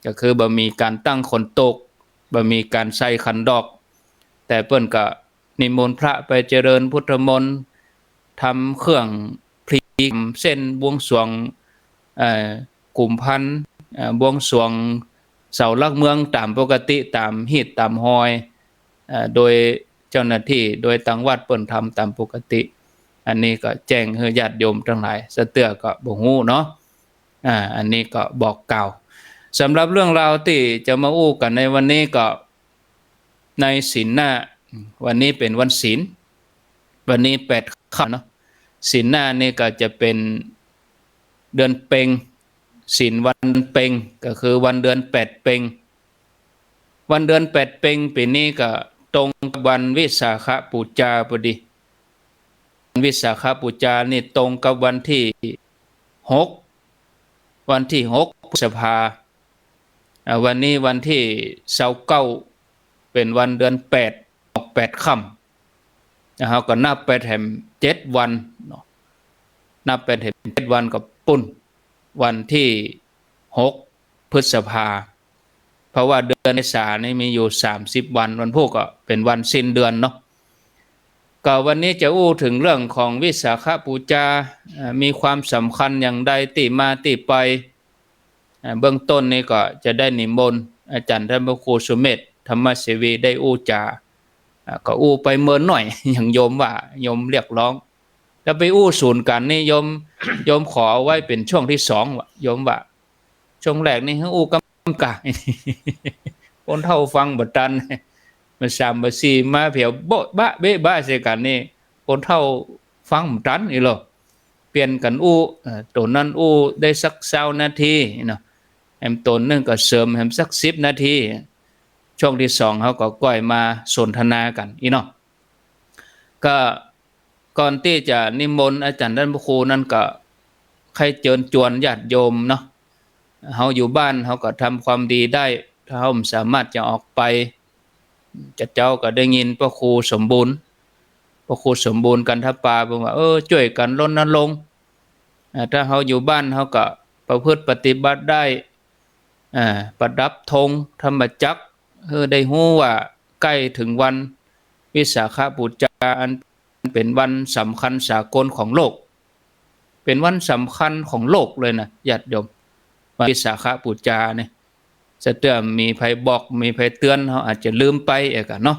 ก็คือบ่มีการตั้งขนตกบ่มีการใส่ขันดอกแต่เปิ้นก็นิมนต์พระไปเจริญพุทธมนต์ทำเครื่องพลีเส้นบวงสรวงกุมพันบวงสรวงเสาหลักเมืองตามปกติตามฮีตตามหอยโดยเจ้าหน้าที่โดยตังวัดเปิ้นทำตามปกติอันนี้ก็แจ้งให้ญาติโยมทั้งหลายสะเตือก็บ่ฮู้เนาะอันนี้ก็บอกกล่าวสำหรับเรื่องราวที่จะมาอู้กันในวันนี้ก็ในศีลหน้าวันนี้เป็นวันศีลวันนี้8 ค่ำเนาะศีลหน้านี่ก็จะเป็นเดือนเพ็งศีลวันเพ็งก็คือวันเดือน8 เพ็งวันเดือน8 เพ็งปีนี้ก็ตรงกับวันวิสาขบูชาพอดีวิสาขบูชานี่ตรงกับวันที่6พฤษภาวันนี้วันที่29เป็นวันเดือน8ออก8 ค่ำนะครับก็นับไปแถม7 วันนับไปแถม7 วันก็ปุ้นวันที่6 พฤษภาเพราะว่าเดือนเมษายนนี่มีอยู่30 วันวันพวกก็เป็นวันสิ้นเดือนเนาะก็วันนี้จะอู้ถึงเรื่องของวิสาขบูชามีความสำคัญอย่างใดที่มาที่ไปเบื้องต้นนี้ก็จะได้นิมนต์อาจารย์ท่านพระครูสุเมธธรรมเสวีได้อู้จาก็อู้ไปเมินหน่อยอย่างโยมว่าโยมเรียกร้องแล้วไปอู้ศูนย์กันนี่โยมขอเอาไว้เป็นช่วงที่2ว่ะโยมว่าช่วงแรกนี่อู้กำกะคนเท่าฟังบ่ทันมา3มา4มาเพียวโบ๊ะบะเบ๊ะบะใส่กันนี่คนเท่าฟังบ่ทันอีหรอเปลี่ยนกันอู้ตัวนั้นอู้ได้สัก20 นาทีเนาะแฮมตัวนึงก็เสริมแฮมสัก10 นาทีช่วงที่2เขาก็ก้อยมาสนทนากันอีเนาะก็ก่อนที่จะนิมนต์อาจารย์ท่านพระครูนั่นก็ใครเชิญชวนญาติโยมเนาะเฮาอยู่บ้านเฮาก็ทำความดีได้ถ้าเฮาสามารถจะออกไปจะเจ้าก็ได้ยินพระครูสมบูรณ์กันทปาบอกว่าช่วยกันรณรงค์ถ้าเฮาอยู่บ้านเฮาก็ประพฤติปฏิบัติได้ประดับธงธรรมจักรได้ฮู้ว่าใกล้ถึงวันวิสาขบูชาอันเป็นวันสำคัญสากลของโลกเป็นวันสำคัญของโลกเลยนะญาติโยมวันวิสาขบูชาเนี่ยจะเตือนมีภัยบอกมีภัยเตือนเขาอาจจะลืมไปเองเนาะ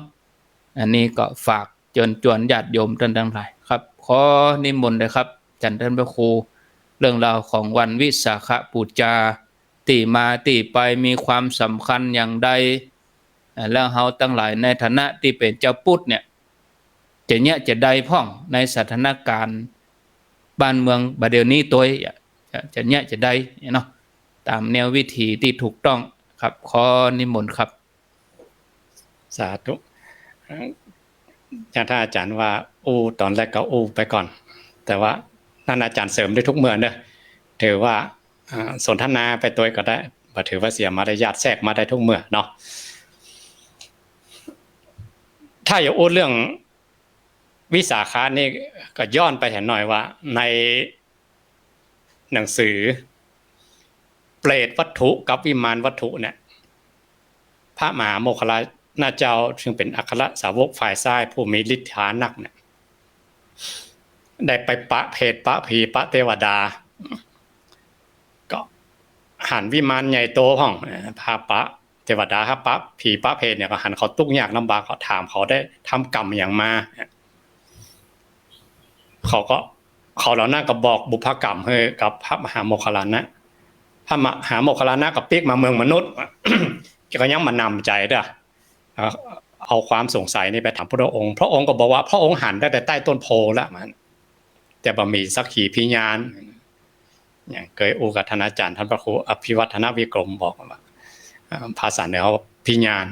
อันนี้ก็ฝากเชิญชวนญาติโยมท่านทั้งหลายครับขอนิมนต์เลยครับท่านพระครูเรื่องราวของวันวิสาขบูชาที่มาที่ไปมีความสำคัญอย่างใดแล้วเฮาตั้งหลายในฐานะที่เป็นเจ้าพุทธเนี่ยจะได้พ่องในสถานการณ์บ้านเมืองบัดเดี๋ยวนี้ตัวจะได้เนาะตามแนววิธีที่ถูกต้องครับขอนิมนต์ครับสาธุอย่างท่านอาจารย์ว่าตอนแรกก็ไปก่อนแต่ว่าท่านอาจารย์เสริมได้ทุกเมื่อเนอะถือว่าสนทนาไปตัวก็ได้บ่ถือว่าเสียมารยาทแทรกมาได้ทุกเมื่อเนาะถ้าอย่าเรื่องวิสาขะนี่ก็ย้อนไปเห็นหน่อยว่าในหนังสือเปรตวัตถุกับวิมานวัตถุเนี่ยพระมหาโมคคัลลานะเจ้าซึ่งเป็นอัครสาวกฝ่ายซ้ายผู้มีฤทธานักเนี่ยได้ไปปะเพศปะผีปะเทวดาก็หันวิมานใหญ่โตห้องพาปะเทวดาครับปะผีปะเพศเนี่ยก็หันเขาทุกข์ยากลำบากเขาถามเขาได้ทำกรรมอย่างมาเขาเหล่านั้นก็บอกบุพกรรมให้กับพระมหาโมคคัลลานะพระมหาโมคคัลลานะก็ปิ๊กมาเมืองมนุษย์ก็ยังมานำใจด้วยเอาความสงสัยนี่ไปถามพระองค์ก็บอกว่าพระองค์หันได้แต่ใต้ต้นโพแล้วมันแต่บ่มีสักขีพยานอย่างเคยกับท่านอาจารย์ท่านพระครูอภิวัฒนวิกรมบอกว่าภาษาเหนือเขาพยาน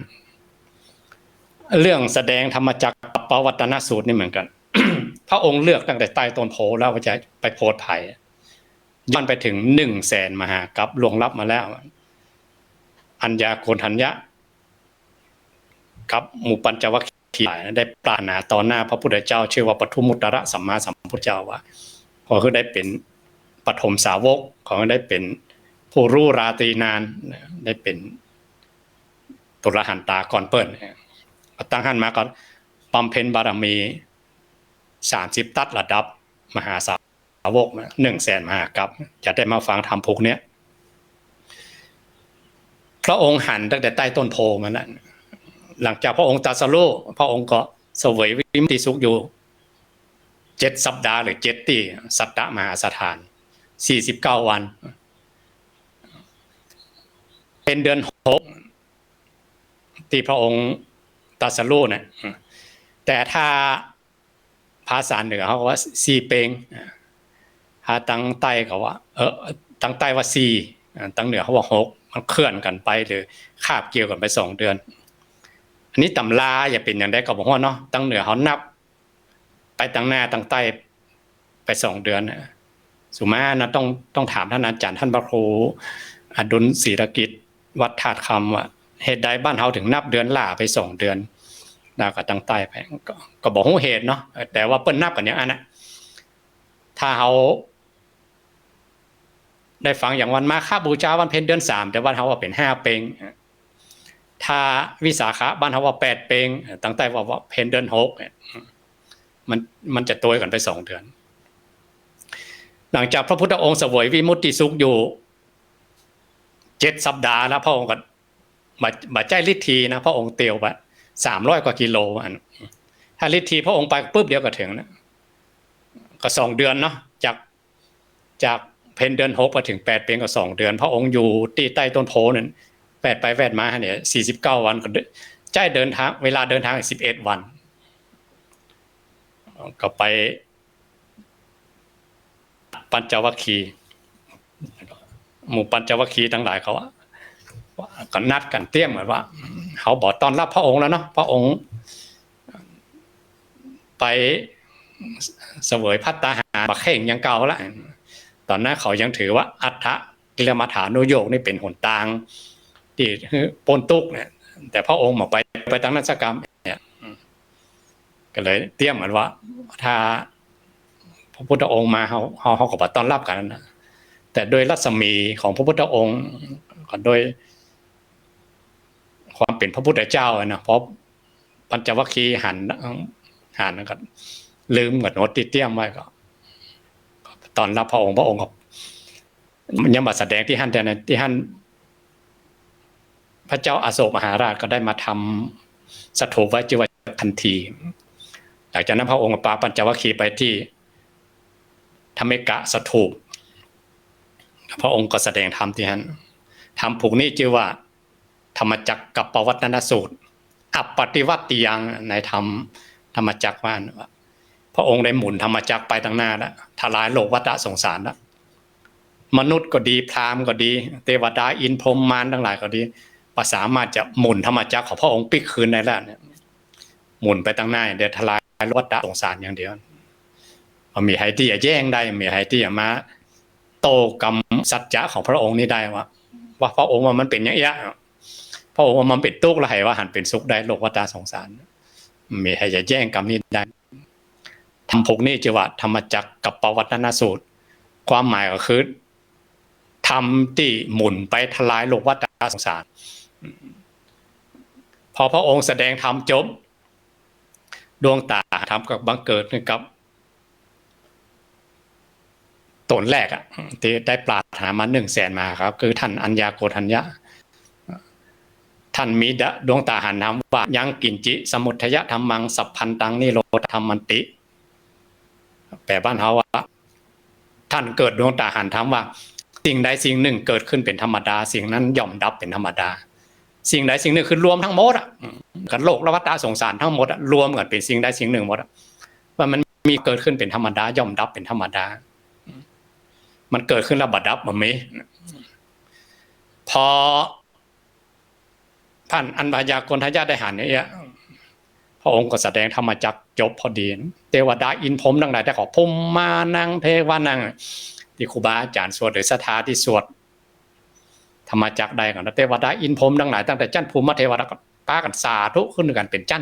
เรื่องแสดงธรรมจักรปวัตตนสูตรนี่เหมือนกัน พระองค์เลือกตั้งแต่ใต้ต้นโพแล้วว่าจะไปโพธิ์ไผ่ย้อนไปถึง100,000 มหากัปล่วงลับมาแล้วอัญญาโกณฑัญญะกับหมู่ปัญจวัคคีย์ได้ปรารถนาต่อหน้าพระพุทธเจ้าชื่อว่าปทุมมุตตรสัมมาสัมพุทธเจ้าว่าขอให้ได้เป็นปฐมสาวกขอให้ได้เป็น ผู้รู้ราตรีนานได้เป็นตุลหันตาก่อนเปิ้ลตั้งหันมาก็บำเพ็ญบารมี30ตัดระดับมหาสาวก100,000 มหากัปจะได้มาฟังธรรมพวกเนี้ยพระองค์หันตั้งแต่ใต้ต้นโพมานั้นหลังจากพระองค์ตรัสรู้พระองค์ก็เสวยวิมุตติสุขอยู่7 สัปดาห์หรือ7 ปีสัตตมหาสถาน49 วันเป็นเดือน6ที่พระองค์ตรัสรู้เนี่ยแต่ถ้าภาษาเหนือเขาว่า4 เปงถ้าตั้งใต้เขาว่าตั้งใต้ว่า4ตั้งเหนือเขาว่า6มันเคลื่อนกันไปหรือคาบเกี่ยวกันไป2 เดือนอันนี้ตำราอย่าเป็นอย่างใดก็บอกว่าเนาะตั้งเหนือเขานับไปตั้งหน้าตั้งใต้ไป2 เดือนสุมานะต้องถามท่านอาจารย์ท่านพระครูอดุลศิรกิจวัดธาตุคำว่าเหตุใดบ้านเขาถึงนับเดือนล่าไป2 เดือนแล้วก็ตั้งใต้ไปก็บอกเหตุเนาะแต่ว่าเปิ้นนับกันอย่างนั้นนะถ้าเขาได้ฟังอย่างวันมาฆบูชาวันเพ็ญเดือน3แต่วันเขาว่าเป็น5 เปงถ้าวิสาขะบ้านเขาว่า8 เปงตั้งใต้ว่าเพ็ญเดือน6มันจะตัวกันไป2 เดือนหลังจากพระพุทธองค์เสวยวิมุตติสุขอยู่7 สัปดาห์แล้วพระองค์ก็บาดใจฤทธีนะพระองค์เตียวไป300 กว่ากิโลถ้าฤทธีพระองค์ไปปุ๊บเดียวก็ถึงนะก็2 เดือนเนาะจากเพ็ญเดือน6ไปถึง8 เปงก็2 เดือนพระองค์อยู่ที่ใต้ต้นโพนั่นแวดไปแวดมาเนี่ย49 วันก็ใจเดินทางเวลาเดินทาง11 วันก็ไปปัญจวัคคีย์หมู่ปัญจวัคคีย์ทั้งหลายเขาก็นัดกันเตรียมเหมือนว่าเขาบอกต้อนรับพระองค์แล้วเนาะพระองค์ไปเสวยภัตตาหารบักเข่งยังเก่าละตอนนั้นเขายังถือว่าอัฏฐกิลมัฏฐานุโยคนี่เป็นหนทางที่ปนตุกเนี่ยแต่พระองค์บอกไปตั้งนักกรรมเนี่ยก็เลยเตรียมเหมือนว่าถ้าพระพุทธองค์มาเขาก็ต้อนรับกันนะแต่โดยรัศมีของพระพุทธองค์ก็โดยความเป็นพระพุทธเจ้านะเพราะปัญจวัคคีย์หันก็ลืมกับโน้ตที่เตรียมไว้ก็ตอนรับพระองค์ก็ยังมาแสดงที่ท่านพระเจ้าอโศกมหาราชก็ได้มาทำสถูปไว้จิวทันทีหลังจากนั้นพระองค์ปาปัญจวัคคีย์ไปที่ธรรมิกะสถูปพระองค์ก็แสดงธรรมที่นั้นธรรมผูกนี้ชื่อว่าธรรมจักรกับปวัตตนสูตรอัปปฏิวัติยังในธรรมจักรว่าพระองค์ได้หมุนธรรมจักรไปตั้งหน้าแล้วทลายโลกวัฏสงสารแล้วมนุษย์ก็ดีพราหมณ์ก็ดีเทวดาอินทร์พรหมมารทั้งหลายก็ดีก็สามารถจะหมุนธรรมจักรของพระองค์ปิกคืนได้แล้วเนี่ยหมุนไปตั้งหน้าเดี๋ยวทลายวัฏสงสารอย่างเดียวมีใครที่จะแย่งได้มีใครที่จะมาโตกรรมสัจจะของพระองค์นี้ได้ว่าพระองค์ว่ามันเป็นอย่างเงี้ยพระองค์ว่ามันเป็นทุกข์แล้วให้ว่าหันเป็นสุขได้โลกวัฏสงสารมีใครจะแย่งกรรมนี้ได้ธรรมพวกนี้จะว่าธรรมจักรกับปวัตตนสูตรความหมายก็คือธรรมที่หมุนไปทลายโลกวัฏสงสารพอพระองค์แสดงธรรมจบดวงตาธรรมกับบังเกิดกับตนแรกที่ได้ปรารถนามา100,000 มาครับคือท่านอัญญาโกฏัญญะท่านมีดวงตาหันธรรมว่ายังกินจิสมุทัยธรรมังสัพพันตังนิโรธธรรมันติแปลบ้านเขาว่าท่านเกิดดวงตาหันธรรมว่าสิ่งใดสิ่งหนึ่งเกิดขึ้นเป็นธรรมดาสิ่งนั้นย่อมดับเป็นธรรมดาสิ่งใดสิ่งหนึ่งคือรวมทั้งหมดกับโลกและวัฏสงสารทั้งหมดรวมกันเป็นสิ่งใดสิ่งหนึ่งหมดว่ามันมีเกิดขึ้นเป็นธรรมดาย่อมดับเป็นธรรมดามันเกิดขึ้นแล้วบัดดับมันมีพอท่านอัญญาโกณทัญญะได้หันเนี่ยพระองค์ก็แสดงธรรมจักรจบพอดีเทวดาอินพรหมทั้งหลายได้ขอภูมิมานังเทวานังที่ครูบาอาจารย์สวดหรือศรัทธาที่สวดธรรมจักรได้ก่อนเทวดาอินพรหมทั้งหลายตั้งแต่จันภูมิเทวดาก็ปากันสาธุขึ้นกันเป็นจัน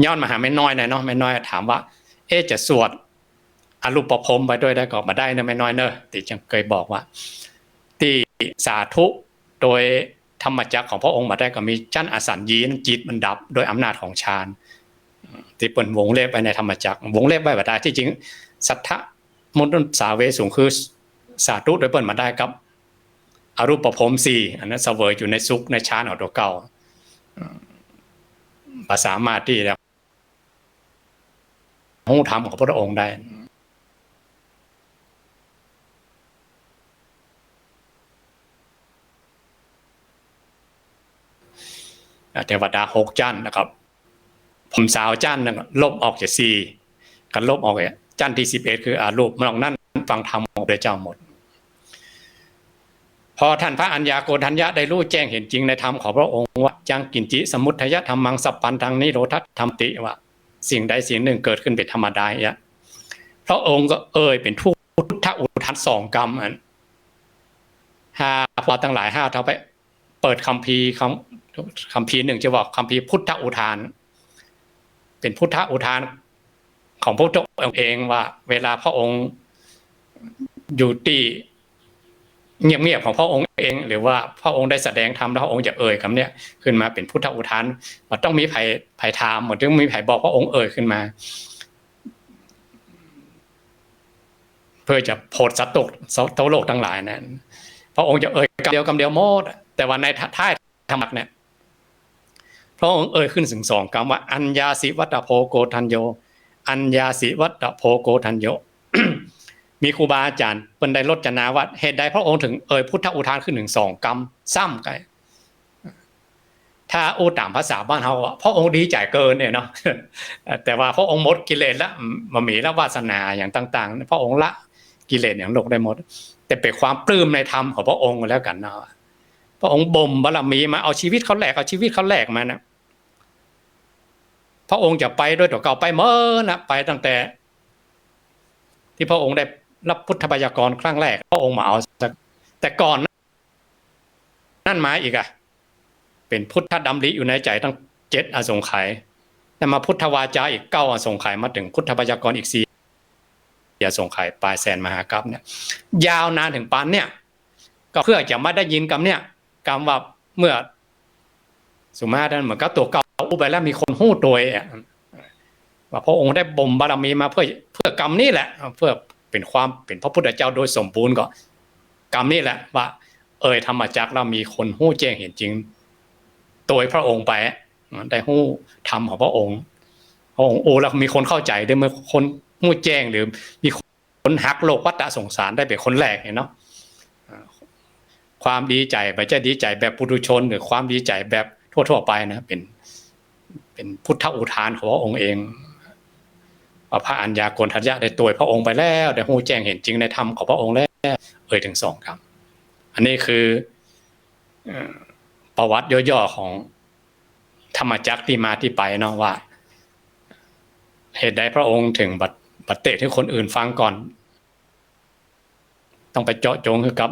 ย้อนมาหาแม่น้อยหน่อยเนาะแม่น้อยถามว่าจะสวด อรูปประพรมไปด้วยได้ก็มาได้นะไม่น้อยเนอะติจังเคยบอกว่าที่สาธุโดยธรรมจักรของพระองค์มาได้ก็มีจันอสัญญีนจิตมันดับโดยอำนาจของฌานที่เปิดวงเล็บไปในธรรมจักรวงเล็บไว้บ่ได้ที่จริงสัทธะมุนสาเวสูงคือสาธุโดยเปิดมาได้ครับอรูปประพรมสี่อันนั้นเสวยอยู่ในสุขในฌานเอาตัวเก่าภาษามาที่แล้วหูธรรมของพระองค์ได้เทวดา6จันนะครับผมสาวจันนึงลบออกจาก4กันลบออกจันที่11คืออารูปนอกนั้นฟังธรรมของพระเจ้าหมดพอท่านพระอัญญาโกณทัญญะได้รู้แจ้งเห็นจริงในธรรมของพระองค์ว่าจังกินจิสมุทัยธรรมังสัพพันธังนิโรธธรรมติว่าสิ่งใดสิ่งหนึ่งเกิดขึ้นเป็นธรรมดาเนี่ยพระองค์ก็เป็นพุทธอุทาน2กรรมอัน5พอตั้งหลาย5เท่าไปเปิดคัมภีร์หนึ่งจะบอกคัมภีร์พุทธอุทานเป็นพุทธอุทานของพระองค์เองว่าเวลาพระองค์อยู่ที่เงียบๆของพระองค์เองหรือว่าพระองค์ได้แสดงธรรมแล้วพระองค์จะคำเนี้ยขึ้นมาเป็นพุทธอุทานมันต้องมีไผ่ถามเหมือนต้องมีไผ่บอกพระองค์ขึ้นมาเพื่อจะโพดสัตว์โตโลกทั้งหลายนั้นพระองค์จะคำเดียวโมดแต่ว่าในท้ายธรรมะเนี่ยพระองค์ขึ้นถึง2คำว่าอัญญาสิวัตโพโกทัญโยอัญญาสิวัตโพโกทัญโย มีครูบาอาจารย์เป็นได้รจนาว่าเหตุใดพระองค์ถึงพุทธอุทานขึ้นถึง2กรรมซ้ำกันถ้าตามภาษาบ้านเราพระองค์ดีใจเกินเนี่ยเนาะ แต่ว่าพระองค์หมดกิเลสแล้วมามีละวาสนาอย่างต่างๆพระองค์ละกิเลสอย่างโลกได้หมดแต่เป็นความปลื้มในธรรมของพระองค์แล้วกันเนาะพระองค์บ่มบารมีมาเอาชีวิตเขาแหลกมานะพระองค์จะไปด้วยตัวเก่าไปเมื่อนะไปตั้งแต่ที่พระองค์ได้รับพุทธบัญญัติครั้งแรกพระองค์มาเอาแต่ก่อนนั่นมาอีกเป็นพุทธดำริอยู่ในใจตั้ง7อสงไขยแต่มาพุทธวาจาอีก9อสงไขยมาถึงพุทธบัญญัติอีก4อสงไขยปลายแสนมหากัปเนี่ยยาวนานถึงปานเนี่ยก็เพื่อจะไม่ได้ยินคำเนี่ยคำว่าเมื่อสุมาท่านเหมือนกับตัวเก่าอุไปแล้วมีคนหู้ตัวว่าพระองค์ได้บ่มบารมีมาเพื่อกรรมนี่แหละเพื่อเป็นพระพุทธเจ้าโดยสมบูรณ์ก็กรรมนี่แหละว่าธรรมจักรเรามีคนหู้แจ้งเห็นจริงโดยพระองค์ไปได้หู้ธรรมของพระองค์แล้วมีคนเข้าใจได้เมื่อคนหู้แจ้งหรือมีคนหักโลกวัฏสงสารได้เป็นคนแรกเนาะความดีใจไม่ใช่ดีใจแบบปุถุชนหรือความดีใจแบบทั่วๆไปนะเป็นพุทธอุทานของพระองค์เองพระอัญญาโกณทัญญะได้ตัวพระองค์ไปแล้วได้หู้แจ้งเห็นจริงในธรรมของพระองค์แล้วถึง2คำอันนี้คือประวัติย่อๆของธรรมจักรที่มาที่ไปเนาะว่าเหตุใดพระองค์ถึงบัดเตะให้คนอื่นฟังก่อนต้องไปเจาะจงคือกับ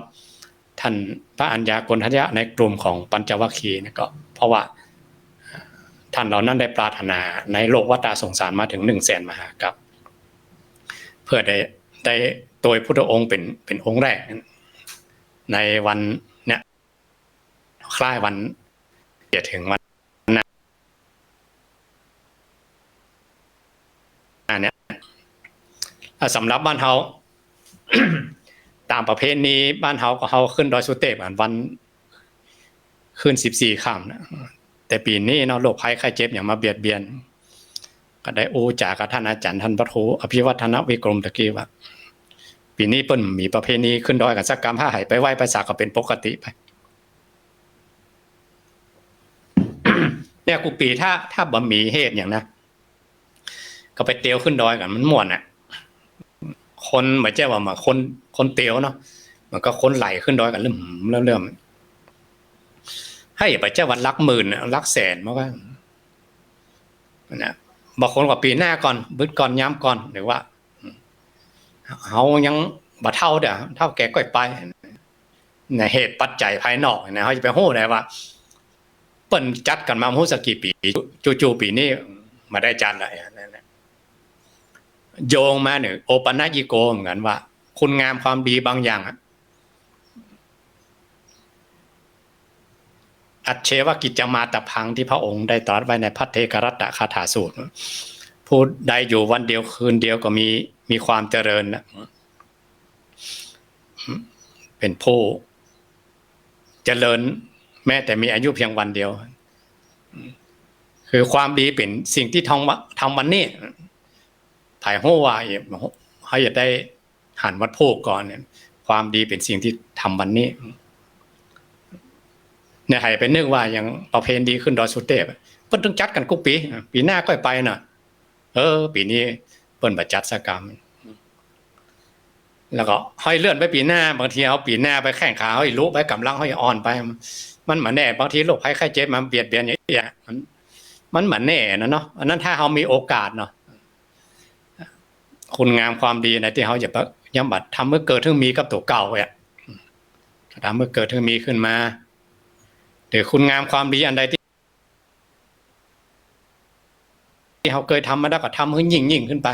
ท่านพระอัญญาโกณทัญญะในกลุ่มของปัญจวัคคีย์นะก็เพราะว่าท่านเหล่านั้นได้ปรารถนาในโลกวัฏสงสารมาถึง100,000 มหากัปเพื่อได้โดยพุทธองค์เป็นองค์แรกในวันเนี่ยคล้ายวันจะถึงวันเนี่ยสำหรับบ้านเฮา ตามประเพณีบ้านเฮาก็เฮาขึ้นดอยสุเทพวันขึ้น14ค่ำนะแต่ปีนี้เนาะโรคภัยไข้เจ็บอย่างมาเบียดเบียนก็ได้จากท่านอาจารย์ท่านพระครูอภิวัฒนวิกรมตะกี้ว่าปีนี้เปิ้นมีประเพณีขึ้นดอยกันสักกรรมผ้าไหไปไหว้ไปสักก็เป็นปกติไป เนี่ยกูปีถ้าบ่มีเหตุอย่างนะก็ไปเตียวขึ้นดอยกันมันม่วนคนไม่ใช่ว่ามาคนเตียวเนาะมันก็คนไหลขึ้นดอยกันเริ่มให้ไปเจ้าวันลักหมื่นลักแสนมาว่านะบางคนก็ปีหน้าก่อนบึดก่อนย้ำก่อนหรือว่าเขายังบ่เท่าเด้อเท่าแก่ก่อยไปในเหตุปัจจัยภายนอกนะเขาจะไปโหได้ว่าเปิ้นจัดกันมาโหสักกี่ปีจู่ๆปีนี้มาได้จัดอะไรนั่นแหละ โยงมาเนี่ยโอปัญญิโกเหมือนกันว่าคุณงามความดีบางอย่างอัจเชวกิจจมาตพังที่พระองค์ได้ตรัสไว้ในพัทเทกรัตตคาถาสูตรผู้ใดอยู่วันเดียวคืนเดียวก็มีความเจริญนะเป็นผู้เจริญแม้แต่มีอายุเพียงวันเดียวคือความดีเป็นสิ่งที่ทำวันนี้ถ่ายหัวว่าเขาจะได้หันวัดโพกก่อนเนี่ยความดีเป็นสิ่งที่ทำวันนี้เนี่ยให้เป็นนึกว่าอย่างประเพณีขึ้นดอยสุเทพเพิ่นต้องจัดกันทุกปีหน้าก็ไปน่ะปีนี้เพิ่นบ่จัดสักกรรมแล้วก็ให้เลื่อนไปปีหน้าบางทีเอาปีหน้าไปแข่งขาให้รู้ไปกำลังให้อ่อนไปมันเหมือนแน่บางทีโรคภัยไข้เจ็บมันเบียดเบียนอย่างเงี้ยมันเหมือนแน่นะเนาะอันนั้นถ้าเฮามีโอกาสเนาะคุณงามความดีในที่เฮาจะย้ำบัดทำเมื่อเกิดถึงมีกับตัวเก่าอ่ะทำเมื่อเกิดถึงมีขึ้นมาหรือคุณงามความดีอันใดที่เฮาเคยทำมาแล้วก็ทำให้ยิ่งขึ้นไป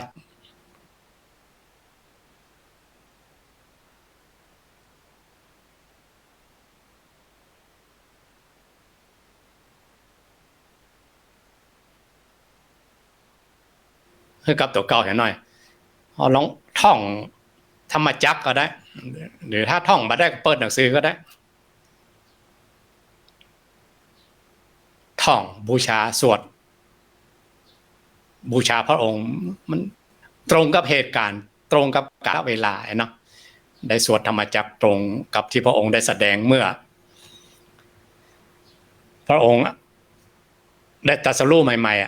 ให้กับตัวเก่าเห็นหน่อยเอาลองท่องธรรมจักรก็ได้หรือถ้าท่องมาได้ก็เปิดหนังสือก็ได้ท่องบูชาสวดบูชาพระองค์มันตรงกับเหตุการณ์ตรงกับกาลเวลาเนาะได้สวดธรรมจักรตรงกับที่พระองค์ได้แสดงเมื่อพระองค์ได้ตรัสรู้ใหม่ๆ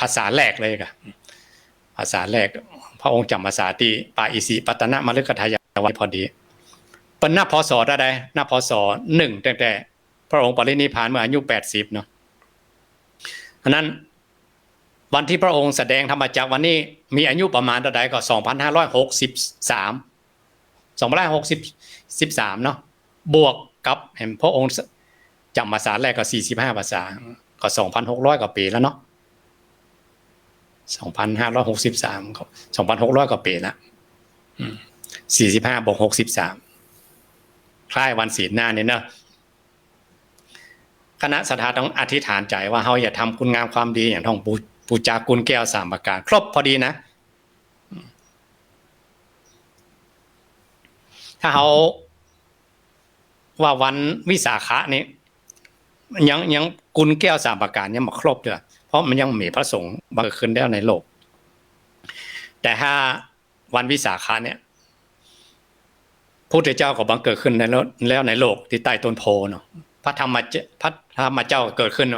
ภาษาแรกเลยค่ะภาษาแรกพระองค์จำภาษาที่ปาอิสิปัตตนะมฤคทายาไว้พอดีเป็นหน้าพศได้หน้าพศ1แต่พระองค์ปรินิพพานเมื่ออายุ80เนาะอันนั้นวันที่พระองค์แสดงธรรมจักรวันนี้มีอายุประมาณเท่าใดก็2563เนาะบวกกับเห็นพระองค์จำภาษาแรกก็45ภาษาก็2,600กว่าปีแล้วเนาะ2563 2,600กว่าปีแล้ว45บวก63คล้ายวันศีลหน้าเนี่ยเนาะคณะศรัทธาต้องอธิษฐานใจว่าเฮาอย่าทำคุณงามความดีอย่างท่องปูจากุลแก้ว3ประการครบพอดีนะถ้าเฮาว่าวันวิสาขะนี้ยังกุลแก้ว3ประการยังบ่ครบเด้อเพราะมันยังมีพระสงฆ์บังเกิดขึ้นแล้วในโลกแต่ถ้าวันวิสาขะเนี่ยพระพุทธเจ้าก็บังเกิดขึ้นแล้วในโลกที่ใต้ต้นโพเนาะพระธรรมเจ้าเกิดขึ้น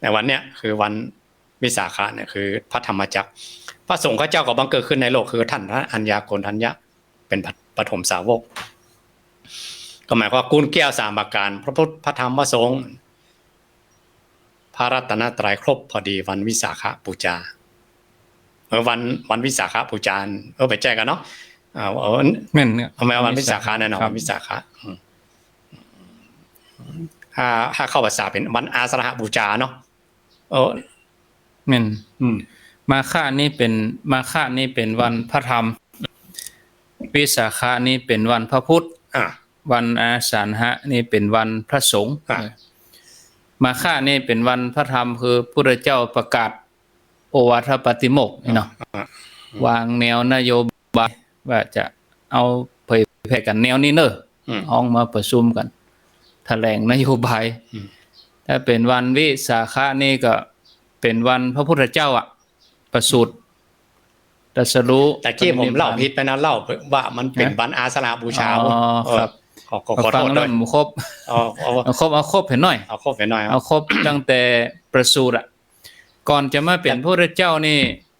ในวันเนี้ยคือวันวิสาขะเนี่ยคือพระธรรมจักรพระสงฆ์เจ้าก็บังเกิดขึ้นในโลกคือท่านพระอัญญาโกณทัญญะเป็นปฐมสาวกก็หมายความกุลแก้ว3ประการพระพุทธพระธรรมพระสงฆ์พระรัตนตรัยครบพอดีวันวิสาขบูชาวันวิสาขบูชาไปแจ้งกันเนาะแม่นทำไมวันวิสาขแน่นอนวันวิสาขถ้าเข้าภาษาเป็นวันอาสาฬหบูชาเนาะแม่นมาฆะนี่เป็นวันพระธรรมวิสาขะนี่เป็นวันพระพุทธวันอาสาฬหะนี่เป็นวันพระสงฆ์มาฆะนี่เป็นวันพระธรรมคือพระพุทธเจ้าประกาศโอวาทปาติโมกข์เนาะวางแนวนโยบายว่าจะเอาเผยแพร่กันแนวนี้เนอะห้องมาประชุมกันแถลงนโยบายถ้าเป็นวันวิสาขะนี่ก็เป็นวันพระพุทธเจ้าประสูติตรัสรู้แต่กี้ผมเล่าผิดไปนะเล่าว่ามันเป็นวันอาสาฬหบูชาครับขอโทษด้วยครบเอาครบเห็นหน่อยเอาครบเห็นหน่อยเอาครบตั้งแต่ประสูติก่อนจะมาเป็นพระพุทธเจ้านี่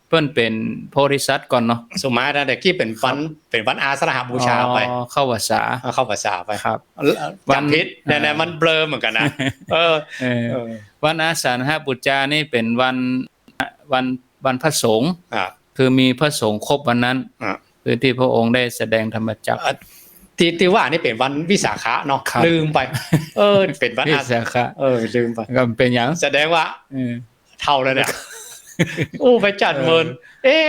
เพิ่นเป็นโพธิสัตว์ก่อนเนาะสมัยนั้นแต่กี้เป็นวันอาสาฬหบูชาไปเข้าภาษาไปครับวันผิดเนี่ยมันเบลอเหมือนกันนะวันอาสาฬหบูชานี่เป็นวันพระสงฆ์คือมีพระสงฆ์ครบวันนั้นคือที่พระองค์ได้แสดงธรรมจักรที่ว่านี่เป็นวันวิสาขะเนาะลืมไปเป็นวันวิสาขะลืมไปก็เป็นอย่างแสดงว่าเท่าแล้วเนี่ย โอ้ไปจัดเมิน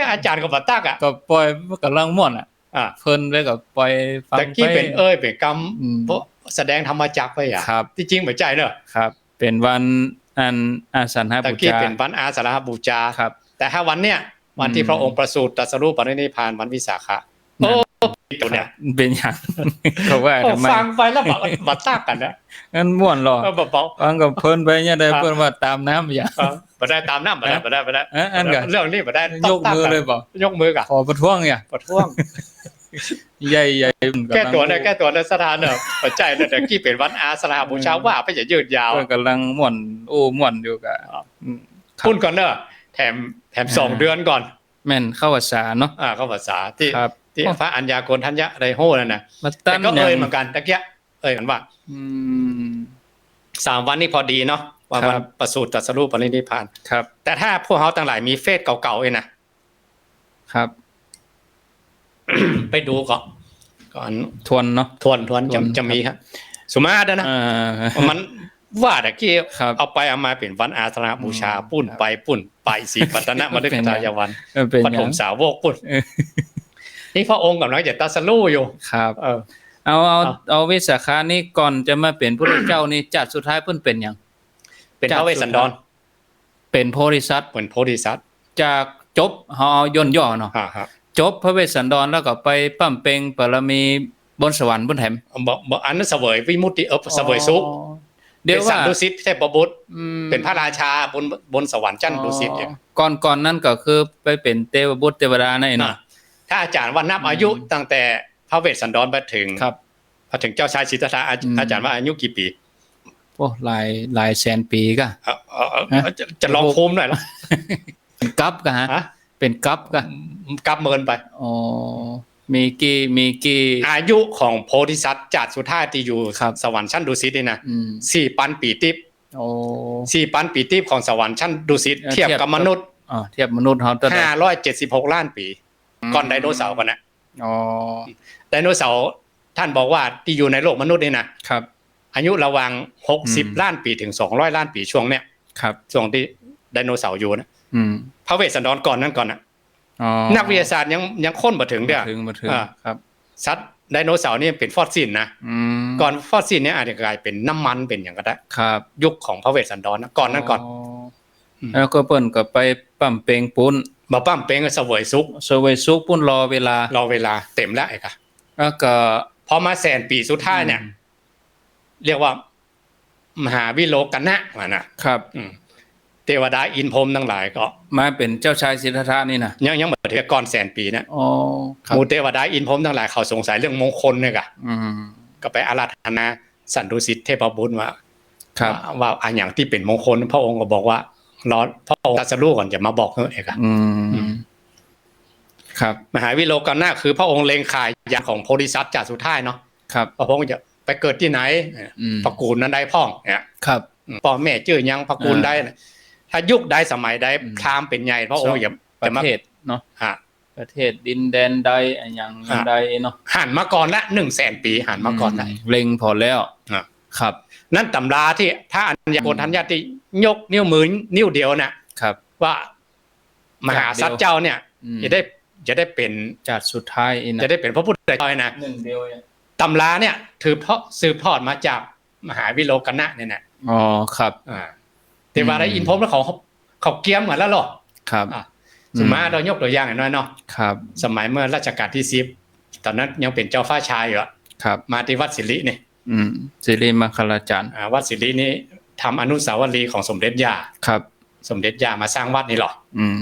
อาจารย์ก็บ่ตักอ่ะก็ปล่อยกำลังม่วนอ่ะ เพิ่นไปก็ปล่อยฟัง แต่ ไป กี้เป็นเป็นกรรมเพราะแสดงธรรมจักรไปอ่ะ ครับ ที่จริงบ่ใจเนอะ ครับ เป็นวันอันอาสันห แต่ บู กี้ ชา เป็นวันอาสาฬหบูชา ครับ แต่ถ้าวันเนี้ยวันที่พระองค์ประสูติตรัสรู้ปรินิพพานวันวิสาขะโอ้ตัวเนี่ย เป็นหยัง เขาว่าทำไม ฟังไปแล้วบ่ตักกันนะ งั้นม่วนหรอ บ่เบา ฟังกับเพิ่นไปเนี่ยได้เพิ่นว่าตามน้ำอย่าง บ่ได้ตามน้ำบ่ได้ อันก็ เรื่องนี้บ่ได้ ยกมือเลยบ่ ยกมือก่ะ ขอประท้วงอย่าง ประท้วง ใหญ่ๆ แก้ตัวในสถานเนอะปัจจัยเนอะแต่กี้เป็นวันอาสาฬหบูชาว่าไปอย่ายืดยาว เพิ่นกำลังม่วนม่วนอยู่กับ พูดก่อนเนอะแถม2 เดือนก่อน แม่นเข้าภาษาเนาะ เข้าภาษาที่ ครับ พระอัญญาโกณทัญญะไรโหนั่นน่ะ มา แต่ ตั้น ก็ หยั เหมือนกันตะเกียกันว่า อืม 3 วันนี้พอดีเนาะว่า ครับ วันประสูติตรัสรู้ปรินิพพาน ครับ แต่ถ้าพวกเขาทั้งหลายมีเฟซเก่าๆเองนะครับ ไปดูก่อน ทวนเนาะ ทวนจะมีครับสุมาตรนะ มันว่าตะกี้ ครับ เอาไปเอามาเป็นวันอาสาฬบูชาปุ้นไปสีปัตตนะมฤคทายวัน เป็น ป ห ฐ ยัง มสาวกปุ้นนี่พระองค์กำลังจะตรัสรู้อยู่ ครับ เออ เอาวิสาขานี้ก่อนจะมาเป็นพระเจ้านี่จัดสุดท้ายเพิ่นเป็นหยัง เป็นพระเวสสันดร เป็นโพธิสัตว์ เป็นโพธิสัตว์ จากจบเฮาเอาย่นย่อเนาะ ครับ จบพระเวสสันดรแล้วก็ไปปั้มเปงบารมีบนสวรรค์บนแถม บอกอันนั้นเสวยวิมุตติเสวยสุข เดี๋ยว เป็นสั ว่า ตว์ดุสิตเทพบุตร อืม เป็นพระราชาบนสวรรค์ชั้นดุสิตอย่าง ก่อนนั้นก็คือไปเป็นเทวบุตรเทวดานั่นเอง นะ เนาะ ถ้าอาจารย์ว่านับอายุตั้งแต่พระเวสสันดรไปถึง ครับ พอถึงเจ้าชายสิทธัตถะอาจารย์ว่าอายุกี่ปี โอ้หลายแสนปีก็ จะลองภูมิหน่อยละ เป็นกัปก็ฮะ ฮะ เป็นกัปก็ กลับเมินไป อ๋อมีกี่ อายุของโพธิสัตว์จัดสุดท้ายที่อยู่ ครับ สวรรค์ชั้นดุสิตนี่นะ อืม 4,000 ปีทิพย์ โอ้ 4,000 ปีทิพย์ของสวรรค์ชั้นดุสิต เทียบ เทียบกับมนุษย์ เทียบมนุษย์เฮาตัวใด 576 ล้านปี ก่อนไดโนเสาร์กันนะ อ๋อ ไดโนเสาร์ท่านบอกว่าที่อยู่ในโลกมนุษย์นี่นะครับ อายุระหว่าง60 ล้านปีถึง200 ล้านปีช่วงเนี้ย ครับ ช่วงที่ไดโนเสาร์อยู่นะ อืม พระเวสสันดรก่อนนั้นก่อนนะ อ๋อ นักวิทยาศาสตร์ยังค้นมาถึงเด้อ มาถึง อ่า ครับ สัตว์ไดโนเสาร์นี่เป็นฟอสซิลนะ อืม ก่อนฟอสซิลเนี่ยอาจจะกลายเป็นน้ำมันเป็นอย่างก็ได้ ครับ ยุคของพระเวสสันดรนะก่อนนั้นก่อน แล้วก็เปิ้นก็ไปปั้มเปงปุ้น มาปั้มเป้งก็เสวยสุข เซเวยซุกปุ้นรอเวลาร อเวลาเต็มแล้วไอ้กะ แล้วก็ พอมา100,000 ปีสุดท้ายเนี่ย เรียกว่า มหาวิโลกนะว่านะครับ เทวดาอินพรหมทั้งหลายก็ มาเป็นเจ้าชายสิทธัตถะนี่นะ ยังเหมือนเทก่อน100,000 ปีนะ อ๋อครั ห บ มู่เทวดาอินพรหมทั้งหลายเขาสงสัยเรื่องมงคลเนี่ยกะ อืม ก็ไปอาราธนาสันดุสิตเทพบุตรว่า ครับ ว่าอันอย่างที่เป็นมงคลพระองค์ก็บอกว่ารอพระองค์ตรัสรู้ก่อนจะมาบอกเฮ้เอกอะ อืมครับ มหาวิโลกนาถคือพระองค์เล็งขายยานของโพธิสัตว์จากสุดท้ายเนาะ ครับ พระองค์จะไปเกิดที่ไหน อืม ตระกูลนั้นได้พ่องเนี่ย ครับ พ่อแม่ชื่อยังตระกูลได้นะถ้ายุคใดสมัยใด อืม พราหมณ์เป็นใหญ่พระองค์อย่า ประ มา เทศเนาะ ฮะ ประเทศดินแดนใดอันอย่างใดเนาะ หันมาก่อนละ100,000 ปีหันมาก่อนได้ เล็งพอแล้ว อ่ะ ครับ นั่นตำราที่พระอัญญาโกณทัญญาที่ยกนิ้วมือนิ้วเดียวน่ะ ครับ ว่ามหาสัตว์เจ้าเนี่ย อืม จะได้เป็น จัดสุดท้ายอีกนะ จะได้เป็นพระพุทธเจ้านะ หนึ่งเดียวเอง ตำราเนี่ยถือเพราะสืบทอดมาจากมหาวิโลกนะเนี่ยนะ อ๋อครับ เทวาได้อินพรหมแล้วเขาเกี้ยมกันแล้วหรอ ครับ อ่ะสมมาเรายกตัวอย่างหน่อยเนาะ ครับ สมัยเมื่อรัชกาลที่10ตอนนั้นยังเป็นเจ้าฟ้าชายอยู่อะ ครับ มาที่วัดศิริเนี่ย สิริมังคลาจารย์ วัดศิรินี้ทำอนุสาวรีย์ของสมเด็จย่า ครับ สมเด็จย่ามาสร้างวัดนี่หรอ อืม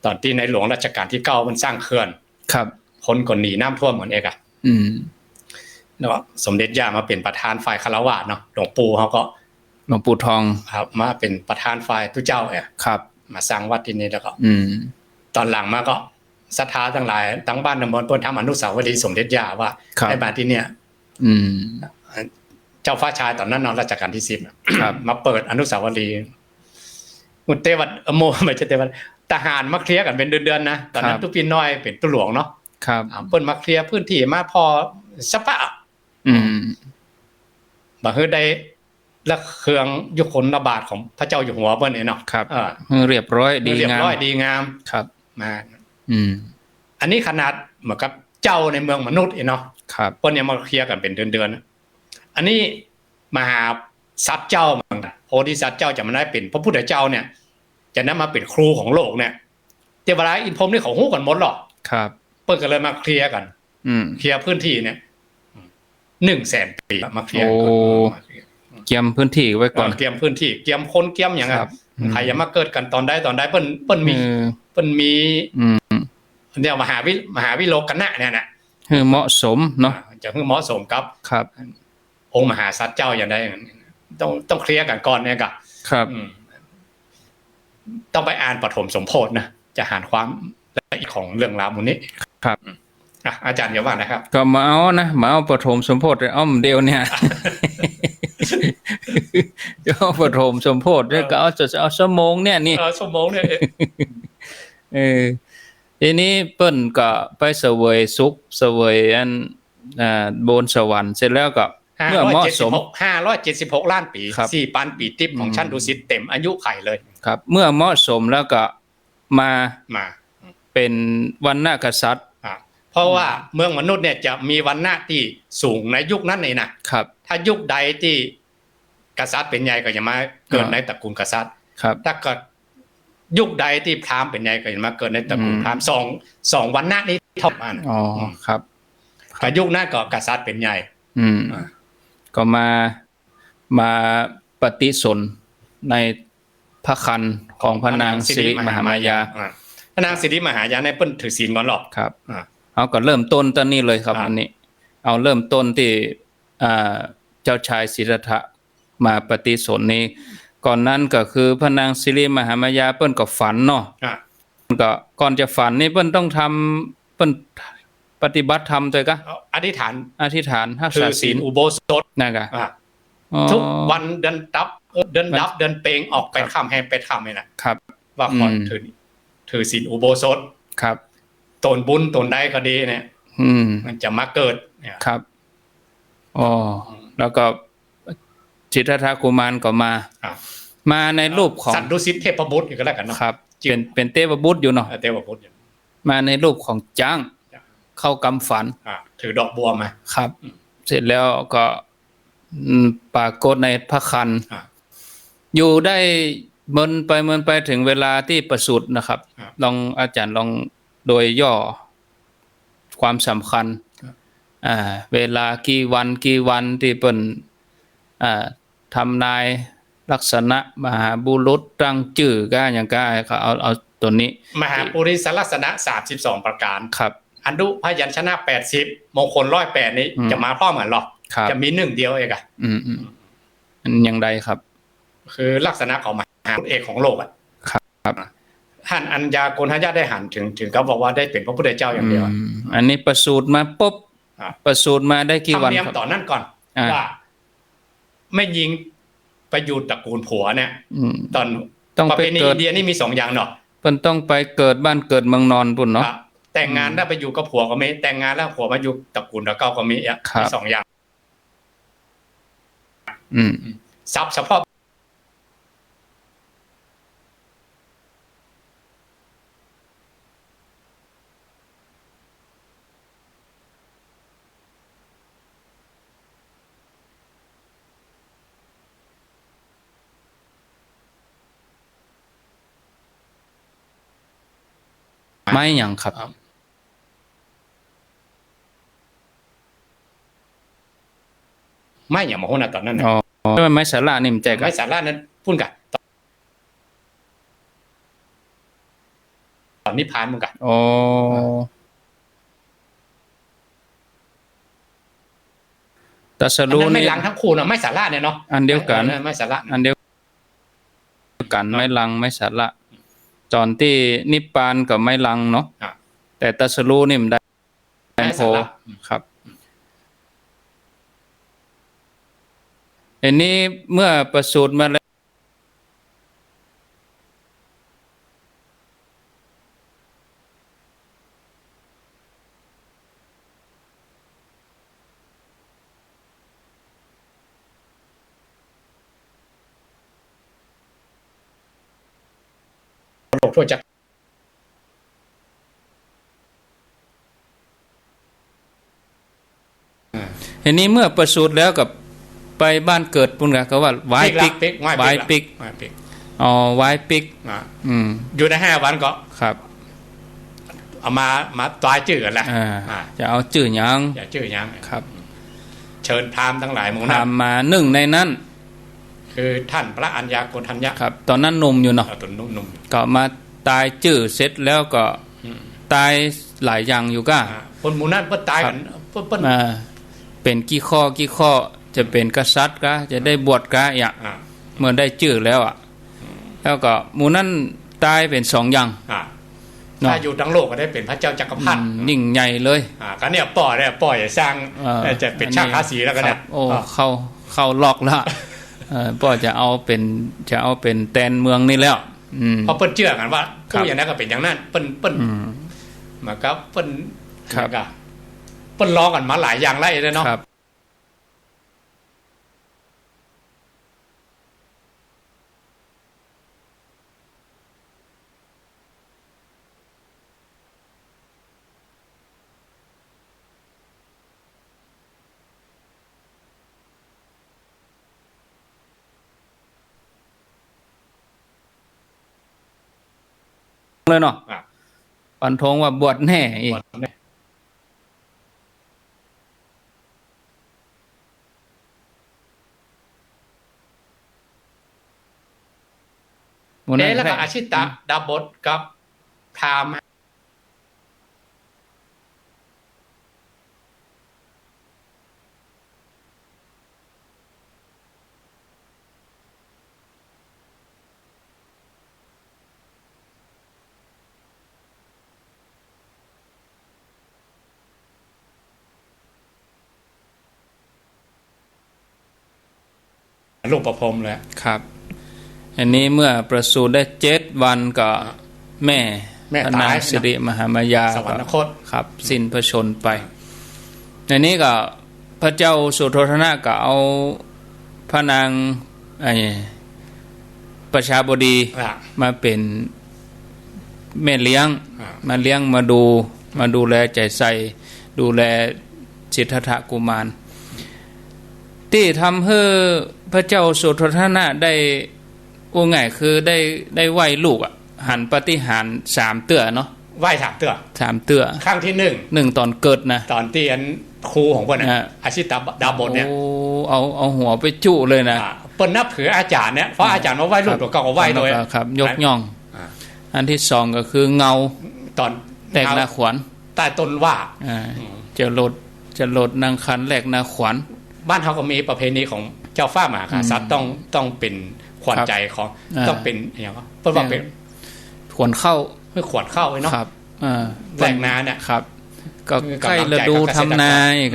ตอนที่ในหลวงรัชกาลที่9มันสร้างเขื่อน ครับ คนก็หนีน้ำท่วมเหมือนเอกอะ อืม เนาะสมเด็จย่ามาเป็นประธานฝ่ายคารวะเนาะหลวงปู่เขาก็ หลวงปู่ทอง ครับมาเป็นประธานฝ่ายทุเจ้าเนี่ย ครับ มาสร้างวัดที่นี่แล้วก็ อืม ตอนหลังมาก็ศรัทธาทั้งหลายทั้งบ้านทั้งเมืองเพิ่นทำอนุสาวรีย์สมเด็จย่าว่า ครับ ในบ้านที่เนี่ย อืม เจ้าฟ้าชายตอนนั้นนอนรัชกาลที่10 ครับ มาเปิดอนุสาวรีย์มุเตวัดโมไม่ใช่เตวัดทหารมาเคลียร์กันเป็นเดือนๆนะตอนนั้นตุปีน้อยเป็นตุหลวงเนาะ ครับ เพิ่นมาเคลียร์พื้นที่มาพอสปะ อืม บ่ฮือได้ และเครื่องยุคนระบาดของพระเจ้าอยู่หัวเปิ้นเนาะ ครับเรียบร้อยดี เรียบ งาม ร้อยดีงาม ครับ มา อัน นี้ขนาดเหมือนกับเจ้าในเมืองมนุษย์เนาะ ครับ เปิ้นยังมาเคลียร์กันเป็นเดือนๆอันนี้มหาสัตว์เจ้ามันโพธิสัตว์เจ้าจะมาได้เป็นพระพุทธเจ้าเนี่ยจะนำมาเป็นครูของโลกเนี่ยเทวราอินพรหมนี่เขาฮู้กันหมดหรอก ครับ เปิ้นก็เลยมาเคลียร์กันเคลียร์พื้นที่เนี่ย100,000 ปีมาเคลียร์ เตรียมพื้นที่ไว้ก่อน เตรียมพื้นที่เตรียมคนเตรียมอย่างนั้นใครจะมาเกิดกันตอนใดเปิ้นมีเนี่ยมหาวิโลกนะเนี่ยนะคือเหมาะสมเนาะ จะคือเหมาะสมกับ ครับ องค์มหาสัตว์เจ้าอย่างใดอย่างนั้นต้องเคลียร์กันก่อนเนี่ยก็ครับต้องไปอ่านปฐมสมโพธินะจะหาความละเอียดของเรื่องราวมูลนี้ ครับอาจารย์อย่าว่านะครับก็มาเอาปฐมสมโพธิอ้อมเดียวเนี่ยจะเอาปฐมสมโพธิก็เอาชั่วโมงเนี่ยนี่ชั่วโมงเนี่ยทีนี้เปิ้นก็ไปเสวยสุขเสวยอันบนสวรรค์เสร็จแล้วก็เมื่อเหมาะสม576ล้านปี4,000 ปีทิพย์ของชั้นดุสิตเต็มอายุไขเลยครับเมื่อเหมาะสมแล้วก็มาเป็นวรรณกษัตริย์เพราะว่าเมืองมนุษย์เนี่ยจะมีวรรณะที่สูงในยุคนั้นเลยนะครับถ้ายุคใดที่กษัตริย์เป็นใหญ่ก็จะมาเกิดในตระกูลกษัตริย์ครับถ้าก็ยุคใดที่พราหมณ์เป็นใหญ่ก็จะมาเกิดในตระกูลพราหมณ์สองวรรณะนี้เท่ากันอ๋อครับก็ยุคนั้นก็กษัตริย์เป็นใหญ่ก็มาปฏิสนในพระคันของพระนางสิริมหามายาพระนางสิริมหายาในเปิ้นถือศีลก่อนหรอกครับเอาก็เริ่มต้นตอนนี้เลยครับอันนี้เอาเริ่มต้นที่เจ้าชายสิทธัตถะมาปฏิสนนี้ก่อนนั้นก็คือพระนางสิริมหามายาเปิ้นก็ฝันเนาะก็ก่อนจะฝันนี่เปิ้นต้องทำเปิ้นปฏิบัติธรรมด้วยกะอธิษฐานรักษาศีลอุโบสถนั่นกะทุกวันเดือนดับเดือนเปงออกไปค่ำแห่งไปค่ำนี่นะครับว่าขอถือศีลอุโบสถครับตนบุญตนใดก็ดีเนี่ยมันจะมาเกิดเนี่ยครับอ๋อแล้วก็สิทธัตถะกุมารก็มาในรูปของสัตว์ดุสิตเทพบุตรอีกแล้วกันเนาะครับเป็นเทพบุตรอยู่เนาะเทพบุตรมาในรูปของจ้างเข้ากำฝันถือดอกบัวมาครับเสร็จแล้วก็ปรากฏในพระคันอยู่ได้เมินไปถึงเวลาที่ประสูตินะครับลองอาจารย์ลองโดยย่อความสำคัญเวลากี่วันที่เปิ้นทำนายลักษณะมหาบุรุษตั้งชื่อก็อย่างก็เอาตัวนี้มหาปุริสลักษณะ32ประการครับอนุพยัญชนะ80มงคล108นี้จะมาพร้อมกันหรอจะมี1เดียวเองอ่ะอันอย่างใดครับคือลักษณะของมหาบุรุษเอกของโลกอ่ะครับท่านอัญญาโกณฑญาตได้หันถึงเขาบอกว่าได้เป็นพระพุทธเจ้าอย่างเดียวอันนี้ประสูติมาปุ๊บประสูติมาได้กี่วันครับต่อนั่นก่อนว่าไม่ยิงไปอยู่ตระกูลผัวเนี่ยตอนต้องไปเกิดอินเดียนี่มี2อย่างเนาะเพิ่นต้องไปเกิดบ้านเกิดเมืองนอนปุ่นเนาะแต่งงานแล้วไปอยู่กับผัวก็มีแต่งงานแล้วผัวมาอยู่ตระกูลตะเก้าก็มี2อย่างทรัพย์เฉพาะไม่หยังครับไม่อย่างมาโหนะตอนนั้นอ๋อไม่สาระนี่มันใจกันไม่สาระนั้นพูดกันตอนนิพพานมึงกันอ๋อตรัสรู้นี่ไม่ลังทั้งคู่เนาะไม่สาระเนี่ยเนาะอันเดียวกันไม่สาระอันเดียวกันไม่ลังไม่สาระตอนที่นิพพานกับไม่ลังเนาะแต่ตรัสรู้นี่มันได้โพครับอันนี้เมื่อประสูติมาแล้ว โลกทั่วจักร ทีนี้เมื่อประสูติแล้วกับไปบ้านเกิดปุ่นก็ว่าไว้ปิกไว้ปิกอ๋อไว้ปิกอยู่ใน5 วันก็ครับเอามาตายจื่อกันแหละจะเอาจื่อหยังอย่าจื่อหยังครับเชิญพราหมณ์ทั้งหลายหมู่นั้นพราหมณ์มาหนึ่งในนั้นคือท่านพระอัญญาโกณทัญญะครับตอนนั้นหนุ่มอยู่เนาะตอนนุ่มก็มาตายจื่อเสร็จแล้วก็ตายหลายอย่างอยู่ก็คนหมู่นั้นเพิ่นตายกันเพิ่นเป็นกี่ข้อจะเป็นกษัตริย์ก็จะได้บวชก็อย่างเมื่อได้จื่อแล้วแล้วก็หมู่นั้นตายเป็น2อย่างถ้าอยู่ทั้งโลกก็ได้เป็นพระเจ้าจักรพรรดิยิ่งใหญ่เลยก็เนี่ยป่อจะสร้างจะเป็นชาติภาษีแล้วก็เนี่ยโอ้เข้าล็อกแล้วป่อจะเอาเป็นแตนเมืองนี่แล้วเพราะเปิ้นเชื่อกันว่าผู้อย่างนั้นก็เป็นอย่างนั้นเปิ้นมาก็เปิ้นก็เปิ้นล้อกันมาหลายอย่างแล้วเนาะเลยเนาะปันทงว่าบวชแน่อีกแล้วก็อาชิตะดาบทกับพราหมณ์ลูกประพรมเลยครับอันนี้เมื่อประสูติได้7 วันก็แม่พระนางสิริมหามายาสวรรคตครับสิ้นพระชนไปในนี้ก็พระเจ้าสุโธทนะก็เอาพระนางประชาบดีมาเป็นแม่เลี้ยงมาเลี้ยงมาดูแลใจใส่ดูแลสิทธัตถกุมารที่ทำให้พระเจ้าสุโธทนะได้ง่ายคือได้ไหวลูกหันปฏิหาร3 เตื้อเนาะไหว3 เตื้อ3 เตื้อครั้งที่1ตอนเกิดนะตอนที่ครูของเพิ่นอาชิตดาบทเนี่ยเอาหัวไปจุเลยนะเปิ้นนับถืออาจารย์เนี่ยเพราะอาจารย์ว่าไหวลูกตัวเก่าก็ไหวโดยครับยกย่องอันที่2ก็คือเงาตอนแลกนาขวัญใต้ต้นว่าจะโลดนางคันแลกนาขวัญบ้านเฮาก็มีประเพณีของเจ้าฟ้ามหากษัตริย์ต้องเป็นขวัญใจของต้องเป็นอย่างว่าเพิ่นว่าเป็นขวัญเข้าคือขวัญเข้าไว้เนาะครับแลกนาเนี่ยครับก็ใกล้ฤดูทำนาอีก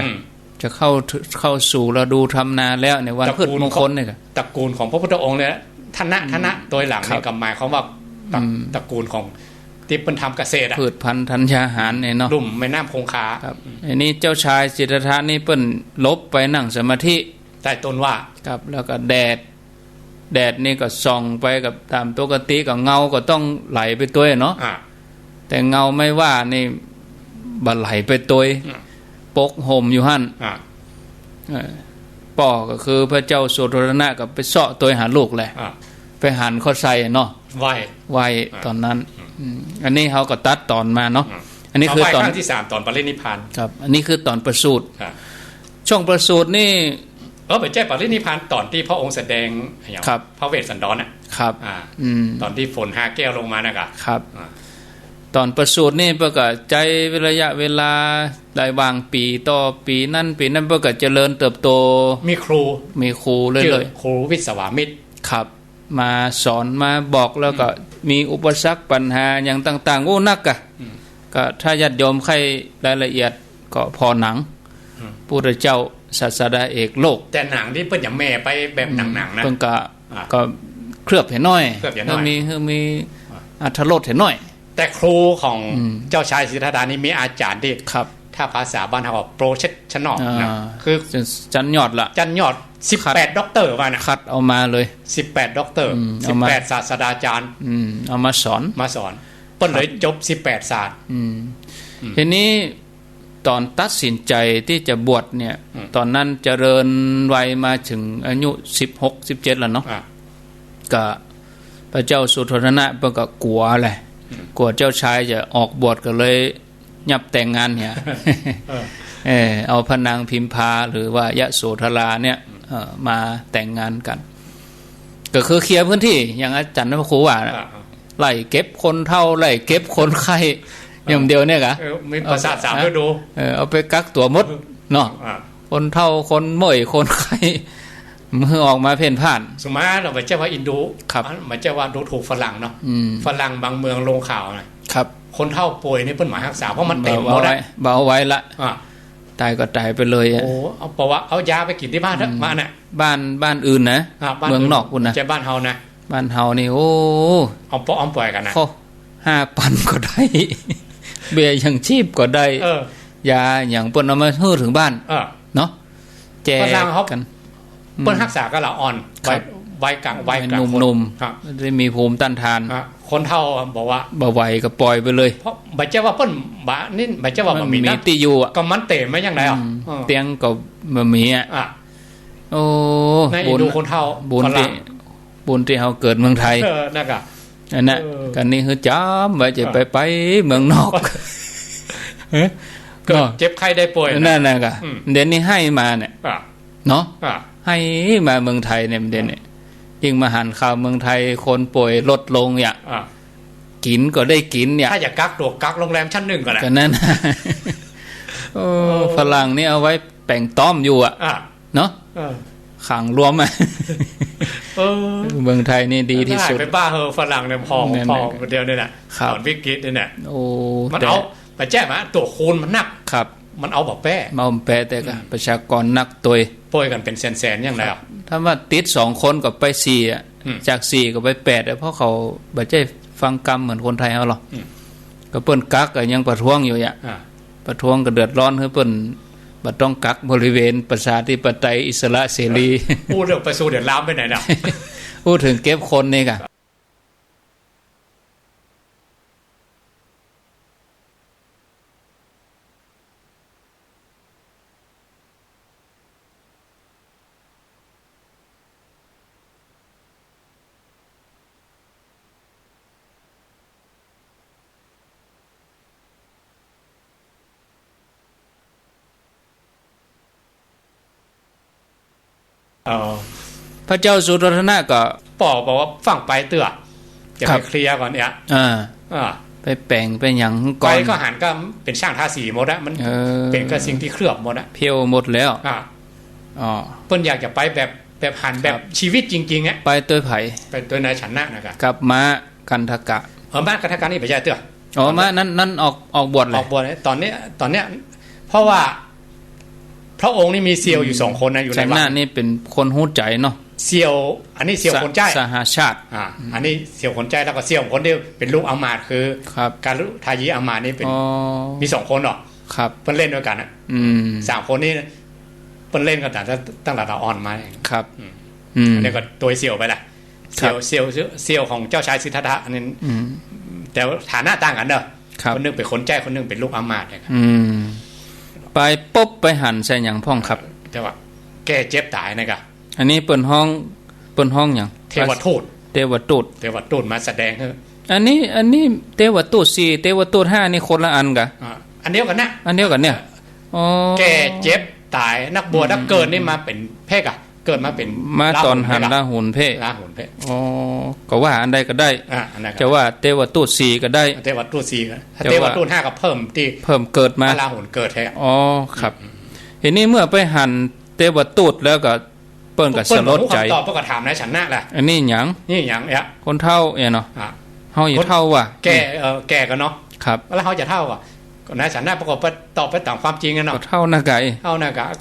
จะเข้าสู่ฤดูทำนาแล้วในวันพืชมงคลนี่ก็ตระกูลของพระพุทธองค์เนี่ยธนะโดยหลังนี่ก็หมายความว่าตระกูลของที่เพิ่นทำเกษตรพืชพันธุ์ธัญญาหารเนี่ยเนาะลุ่มแม่น้ำคงคาครับอันนี้เจ้าชายสิทธัตถะนี่เปิ้นลบไปนั่งสมาธิใต้ต้นว่าครับแล้วก็แดดนี่ก็ส่องไปกับตามปกติก็เงาก็ต้องไหลไปตัวเนาะแต่เงาไม่ว่านี่บ่ไหลไปตัวปกห่มอยู่หั่นป่อก็คือพระเจ้าสุโธทนะก็ไปเสาะตัวหาลูกแหละไปหันข้อใส่เนาะไหวตอนนั้นอันนี้เขาก็ตัดตอนมาเนาะอันนี้คือตอนที่3ตอนปรินิพพานครับอันนี้คือตอนประสูติช่วงประสูตินี่ไปแจ้งปรินิพพานตอนที่พระองค์แสดงอย่างพระเวสสันดรน่ะครับตอนที่ฝน5 แก้วลงมาน่ะครับตอนประสูตินี่ประกาศใจระยะเวลาหลายวางปีต่อปีนั้นประกาศเจริญเติบโตมีครูเลยครูวิศวามิตรครับมาสอนมาบอกแล้วก็มีอุปสรรคปัญหาอย่างต่างๆโอ้นักก็ถ้าญาติโยมใครรายละเอียดก็พอหนังพุทธเจ้าศาสดาเอกโลกแต่หนังที่เพิ่นอย่างแม่ไปแบบหนังนะเพิ่นก็เคลือบเห็นน้อยมีอรรถรสเห็นน้อยแต่ครูของเจ้าชายสิทธัตถะนี่มีอาจารย์ที่ ถ้าภาษาบ้านเราโปรเชชนอลนะคือ จันยอดละ จันยอด18ด็อกเตอร์ว่านะ คัดเอามาเลย18ด็อกเตอร์18ศาสตราจารย์เอามาสอนเปิ้นเลยจบ18ศาสตร์ทีนี้ตอนตัดสินใจที่จะบวชเนี่ยตอนนั้นเจริญวัยมาถึงอายุ16 17แล้วเนาะก็พระเจ้าสุโธทนะเพิ่นก็กลัวแหละกลัวเจ้าชายจะออกบวชก็เลยยับแต่งงานเนี่ยเอาพระนางพิมพาหรือว่ายะโสธราเนี่ยมาแต่งงานกันก็คือเคลียร์พื้นที่อย่างอาจารย์พระครูว่าไล่เก็บคนเฒ่าไล่เก็บคนไข้อย่างเดียวเนี่ยกะมีประสาท3ฤดูเอาไปกักตัวมดเนาะคนเฒ่าคนเมื่อยคนไข้มือออกมาเพ่นพ่านสมมติเราไปเจ้าว่าอินโดมาเจ้าว่าดูถูกฝรั่งเนาะฝรั่งบางเมืองลงข่าวนะครับคนเฒ่าป่วยนี่เปิ้นหมายรักษาเพราะมันเต็มหมดแล้วเบาไว้ละตายก็ตายไปเลยโอ้เอาเพราะว่าเอายาไปกินที่บ้านมาเนี่ยบ้านอื่นนะเมืองนอกคุณนะจะบ้านเฮานะบ้านเฮานี่โอ้เอาปล่อยกันนะ5,000ก็ได้เบี้ยยังชีพก็ได้ยาอย่างเปิ้นเอามาฮื้อถึงบ้านเนาะแจกกันเปิ้นรักษาก็ละอ่อนไว้กลางหนุ่มๆได้มีภูมิต้านทานคนเฒ่าบอกว่าบ่ไหวก็ปล่อยไปเลยเพราะบ่เจ้าว่าเปิ้นบ่นี่บ่เจ้าว่าบ่มีนะที่อยู่ก็มันเตะมาจังได๋เตียงก็บ่มีโอ้บุญดูคนเฒ่าบุญที่เฮาเกิดเมืองไทยนั่นก็อันนั้นกันนี่คือจ้ำว่าจะไปเมืองนอกก็เจ็บไข้ได้ป่วยนั่นน่ะก็เดี๋ยวนี้ให้มาเนี่ยเนาะให้มาเมืองไทยเนี่ยเด่นเนี่ยยิ่งมาหันข่าวเมืองไทยคนป่วยลดลงเนี่ยกินก็ได้กินเนี่ยถ้าอยากกักตัวกักโรงแรมชั้น1ก็แหละก็นั่นฝรั่งนี่เอาไว้แป่งต้อมอยู่เนาะขังรวมเมืองไทยนี่ดีที่สุดไปบ้าฝรั่งเนี่ยพอเดียวนี่แหละตอนวิกฤตนี่แหละมันเอาไปแจ้มาตัวคูณมันนักครับมันเอาแบบแป้แต่ก็ประชากรนักตัวป่วยกันเป็นแสนๆอย่างไรถ้าว่าติด2คนก็ไป4จาก4ก็ไป8เพราะเขาบ่ใช่ฟังกรรมเหมือนคนไทยเฮาหรอกก็เปิ้นกักก็ยังประท้วงอยู่ประท้วงก็เดือดร้อนคือเปิ้นบ่ต้องกักบริเวณประชาธิปไตยอิสระเสรีพูดเรื่องไปสู่เดือดร้อนไปไหนน่ะพูดถึงเก็บคนนี่ก็พระเจ้าสุโธทนะก็บอกว่าฟังไปเตื้อจะไปเคลียร์ก่อนเนี่ยไปแปลงไปหยังก่อนไปก็หันก็เป็นช่างทาสีหมดอะมันเป็นก็สิ่งที่เคลือบหมดอะเพียวหมดแล้วเพิ่นอยากจะไปแบบหันแบบชีวิตจริงๆอ่ะไปตัวไผไปตัวนายฉันนะนะครับกลับมากันทกะบ้านกันทกะนี่ไปใช่เตื้อมานั้นออกบวชเลยออกบวชตอนนี้เพราะว่าพระองค์นี่มีเซียวอยู่2คนนะอยู่ในบ้านนี่เป็นคนฮู้ใจเนาะเซียวอันนี้เซียวคนใจสหชาติอันนี้เซียวคนใจแล้วก็เซียวคนที่เป็นลูกอามาตย์คือการุทายีอามาตย์นี่เป็นมี2คนเนาะครับเพิ่นเล่นด้วยกัน3คนนี้เพิ่นเล่นกันตั้งแต่ตาอ่อนมาครับอันนี้ก็ตัวเซียวไปละเซียวของเจ้าชายสิทธัตถะอันนี้แต่ฐานะต่างกันเด้อคนนึงเป็นคนใจคนนึงเป็นลูกอามาตย์นะครับไปปุ๊บไปหันใส่หยังพ่องครับแต่ว่าแก้เจ็บตายนะครับอันนี้เปิ้นห้องหยังเทวทูตมาแสดงเฮ้ออันนี้เทวทูต4เทวทูต5นี่คนละอันกะอันเดียวกันนะอันเดียวกันเนี่ยแก้เจ็บตายนักบวชนักเกิดนี่มาเป็นเพศอ่ะเกิดมาเป็นมาตอนหันลาหุนเพศก็ว่าอันใดก็ได้จะว่าเทวทูต4ก็ได้เทวทูต4ก็เทวทูต5ก็เพิ่มเกิดมาลาหุนเกิดแท้ครับเห็นนี่เมื่อไปหันเทวทูตแล้วก็เปิ้นก็สลดใจตอบก็ถามนายฉันนะแหละอันนี้หยังเนี่ยคนเฒ่าเนาะเฮาอยู่เฒ่าว่ะแก่ก็เนาะครับแล้วเฮาจะเฒ่าอ่ะก็นายฉันนะประกอบตอบไปตามความจริงกันเนาะเฒ่าหน้าไก่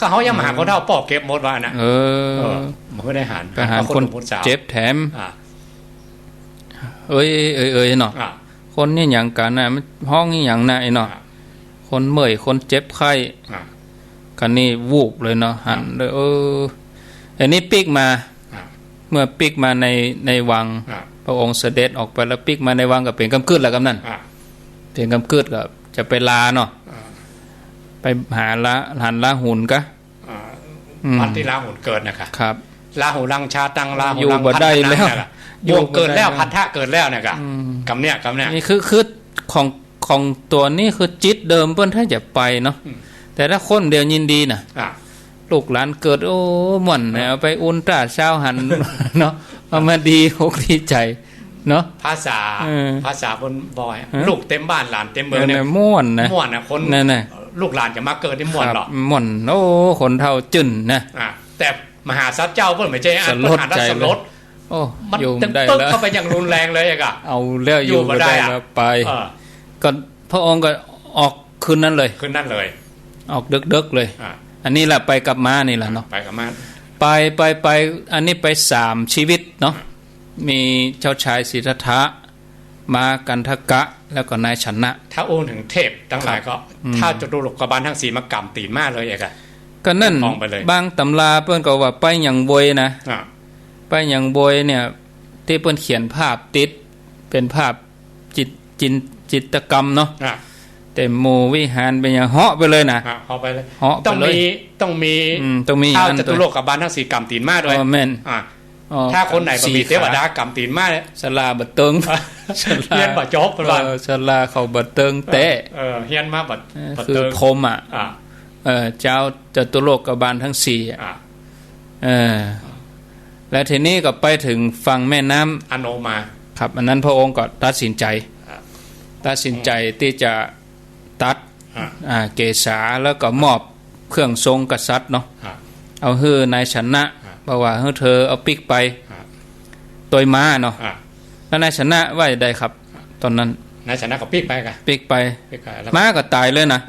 ก็เฮายังมาหาคนเฒ่าปอบเก็บหมดว่านะมันก็ได้หารคนเจ็บแถมเอ้ยเนาะคนนี่หยังกันน่ะห้องนี่หยังน่ะเนาะค คนเมื่อยคนเจ็บไข้คันนี้วูบเลยเนาะหันเลยอันนี้ปิกมาเมื่อปิกมาในวังพระองค์เสด็จออกไปแล้วปิกมาในวังก็เป็นกำกึดแล้วกำนั่นเป็นกำกึดก็จะไปลาเนาะไปหาลาหุนกะวันที่ลาหุนเกิดนะคะครับลาหุลังชาตังลาหุลังพัฒนาแล้วอยู่เกิดแล้วพัทธะเกิดแล้วเนี่ยกะกำเนี่ยนี่คือของตัวนี้คือจิตเดิมเพิ่นถ้าจะไปเนาะแต่ถ้าคนเดียวยินดีน่ะลูกหลานเกิดโอ้ม่วนเอาไปอุลตราเช้าหันเนาะมาดีอกดีใจเนาะภาษาบนบอยลูกเต็มบ้านหลานเต็มเมืองเนี่ยม่วนนะคนลูกหลานจะมาเกิดที่ม่วนหรอม่วนโอ้คนเท่าจึ้นนะแต่มหาสัจเจ้าเพิ่นไม่ใช่อันเพิ่นหารัสลดโอ้มันตึ้งเข้าไปอย่างรุนแรงเลยอ่ะเอาแล้วอยู่บ่ได้แล้วไปก็พระองค์ก็ออกคืนนั้นเลยออกดึกๆเลยอันนี้แหละไปกับม้านี่แหละเนาะไปกับม้าไปอันนี้ไป3ชีวิตเนาะมีเจ้าชายสิทธัตถะมากันทกะแล้วก็นายชนะถ้าโอนถึงเทพทั้งหลายก็ถ้าจตุโลกบาลทั้ง4มากำตีนมากเลยอ่ะก็นั่นบางตำราเพิ่นก็ว่าไปอย่างบวยนะไปอย่างบวยเนี่ยที่เพิ่นเขียนภาพติดเป็นภาพจิตกรรมเนาะแต่หมู่วิหารเป็นอย่างเหาะไปเลยนะเหาะไปเลยต้องมีถ้าจตุโลกบาลทั้ง4กำตีนมากด้วยแม่นถ้าคนไหนบ่มีเทวดากำตีนมากศาลาบ่เติงเฮียนบ่จบเพิ่นว่าศาลาเขาบ่เติงแต่เฮียนมาบ่คือพรหมอ่ะเจ้าจตุโลกบาลทั้ง4และทีนี้ก็ไปถึงฝั่งแม่น้ำอโนมาครับอันนั้นพระองค์ก็ตัดสินใจที่จะตัดเกศาแล้วก็มอบเครื่องทรงกษัตริย์เนาะเอาฮื้อนายชนะบอกว่าฮื้อเธอเอาปิกไปตัวม้าเนาะแล้วนายชนะว่าได้ครับตอนนั้นนายชนะก็ปิกไปกันปิกไปม้าก็ตายเลยนะ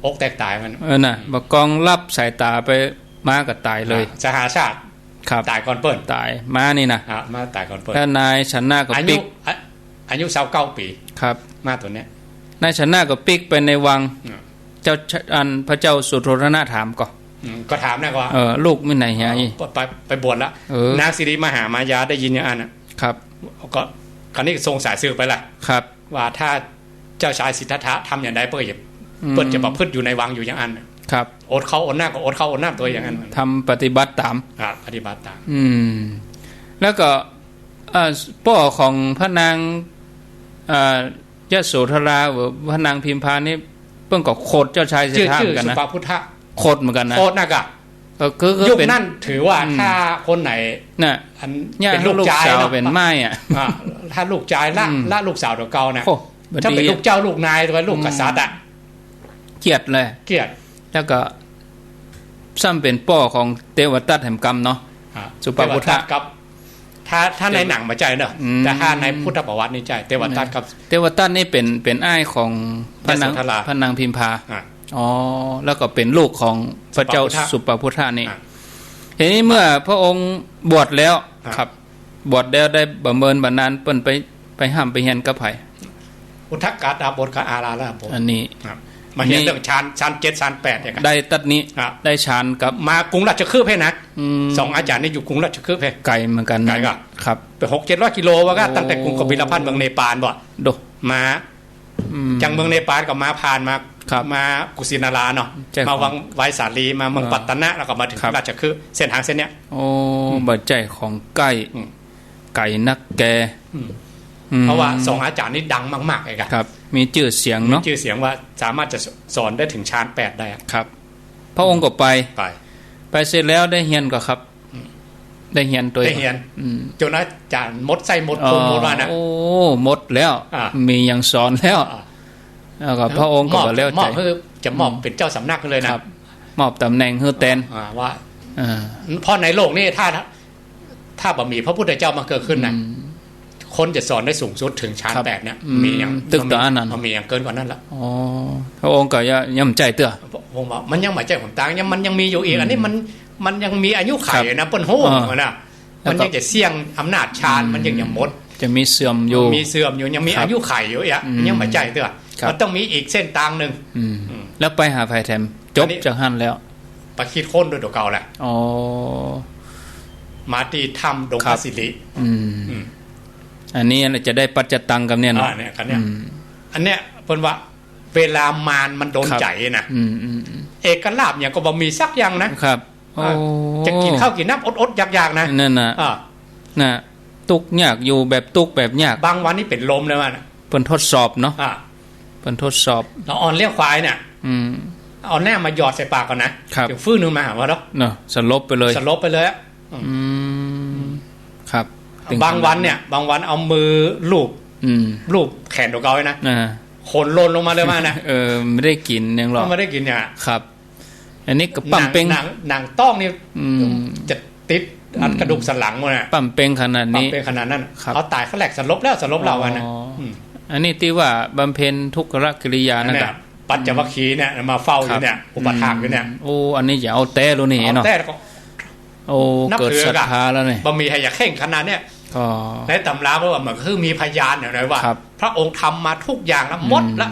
อกแตกตายมันน่ะบ่กองรับสายตาไปม้าก็ตายเลยสหชาติตายก่อนเปิ้นตายม้านี่นะม้าตายก่อนเปิ้นแล้วนายชนะก็ปิกอายุ29ปีครับม้าตัวเนี้ยนายชนะก็ปิกไปในวังเจ้าพระเจ้าสุโธทนะถามก็ถามนะว่าลูกไม่ไหนหายไปบวชแล้วนางสิริมหามายาได้ยินอย่างนั้นครับก็คราวนี้ทรงสายสืบไปละครับว่าถ้าเจ้าชายสิทธัตถะทำอย่างใดเปิ้นจะประพฤติอยู่ในวังอยู่อย่างนั้นครับอดเข้าอดน้ำก็อดเข้าอดน้ำตัวอย่างนั้นทำปฏิบัติตามปฏิบัติตามแล้วก็พ่อของพระนางยโสธราหรือพระนางพิมพานี่เพิ่งก็โคดเจ้าชายสิทธัตถะเหมือนกันนะสุปาพุทธะโคดเหมือนกันนะโคดนะกะยุคนั้นถือว่าถ้าคนไหนน่ะเป็นลูกชายเป็นไม้อ่ะถ้าลูกชายละลูกสาวตัวเก่านะถ้าเป็นลูกเจ้าลูกนายตัวลูกกษัตริย์อ่ะเกียรติเลยเกียรติแล้วก็ซ้ำเป็นป้อของเทวทัตแห่งกรรมเนาะสุปาพุทธะกับถ้าในหนังมาใจเนอะแต่ถ้าในพุทธประวัตินี่ใจเทวทัตกับเทวทัตนี่เป็นอ้ายของพระนางพิมพาแล้วก็เป็นลูกของพระเจ้าสุปาพุทธะนี่ทีนี้เมื่อพระองค์บวชแล้วครับบวชแล้วได้บำเพ็ญบำนาญเปิ้นไปห้ามไปเฮียนกับไผอุทกาตาบทกับอาราละอันนี้มาเห็นเรื่องฌาน7ฌาน8เนี่ยได้ตัดนี้ได้ฌานกับมากรุงราชคฤห์เพนัก2อาจารย์นี่อยู่กรุงราชคฤห์เพไกลเหมือนกันไกลก็ครับไป6-700 กิโลว่าก็ตั้งแต่กรุงกบิลพันธ์เมืองเนปาลบ่โดมาจังเมืองเนปาลก็มาผ่านมากุสินาราเนาะมาวังไวสาลีมาเมืองปัตตนะแล้วก็มาถึงราชคฤห์เส้นทางเส้นเนี้ยโอ้บ่ใจของไก่นักแกเพราะว่า2อาจารย์นี่ดังมากๆเลยครับมีชื่อเสียงเนาะมีชื่อเสียงว่าสามารถจะสอนได้ถึงฌาน8ได้ครับพระองค์ก็ไปเสร็จแล้วได้เฮียนก็ครับได้เฮียนตัวได้เฮียนจนอาจารย์มดใส่มดคนหมดว่านะโอ้หมดแล้วมียังสอนแล้วแล้วก็พระองค์ก็บ่แล้วใจจะมอบเป็นเจ้าสำนักเลยนะมอบตำแหน่งฮือแตนว่าเพราะในโลกนี้ถ้าบ่มีพระพุทธเจ้ามาเกิดขึ้นนะคนจะสอนได้สูงสุดถึงฌาน8เนี่ยมีอย่างตึกต่ออันนั้นมีอย่างเกินกว่านั้นละพระองค์ก็ย่ำใจเตื้อผมว่ามันยังหมายใจผมต่างยังมันยังมีอยู่อีกอันนี้มันยังมีอายุขัยนะเปิ้นโหนะมันยังจะเสี่ยงอำนาจฌานมันยังหมดจะมีเสื่อมอยู่ยังมีอายุขัยอยู่อ่ะยังหมายใจเตื้อมันต้องมีอีกเส้นทางนึง แล้วไปหาไผแถมจบจากหั่นแล้วไปคิดค้นโดยตัวเก่าแหละอ๋อมาที่ถ้ำดงพระศิริอันนี้จะได้ปัจจตังกับเนี่ยเนาะเนี่ยกันเนี่ยอันเนี้ยเพิ่นว่าเวลามารมันโดนใจนะเอกลาภอย่างก็บ่มีสักอย่างนะครับจะกินข้าวกินน้ำอดๆอยากๆนะนั่นน่ะน่ะตุกยากอยู่แบบตุกแบบยากบางวันนี่เป็นลมเลยว่าเพิ่นทดสอบเนาะเพิ่นทดสอบเราอ่อนเลี้ยงควายเนี่ยเอาแน่มาหยอดใส่ปากก่อนนะเดี๋ยวฟื้นนึงมาหาว่าเนาะสลบไปเลยครับบางวันเนี่ยบางวันเอามือลูบแขนตัวเก่าไว้นะขนลนลงมาเลยมานะไม่ได้กินยังหรอกไม่ได้กินเนี่ยครับอันนี้ก็ปั๊มเป็งหนังต้องนี่จะติดอันกระดูกสันหลังมันน่ะปั๊มเป็งขนาดนี้ปั๊มเป็งขนาดนั้นเขาตายเขาแหลกสลบแล้วสลบเราอ่ะนะอันนี้ที่ว่าบำเพ็ญทุกขกิริยานะครับปัจจวัคคีย์เนี่ยมาเฝ้าอยู่เนี่ยอุปถากอยู่เนี่ยโอ้อันนี้อย่าเอาแต้รู้นี่เนาะโอ้เกิดศรัทธาแล้วนี่บ่มีใครอยากเข่งขนาดเนี้ยในตำราเพราะว่ามันคือมีพยานอย่างไรว่าพระองค์ทำมาทุกอย่างแล้วหมดแล้ว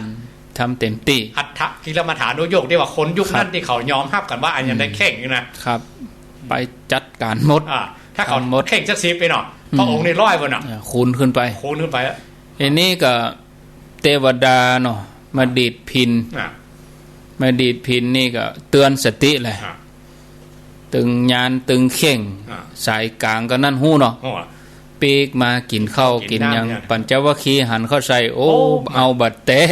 ทำเต็มที่อัฏฐกิลมัฏฐานุโยคที่ว่าคนยุคนั้นที่เขายอมรับกันว่าอันยังได้เข่งอยู่นะครับไปจัดการหมดถ้าเขาเข่งสัก10ไปหน่อยพระองค์นี่ร้อยบนคูณขึ้นไปอันนี้ก็เทวดาเนาะมาดีดพินนี่ก็เตือนสติเลยตึงยานตึงเข่งสายกลางก็นั่นหู้เนาะปีกมากินข้าวกินยังปัญจวัคคีย์หันเข้าใส่โอ้เอาบัดเตะ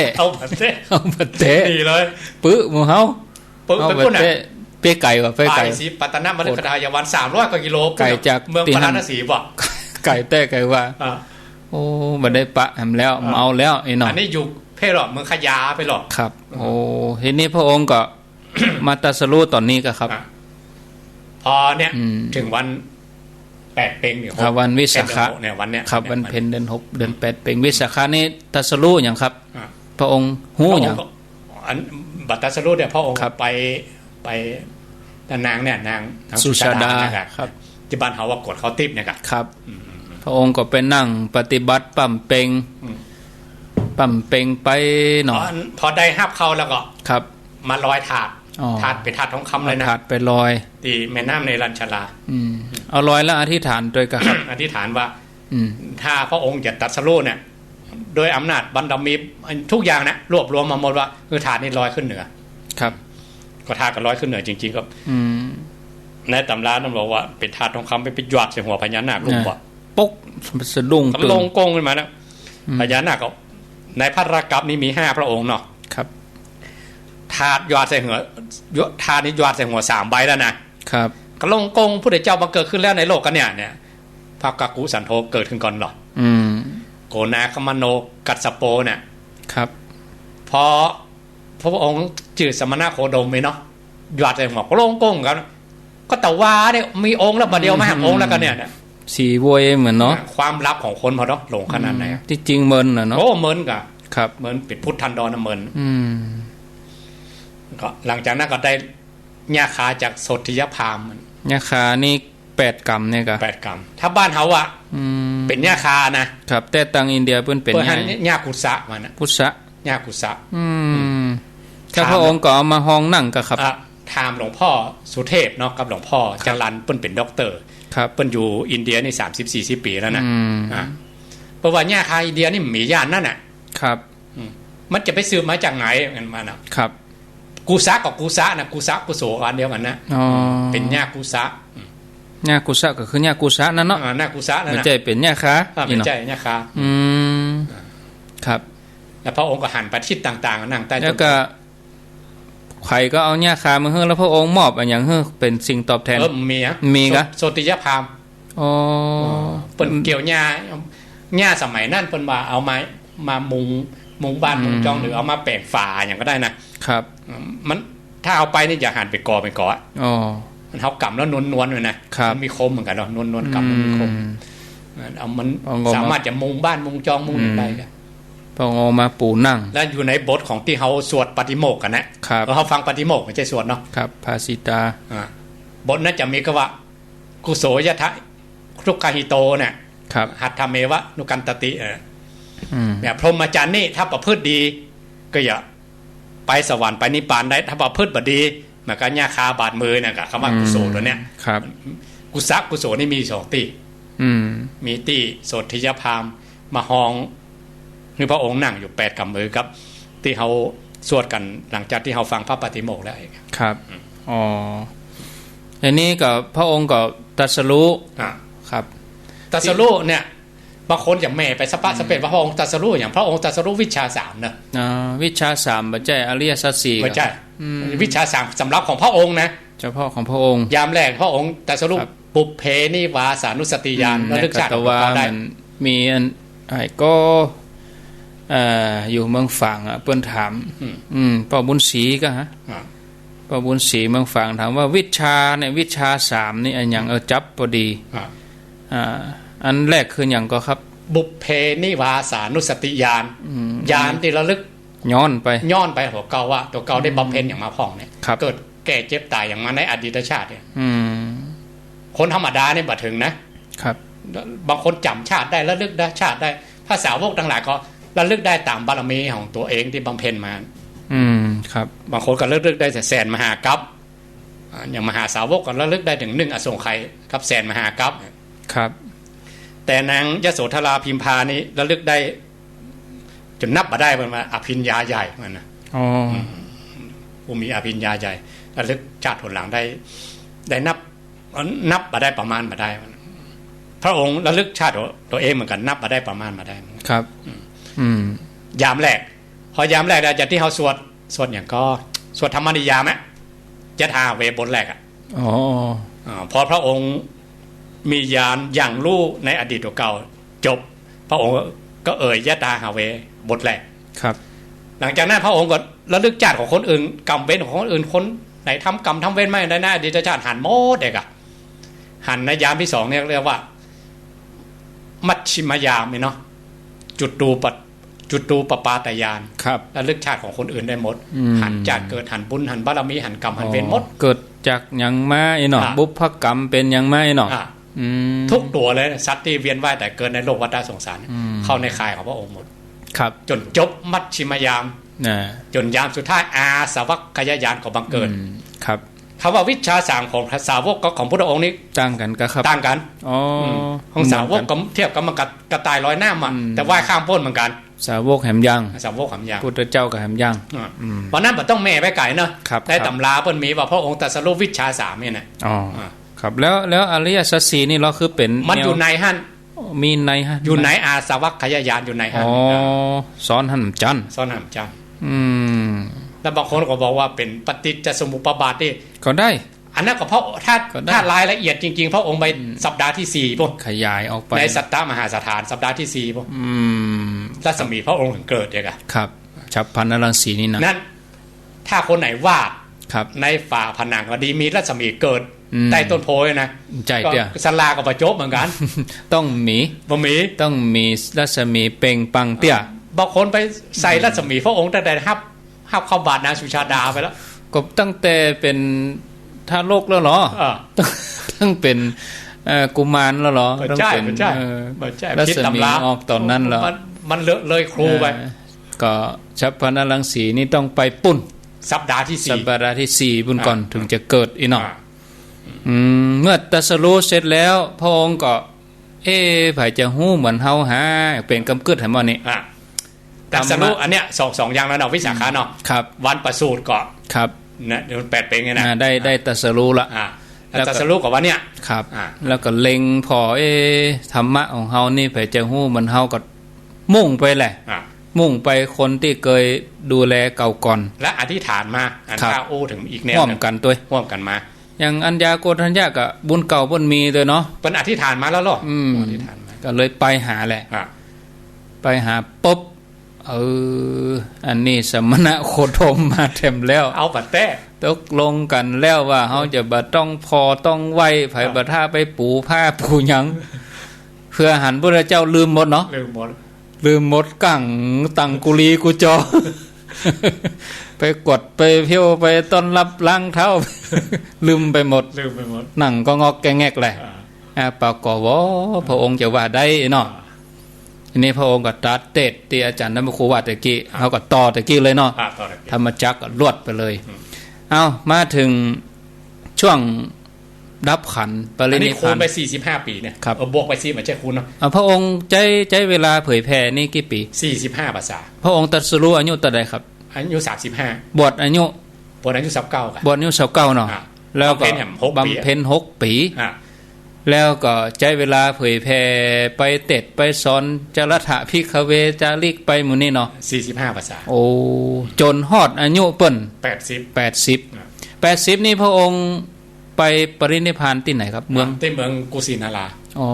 ดีเลยปึ๊หมู่เฮาเอาบัดเตะเป้ไก่ว่ะเป้ไก่สิปัตตนะมฤคทายวัน300กว่ากิโลไก่จากเมืองพาราณสีบ่ไก่เต้ไก่ว่าโอ้บัดได้ปะแหมแล้วเอาแล้วไอ้น้องอันนี้อยู่เพศหรอเมืองขยาไปหรอครับโอ้เห็นนี้พระองค์ก็มาตรัสรู้ตอนนี้ก็ครับพอเนี่ยถึงวัน8เพ็ญเนี่ยวันวิสาขะเนี่ยวันเนี้ยครับวันเพ็ญเดือน6เดือน8เพ็ญวิสาขะนี่ตรัสรู้อย่างครับพระองค์ฮู้อย่างอันบัตรตรัสรู้เนี่ยพระองค์ไปนางเนี่ยนางสุชาดาครับที่บ้านเขาว่ากดเขาติ๊บเนี่ยครับพระองค์ก็ไปนั่งปฏิบัติปั๊มเป่งไปหน่อยพอได้ฮับเขาแล้วก็ครับมาลอยถาดเป็นถาดทองคำเลยนะถาดไปลอยตีแม่น้ำในรัญชลาเอาลอยแล้วอธิษฐานโดยครับอธิษฐานว่าถ้าพระองค์จะตรัสรู้เนี่ยโดยอำนาจบารมีทุกอย่างนะรวบรวมมาหมดว่าคือถาดนี้ลอยขึ้นเหนือครับก็ถาดก็ลอยขึ้นเหนือจริงๆครับในตำราต้องบอกว่าเป็นถาดทองคำไปหยอดใส่หัวพญานาคลุกว่าปุ๊กสะดุ้งลงกงขึ้นมานะพญานาคก็ในพระรากัปนี้มี5พระองค์เนาะครับถาดหยอดใส่หัวถาดนี้หยอดใส่หัว3ใบแล้วนะครับก็ลงกงผู้ใดเจ้ามาเกิดขึ้นแล้วในโลกกันเนี่ยพระกักุสันโธเกิดขึ้นก่อนหรอโกนาคมโนกัสสโปเนี่ยครับพอพระองค์จืดสมณะโคดมไหมเนาะหยอดใส่หัวก็ลงกงกันก็แต่ว่าเนี่ยมีองค์แล้วประเดียวมาองค์แล้วกันเนี่ยสีโวยเหมือนเนาะความลับของคนพอเนาะหลงขนาดไหนที่จริงเมินนะเนาะโอ้เมินกะครับเมินปิดพุทธันดรเมินก็หลังจากนั้นก็ได้ญาคาจากโสติยพามญาคานี่8 กรัมเนี่ยก็8 กรัมถ้าบ้านเฮาอ่ะเป็นญาคานะครับแต่ตังอินเดียเพิ่นเป็นญากุสะมานะกุสะญากุสะถ้าพระองค์ก็เอามาห้องนั่งก็ครับถามหลวงพ่อสุเทพเนาะกับหลวงพ่อจรัญเพิ่นเป็นด็อกเตอร์ครับเพิ่นอยู่อินเดียนี่30-40 ปีแล้วนะเพราะว่าญาคาอินเดียนี่มีญาณนั่นน่ะครับมันจะไปซื้อมาจากไหนกันมานะครับกุสะกับกุสะนะกุสะกุโสอันเดียวกันนะเป็นญากุสะญากุสะก็คือญากุสะนั่นเนาะญากุสะนั่นนะไม่ใช่เป็นญาคาไม่ใช่ญาคาครับแล้วพระองค์ก็หันไปทิศต่างๆนั่งใต้แล้วก็ใครก็เอาญาคามาให้แล้วพระองค์มอบอันอย่างให้เป็นสิ่งตอบแทนมีกะโสติยพามเปิ้นเกี่ยวหญ้าสมัยนั้นเปิ้นว่าเอามามุงบ้านมุงจองหรือเอามาแปลงฝาอย่างก็ได้นะครับมันถ้าเอาไปนี่อย่าหั่นไปกอมันเฮากำแล้วนวลๆเลยนะมันมีคมเหมือนกันเนาะนวลๆกำมันมีคมเอามันสามารถจะมุงบ้านมุงจองมุงอะไรกันพอเอามาปูนั่งแล้วอยู่ในบทของที่เฮาสวดปฏิโมกข์กันนะเฮาฟังปฏิโมกข์ไม่ใช่สวดเนาะครับภาสิตาบทนั้นจะมีก็ว่ากุโสยทะทุกขหิโตเนี่ยหัตถเมวะนุกันตติเนี่ยพรหมจรรย์นี่ถ้าประพฤติดีก็อย่า ไปสวรรค์ไปนิพพานได้ถ้าประพฤติบดีมันก็ญาคาบาดมือน่ะก็คำว่ากุศลตัวเนี้ย ครับ กุศลกุศลนี่มี2ตีมีตีโสธิยพามมาหองคือพระองค์นั่งอยู่8กำมือครับที่เขาสวดกันหลังจากที่เขาฟังพระปฏิโมกข์แล้วครับอ๋ออันนี้ก็พระองค์ก็ตรัสรู้ครับตรัสรู้เนี่ยบางคนอย่างแม่ไปสปะสเปดพระองค์ตรัสรู้อย่างพระองค์ตรัสรู้วิชา3นะวิชา3บ่ใช่อริยสัจ4บ่ใช่วิชา3สำหรับของพระองค์นะเฉพาะของพระองค์ยามแรกพระองค์ตรัสรู้ปุพเพนิวาสานุสติญาณระลึกชาติได้มีอันก็อยู่เมืองฝางเปิ้นถามป้าบุญศรีก็ฮะป้าบุญศรีเมืองฝางถามว่าวิชาเนี่ยวิชา3นี่อันหยังจับพอดีอันแรกคืออย่างก็ครับบุพเพนิวาสานุสติญาณญาณที่ระลึกย้อนไปหัวเก่าว่าตัวเก่าได้บำเพ็ญอย่างมาพ่องเนี่ยเกิดแก่เจ็บตายอย่างมาในอดีตชาติเนี่ยคนธรรมดาเนี่ยบ่ถึงนะครับบางคนจำชาติได้ระลึกได้ชาติได้ภาษาวกทั้งหลายก็ระลึกได้ตามบารมีของตัวเองที่บำเพ็ญมาครับบางคนก็ระลึกได้แต่แสนมหากัปอย่างมหาสาวกก็ระลึกได้ถึง1อสงไขยกับแสนมหากัปครับแต่นางยโสธราพิมพานี้ระลึกได้จนนับมาได้มันมาอภิญญาใหญ่มันนะผู้มีอภิญญาใหญ่ระลึกชาติผลหลังได้นับมาได้ประมาณมาได้พระองค์ระลึกชาติตัวเองเหมือนกันนับมาได้ประมาณมาได้ครับยามแรกพอยามแรกได้จากที่เขาสวดอย่างก็สวดธรรมนิยามยะถาเวบทแรกพอพระองค์มีญาณอย่างรู้ในอดีตเก่าจบพระองค์ก็ยะตาหาเวบทแรกครับหลังจากนั้นพระองค์ก็ระลึกชาติของคนอื่นกรรมเวรของคนอื่นคนไหนทำกรรมทำเวรไม่ได้นะอดีตชาติหันโมดเด็กหันในยามที่2เนี่ยเรียกว่ามัชชิมยามเนาะจุดตูปปาตยานครับระลึกชาติของคนอื่นได้หมดหันจากเกิดหันบุญหันบารมีหันกรรมหันเวรหมดเกิดจากหยังมาเนาะบุพกรรมเป็นหยังมาเนาะทุกตัวเลยสัตว์ที่เวียนว่ายแต่เกิดในโลกวัฏสงสารเข้าในข่ายของพระองค์หมดครับจนจบมัชชิมยามจนยามสุดท้ายอาสวัคยญาณของบังเกิดครับคำว่าวิชา3ของสาวกของพุทธองค์นี้ต่างกันก็ครับต่างกันของสาวกก็เทียบกับมันกระต่ายลอยน้ำแต่ว่ายข้ามพ้นเหมือนกันสาวกแหมย่างสาวกแหมย่างพุทธเจ้ากับแหมย่างเพราะนั้นมันต้องแม่ไปไก่เนอะได้ตำราเพิ่นมีว่าพระองค์ตรัสรู้วิชา3เนี่ยนะครับแล้วอริยสัจ4นี่เราคือเป็นมันอยู่ในหั่นมีในหั่นอยู่ในอาสวัคยญาณอยู่ในหั่นสอนหั่นจันสอนหั่นจันแล้วบางคนก็บอกว่าเป็นปฏิจจสมุปบาทนี่ก็ได้อันนั้นก็เพราะถ้ารายละเอียดจริงๆพระองค์ไปสัปดาห์ที่4พวกขยายออกไปในสัตตมหาสถานสัปดาห์ที่4พวกรัศมีพระองค์ถึงเกิดเนี่ยครับฉับพลันนรังสีนี่นะนั่นถ้าคนไหนวาดในฝาผนังก็ดีมีรัศมีเกิดใต้ต้นโพยนะใจเตี้ยสลากับประจบเหมือนกันต้องมีต้องมีรัศมีเป่งปังเตี้ยบางคนไปใส่รัศมีพระองค์ตั้งแต่ห้าเข้าบาทนางสุชาดาไปแล้วก็ตั้งแต่เป็นทารกแล้วเหรอตั้งเป็นกุมารแล้วเหรอต้องเป็นรัศมีออกตอนนั้นเหรอมันเลยครูไปก็ฉับพลันนรังสีนี่ต้องไปปุ่นสัปดาห์ที่4ปุ่นก่อนถึงจะเกิดอีกเนาะเมื่อตรัสรู้เสร็จแล้วพระองค์ก็ไผจะฮู้เหมือนเฮาหาเป็นกำกึดให้บ่นี่ตรัสรู้อันเนี้ย2อย่างแล้วเนาะวิสาขะเนาะครับวันประสูติก็ครับนะเดี๋ยว8เป็นไงนะได้ตรัสรู้ละแล้วตรัสรู้กับวันเนี้ยครับแล้วก็เล็งพอธรรมะของเฮานี่ไผจะฮู้เหมือนเฮาก็มุ่งไปแหละมุ่งไปคนที่เคยดูแลเก่าก่อนและอธิษฐานมาอันข้าโอ้ถึงอีกแนวร่วมกันตัวร่วมกันมาอย่างอัญญาโกฏัญญาก็บุญเก่าบุญมีด้วยเนาะเป็นอธิษฐานมาแล้วหรออธิษฐานมาก็เลยไปหาแหละไปหาปุ๊บอันนี้สมณะโคดมมาเต็มแล้วเอาบัดแต้ตกลงกันแล้วว่าเฮาจะบ่ต้องพอต้องไว้ไผบ่ท่าไปปูผ้าปูหยังเพื่อหันพระเจ้าลืมหมดเนาะลืมหมดกั่งตังกุลีกุจอ ไปกดไปเพี้ยวไปต้อนรับล้างเท้า ลืมไปหมดหนังก็งอกแกงแงกแหละปากกว่าพระองค์จะว่าได้เนาะ อันนี้พระองค์ก็ตัดเตดที่อาจารย์น้ำครูว่าตะกี้เขาก็ต่อตะกี้เลยเนาะ ต่อเลย ธรรมจักรก็รวดไปเลยเอามาถึงช่วงดับขันป อั ริ น นิ นี้ พ คู พา ณ น ไป45ปีเนี่ย ครับ บวกไป10มันใช่คูณเนาะ พระองค์ใจเวลาเผยแผ่นี่กี่ปี 45ภาษา พระองค์ตรัสรู้อายุเท่าใดครับ อายุ35บวชอายุ บนอายุ29ค่ะ บวชอายุ29เนาะ อ่ะ แล้วก็ บำเพ็ญ6ปี บำเพ็ญ6 ปี แล้วก็ใจเวลาเผยแผ่ไปเต็ดไปสอนจรัฐะพิกเวจาริกไปหมู่นี่เนาะ 45ภาษา โอ้จนฮอดอายุเปิ้น 80นี่พระองค์ไปปรินิพพานที่ไหนครับ เมือง ที่เมืองกุสินารา อ๋อ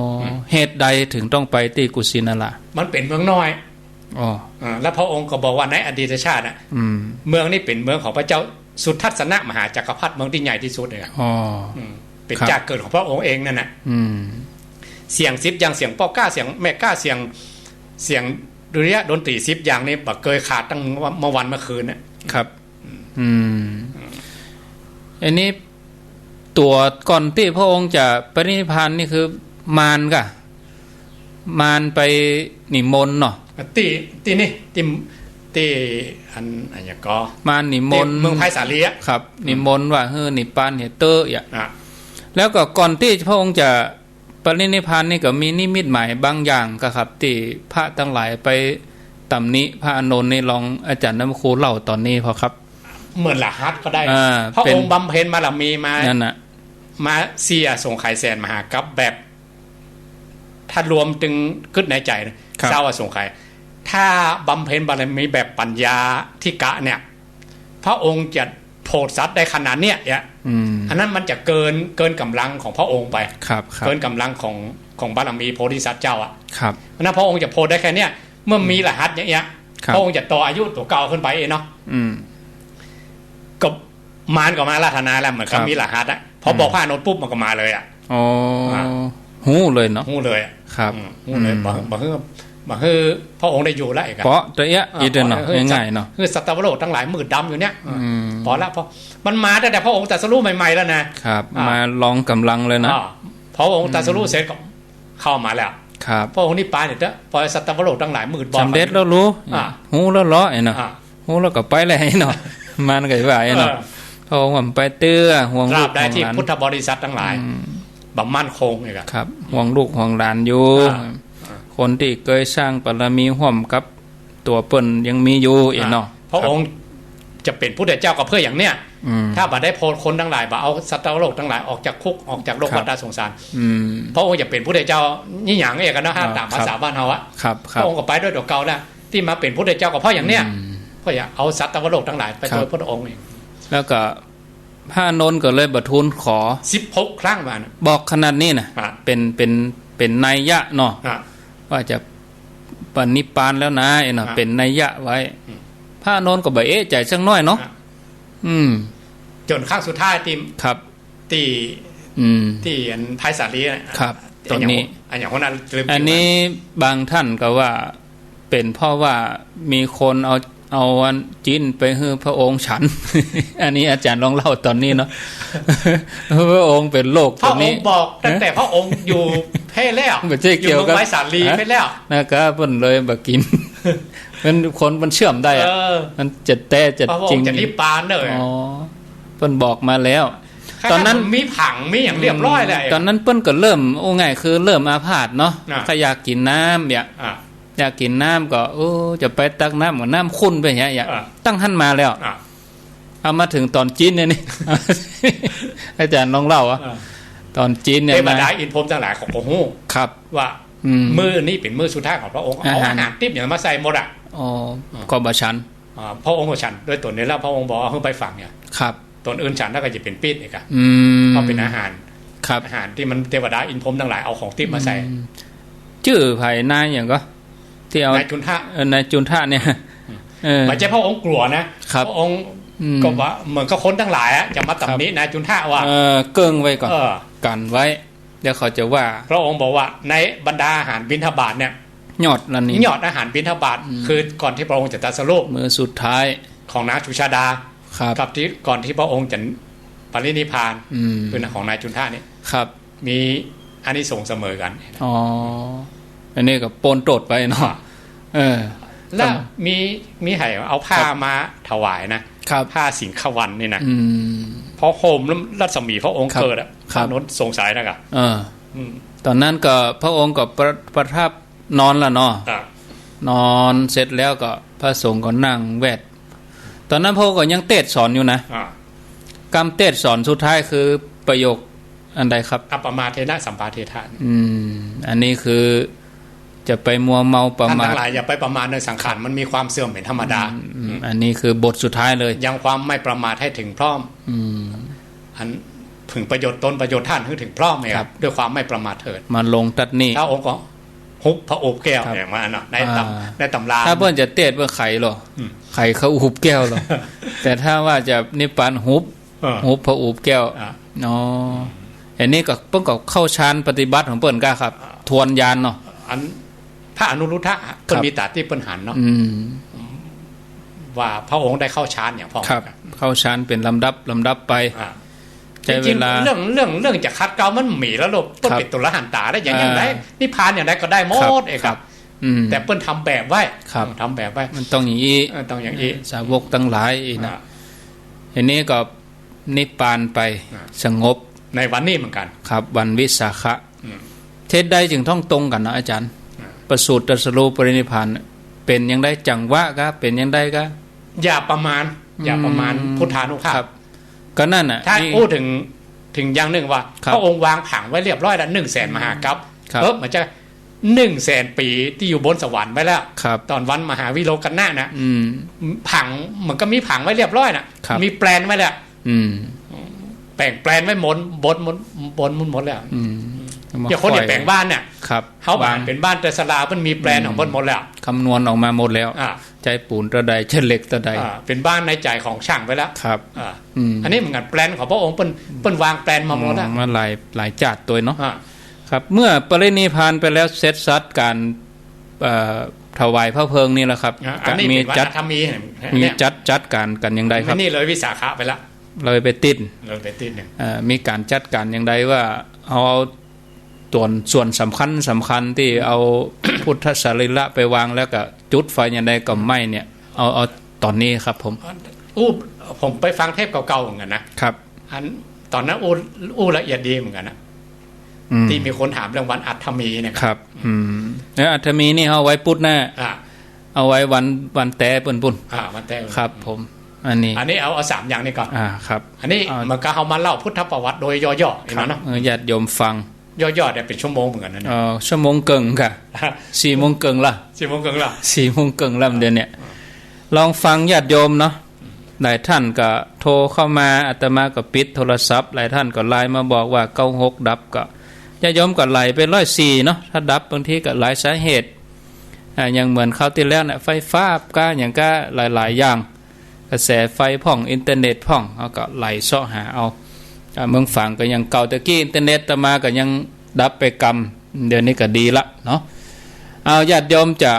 เหตุใดถึงต้องไปที่กุสินารา มันเป็นเมืองน้อย อ๋อ แล้วพระองค์ก็บอกว่าในอดีตชาติเมืองนี้เป็นเมืองของพระเจ้าสุทัศนมหาจักรพรรดิเมืองที่ใหญ่ที่สุดเลย อ๋อ เป็น ครับ จากเกิดของพระองค์เองนั่นน่ะเสียง10อย่างเสียงป้อก้าเสียงแม่ก้าเสียงดุริยะดนตรี10อย่างนี้บักเกยขาดตั้งเมื่อวันเมื่อคืนน่ะ ครับอันนี้ตัวก่อนที่พระองค์จะปรินิพพานนี่คือมารกะมารไปนิมนต์เนาะ ตีนี่ตีอันอย่างก็ มารนิมนต์ เมืองไผ่สาลีอ่ะ ครับนิมนต์ว่านิปานเตอร์อ่ะ อ่ะ แล้วก็ก่อนที่พระองค์จะปรินิพพานนี่ก็มีนิมิตหมายบางอย่างก็ครับที่พระทั้งหลายไปตำหนิพระอานนท์นี่ลองอาจารย์น้ำครูเล่าตอนนี้พอครับ เหมือนละฮัทก็ได้ อ่า พระองค์บำเพ็ญบารมีมา นั่นน่ะ มาเสียส่งไข่แสนมหากับแบบถ้ารวมถึงขึ้นในใจนะครับ เศร้าส่งไข่ถ้าบำเพ็ญบารมีแบบปัญญาที่กะเนี่ย พระองค์จะโทษสัตว์ได้ขนาดเนี้ยอันนั้นมันจะเกินกำลังของพระองค์ไป ครับ เกินกำลังของบารมีโพธิสัตว์เจ้าอ่ะ ครับ เพราะนั้นพระองค์จะโพธิได้แค่เนี้ยเมื่อมีรหัสอย่างเงี้ย ครับ พระองค์จะต่ออายุตัวเก่าขึ้นไปเองเนาะก็มารก็มาราธนาแล้วเหมือนกับมีรหัสอ่ะพอบอกพระอานนท์ปุ๊บมันก็มาเลยอ่ะ อ๋อหูเลยเนาะ หูเลยอ่ะ ครับ หูเลยบ่ฮือพระองค์ได้อยู่แล้วอีกอ่ะ เพราะตัวเนี้ยอีเดนเนาะง่ายๆเนาะ คือสัตว์โลกทั้งหลายมืดดำอยู่เนี้ยพอแล้วพอมันมาแต่พระองค์ตรัสรู้ใหม่ๆแล้วนะครับ มาลองกำลังเลยนะ พอพระองค์ตรัสรู้เสร็จก็เข้ามาแล้ว ครับ พระองค์นี่ปานเนี่ยเด้อพอสัตว์โลกทั้งหลายมืดบอด สำเร็จแล้วรู้หูแล้วล้อไอ้เนาะหูแล้วก็ไปเลยไอ้เนาะมันก็ว่าไอ้เนาะพระองค์ว่าไปเตื้อห่วง ต ลู ราก บใด ห่วง ที่ หลาน พุทธบริษัททั้งหลายบ่มั่นคงอีกอ่ะ ครับห่วงลูกห่วงหลานอยู่คนที่เคยสร้างบารมีร่วมกับตัวเปิ้นยังมีอยู่อีกเนาะ พระองค์จะเป็นพุทธเจ้าก็เพื่ออย่างเนี้ยถ้าบ่ได้โพลคนทั้งหลายบ่เอาสัตว์โลกทั้งหลายออกจากคุกออกจากโลกวัฏสงสารพระองค์จะเป็นพุทธเจ้านี่หยังเองกันเนาะถ้าตามภาษาบ้านเฮาอะ ครับ พระองค์ก็ไปด้วยตัวเก่าแล้วที่มาเป็นพุทธเจ้าก็เพราะอย่างเนี้ยเพราะอยากเอาสัตว์โลกทั้งหลายไปโดยพระองค์เอง แล้วก็พระนนท์ก็เลยบัทูลขอ 16ครั้งมานะ บอกขนาดนี้นะเป็นนัยยะเนาะว่าจะปณิพพานแล้วนะเนาะเป็นนัยยะไว้พระนนท์ก็บ่เอ๊ะใจสักน้อยเนาะจนครั้งสุดท้ายที่ ครับ ที่อันไพศาลีนะครับ ตอนนี้อันอย่างคนนั้นอันนี้บางท่านก็ว่าเป็นเพราะว่ามีคนเอาอันจิ้นไปให้พระองค์ฉัน อันนี้อาจารย์ลองเล่าตอนนี้เนาะ พระองค์เป็นโรค พ ตัว ระอง นี้ ค์บอกตั้งแต่พระองค์อยู่เพศแล้ว ไม่ใช่เกี่ยวกับ อไพศาลีเพศแล้ว นะครับเพิ่นเลยบ่กิน มันคนมันเชื่อมได้อะมันจะแต่จะ พระอ จริ ง ง ค์จะนิพพานเลย อ๋อเพิ่นบอกมาแล้ว ตอนนั้น มีผังมีอย่างเรียบร้อยเลย ตอนนั้นเพิ่นก็เริ่มโอ้ง่ายคือเริ่มอาพาธเนาะ อ่ะ ถ้าอยากกินน้ำอยากกินน้ำก็จะไปตักน้ำกับน้ำขุ่นไปอย่างเงี้ยอยากตั้งหันมาแล้วเอามาถึงตอนจีนเนี่ย นี่ อาจารย์ลองเล่าอ่ะตอนจีนเนี่ย เทวดาอินพรหมทั้งหลายของพระองค์ ครับ ว่ามือนี่เป็นมือสุดท้ายของพระองค์เอาอาหารติ๊บอย่างมาใส่หมดอ่ะ อ๋อก็บ่ฉัน พระองค์ก็ฉันด้วยตัวนี้แล้วพระองค์บอกเอาขึ้นไปฝังเนี่ย ครับ ตนอื่นฉันแล้วก็จะเป็นปีดอีกอ่ะ เพ ราะเป็นอาหาร ครับ อาหารที่มันเทวดาอินพรหมทั้งหลายเอาของติ๊บมาใส่ ชื่อไผ่นายอย่างก็ที่เอา นายจุนทะ นายจุนทะเนี่ย ไม่ใช่พระองค์กลัวนะพระองค์ก็ว่าเหมือนกับคนทั้งหลายอะจะมาตำหนินายจุนทะว่าเกิ้งไว้ก่อนกันไว้เดี๋ยวเขาจะว่าพระองค์บอกว่าในบรรดาอาหารบิณฑบาตเนี่ย ยอดละนี้ ยอดอาหารบิณฑบาตคือก่อนที่พระองค์จะตรัสรู้ มือสุดท้าย ของนางจุชาดากับที่ก่อนที่พระองค์จะปรินิพพานคือของนายจุนทะนี่ ครับ มีอานิสงส์เสมอกันอ๋อ อันนี้ก็ปนโตดไปเนาะแล้วมีให้เอาผ้ามาถวายนะครับผ้าสิงขวันนี่นะเพราะโฮมรัศมีพระองค์เกิดอ่ะพระนนท์สงสัยนะครับตอนนั้นก็พระองค์ก็ประทับนอนละเนาะนอนเสร็จแล้วก็พระสงฆ์ก็นั่งแวดตอนนั้นพระองค์ก็ยังเทศสอนอยู่นะกรรมเทศสอนสุดท้ายคือประโยคอันใดครับอัปปมาเทนะสัมปาเทธาอันนี้คือจะไปมัวเมาประมาททั้งหลายอย่าไปประมาทในสังขารมันมีความเสื่อมเป็นธรรมดาอันนี้คือบทสุดท้ายเลยยังความไม่ประมาทให้ถึงพร้อมอันพึงประโยชน์ตนประโยชน์ท่านให้ถึงพร้อมเลยครับด้วยความไม่ประมาทเถิดมาลงตัดนี่ถ้าองค์ก็ฮุบพระอบแก้วอย่างว่าเนาะในตำราถ้าเพื่อนจะเทศว่าไข่หรอไข่เขาอุบแก้วหรอแต่ถ้าว่าจะนิพพานฮุบพระอุบแก้วเนาะอันนี้ก็เพิ่งก็เข้าฌานปฏิบัติของเปิ้นก้าครับทวนญาณเนาะอันพระอนุรุทธะเปิ้นมีตาที่เปิ้นหันเนาะว่าพระองค์ได้เข้าฌานอย่างพ่อครับเข้าฌานเป็นลำดับไปจริงๆเรื่องจะคัดเกามันมีแล้วลูกเปิ้นเป็นตุลหันตาได้อย่างไรนิพพานอย่างไรก็ได้หมดเองครับแต่เปิ้นทำแบบไว้ทำแบบไว้มันต้องอย่างนี้สาวกตั้งหลายนะอันนี้ก็นิพพานไปสงบในวันนี้เหมือนกันครับวันวิสาขะเทศใดจึงต้องตรงกันนะอาจารย์ประสูติตรัสรู้ปรินิพพานเป็นยังได้จังหวะก็เป็นยังได้ก็อย่าประมาณพุทธานุภาพก็นั่นน่ะถ้าพูดถึงอย่างหนึ่งว่าพระองค์วางผังไว้เรียบร้อยแล้ว100,000 มหากัปมันจะ100,000 ปีที่อยู่บนสวรรค์ไว้แล้วตอนวันมหาวิโลกนานะผังมันก็มีผังไว้เรียบร้อยนะมีแปลนไว้แล้วแปลนไว้หมดหมดแล้วอย่างคนอย่างแปลงบ้านเนี่ยเขาบ้านเป็นบ้านแต่ศาลามันมีแปลนของหมดแล้วคำนวณออกมาหมดแล้วใจปูนตะใดเช่นเหล็กตะใดเป็นบ้านในใจของช่างไปแล้วครับอันนี้เหมือนกันแปลนของพระองค์เปิ้นวางแปลนมาหมดแล้วมาหลายจัดตัวเนาะครับเมื่อปรินิพพานไปแล้วเสร็จสัดการถวายพระเพลิงนี่แหละครับมีจัดการกันอย่างไรครับนี่เลยวิสาขะไปแล้วเลยไปติดมีการจัดการอย่างไรว่าเอาส่วนสำคัญที่เอาพุทธสรีระไปวางแล้วก็จุดไฟอย่างใดก็ไหม้เนี่ยเอาตอนนี้ครับผมไปฟังเทปเก่าๆเหมือนกันนะครับอันตอนนั้นละเอียดดีเหมือนกันนะที่มีคนถามเรื่องวันอัฐมีเนี่ยครับแล้วอัฐมีนี่เอาไว้พุธหน้าเอาไว้วันแต่ปุ่นวันแต่ครับผมอันนี้เอา3อย่างนี้ก่อนครับอันนี้มันก็เอามาเล่าพุทธประวัติโดยย่อๆอย่างนั้นเนาะญาติโยมฟังย่อๆเนี่ยเป็นชั่วโมงเหมือนกันนะชั่วโมงเกิงค่ะ4 โมงเกิงละ4 โมงเกิงละ4 โมงเกิงละเดือนเนี่ยลองฟังญาติโยมเนาะหลายท่านก็โทรเข้ามาอาตมาก็ปิดโทรศัพท์หลายท่านก็ไลน์มาบอกว่า96ดับก็ญาติโยมก็ไหลไป104เนาะถ้าดับบางทีก็หลายสาเหตุอย่างเหมือนคราวที่แล้วเนี่ยไฟฟ้าก็อย่างก็หลายอย่างกระแสไฟพ่องอินเทอร์เน็ตพ่องเขาก็ไหลเสาะหาเอาเมืองฝั่งก็ยังเก่าตะกี้อินเทอร์เน็ตตมาก็ยังดับไปกรรมเดี๋ยวนี้ก็ดีละเนาะเอาญาติโยมจะ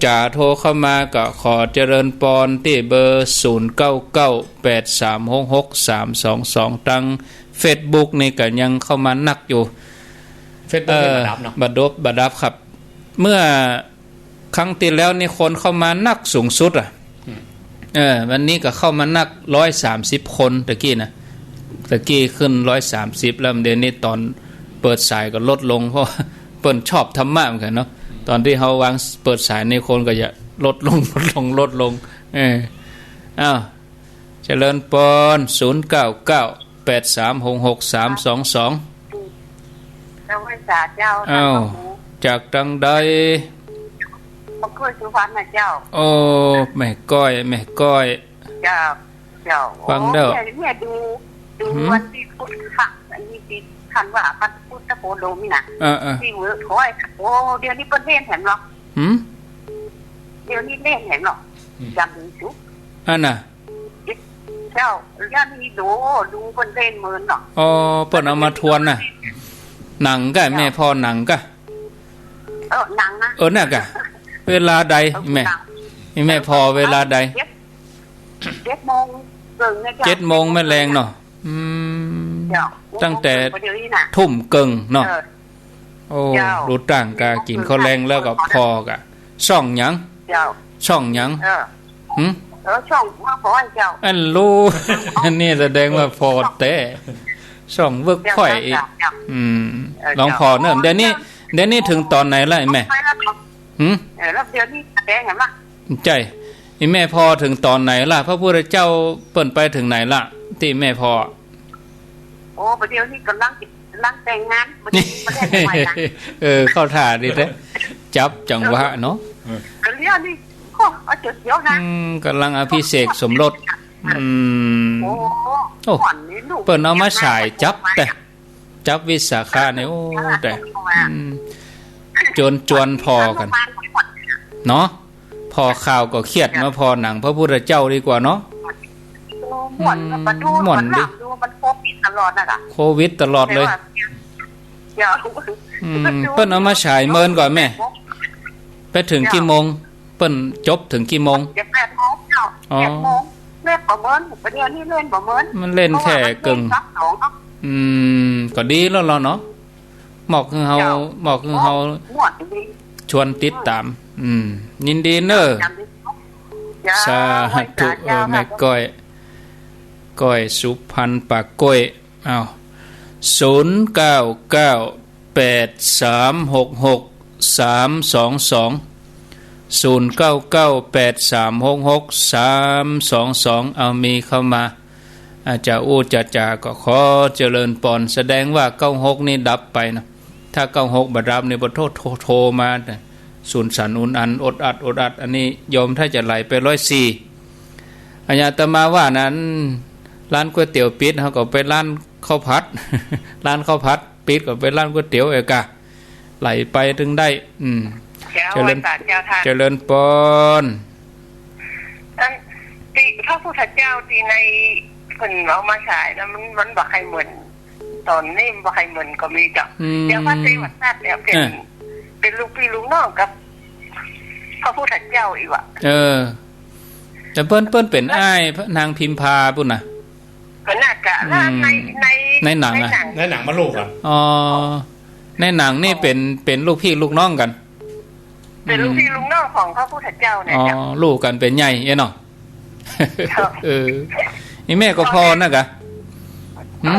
จ่าโทรเข้ามาก็ขอเจริญปอนที่เบอร์0998366322ตั้ง Facebook นี่ก็ยังเข้ามานักอยู่ Facebook บัดดับเนาะบัดดับครับเมื่อครั้งที่แล้วนี่คนเข้ามานักสูงสุดวันนี้ก็เข้ามานัก130คนตะกี้ขึ้น130แล้วเดี๋ยวนี้ตอนเปิดสายก็ลดลงเพราะเปิ้นชอบธรรมะเหมือนกันเนาะตอนที่เฮาวางเปิดสายในคนก็จะลดลงเจริญปอน0998366322เจ้าจากดังใดผมเคยสุพรรณนะเจ้าโอ้แม่ก้อยเจ้าฟังเด้อเนี่ยดูวันที่พุทธะอันนี้ที่คันว่าพระพุทธโคดมนี่นะที่เวิร์กคอยโอ้เดี๋ยวนี้เปิ้นเล่นเห็นหรอเดี๋ยวนี้เล่นเห็นหรอจำดูชุอันน่ะเจ้าย่านี้ดูเปิ้นเล่นเหมือนหรออ๋อเปิ้นเอามาทวนน่ะหนังก็แม่พ่อหนังก็หนังนะน่ะก็เวลาใดแม่พอเวลาใด7 โมงเกิงเนี่ย7 โมงแม่แรงเนาะตั้งแต่ทุ่มเกิงเนาะ โอ้รู้ต่างกากินข้าวแรงแล้วก็พอกะช่องหยังช่องหยังหึช่องว่าพอเจ้าอันรู้อันนี้แสดงว่าพอแต่ช่องเวิร์กพอยอีกลองพอเนิ่มเดี๋ยวนี้ถึงตอนไหนแล้วไอ้แม่แล้วเดี๋ยวนี้แสดงไงล่ะใจไอ้แม่พอถึงตอนไหนล่ะพระพุทธเจ้าเปิ่นไปถึงไหนล่ะที่แม่พอโอ้ประเดี๋ยวนี้กำลังแต่งงานประเทศใหม่นะเข้าท่าดีแท้จับจังหวะเนาะก็เรียกนี่ก็เอาจุดเดียวนะกำลังอภิเษกสมรสโอ้เปิ่นเอามาฉายจับวิสาขาเนี่ยโอ้แต่จวนพอกันเนาะพอข่าวก็เครียดมาพอหนังพระพุทธเจ้าดีกว่าเนาะม่วนดิมันโควิดตลอดน่ะโควิดตลอดเลยเปิ้นเอามาฉายเมินก่อนแม่ไปถึงกี่โมงเปิ้นจบถึงกี่โมง8 โมงเล่นบ่เมินประเดี๋ยวนี้เล่นบ่เมินมันเล่นแค่กึ่งก็ดีแล้วเนาะหมอกคือเฮาชวนติดตามยินดีเนอะสาธุแม่ก้อยสุพรรณปากก้อยอ้าว0998366322เอามีเข้ามาอาจจะจาก็ขอเจริญปอนแสดงว่า96นี่ดับไปนะถ้า96บ่ดับนี่บ่โทรมาสุนสันอุนอันอดอัดอันนี้โยมถ้าจะไหลไป104อาตมาว่านั้นร้านก๋วยเตี๋ยวปิดเฮาก็ไปร้านข้าวผัดปิดก็ไปร้านก๋วยเตี๋ยวเอกะไหลไปถึงได้เจริญปอนที่พระพุทธเจ้าที่ในเพิ่นเอามาฉายแล้วมันบ่ใครเหมือนตอนนี้บ่ใครเหมือนก็มีจ้ะเดี๋ยวพระเทวทัตเนี่ยเป็นลูกพี่ลูกน้องกับพระพุทธเจ้าอีกว่ะแต่เปิ้นเป็นอ้ายนางพิมพาปุ่นน่ะก็น่ากะในหนังอ่ะในหนังมาลูกอ่ะในหนังนี่เป็นลูกพี่ลูกน้องกันเป็นลูกพี่ลูกน้องของพระพุทธเจ้าเนี่ยจ้ะลูกกันเป็นใหญ่เนาะนี่แม่ก็พอนะกะ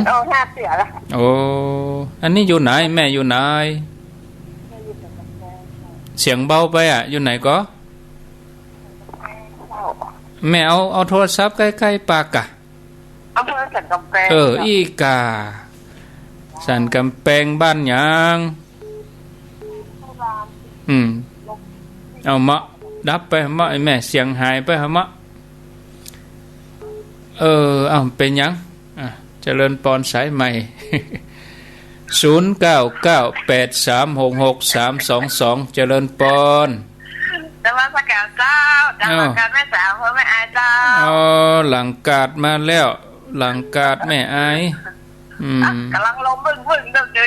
เอาหน้าเสือละโอ้อันนี้อยู่ไหนแม่อยู่ไหนเสียงเบาไปอยู่ไหนก็แม่เอาโทรศัพท์ใกล้ๆปากกะอำเภอสันกำแพงอีกาสันกำแพงบ้านหยังเอามะดับไปมะไอ้แม่เสียงหายไปมะเอาเป็นยังเจริญปอนสายใหม่0998366322เจริญปอนแต่ว่าสักการเจ้าจังหวัดการแม่สาวเพื่อแม่อายเจ้าหลังกาดมาแล้วหลังกาดแม่อายกำลังลงบึ้ง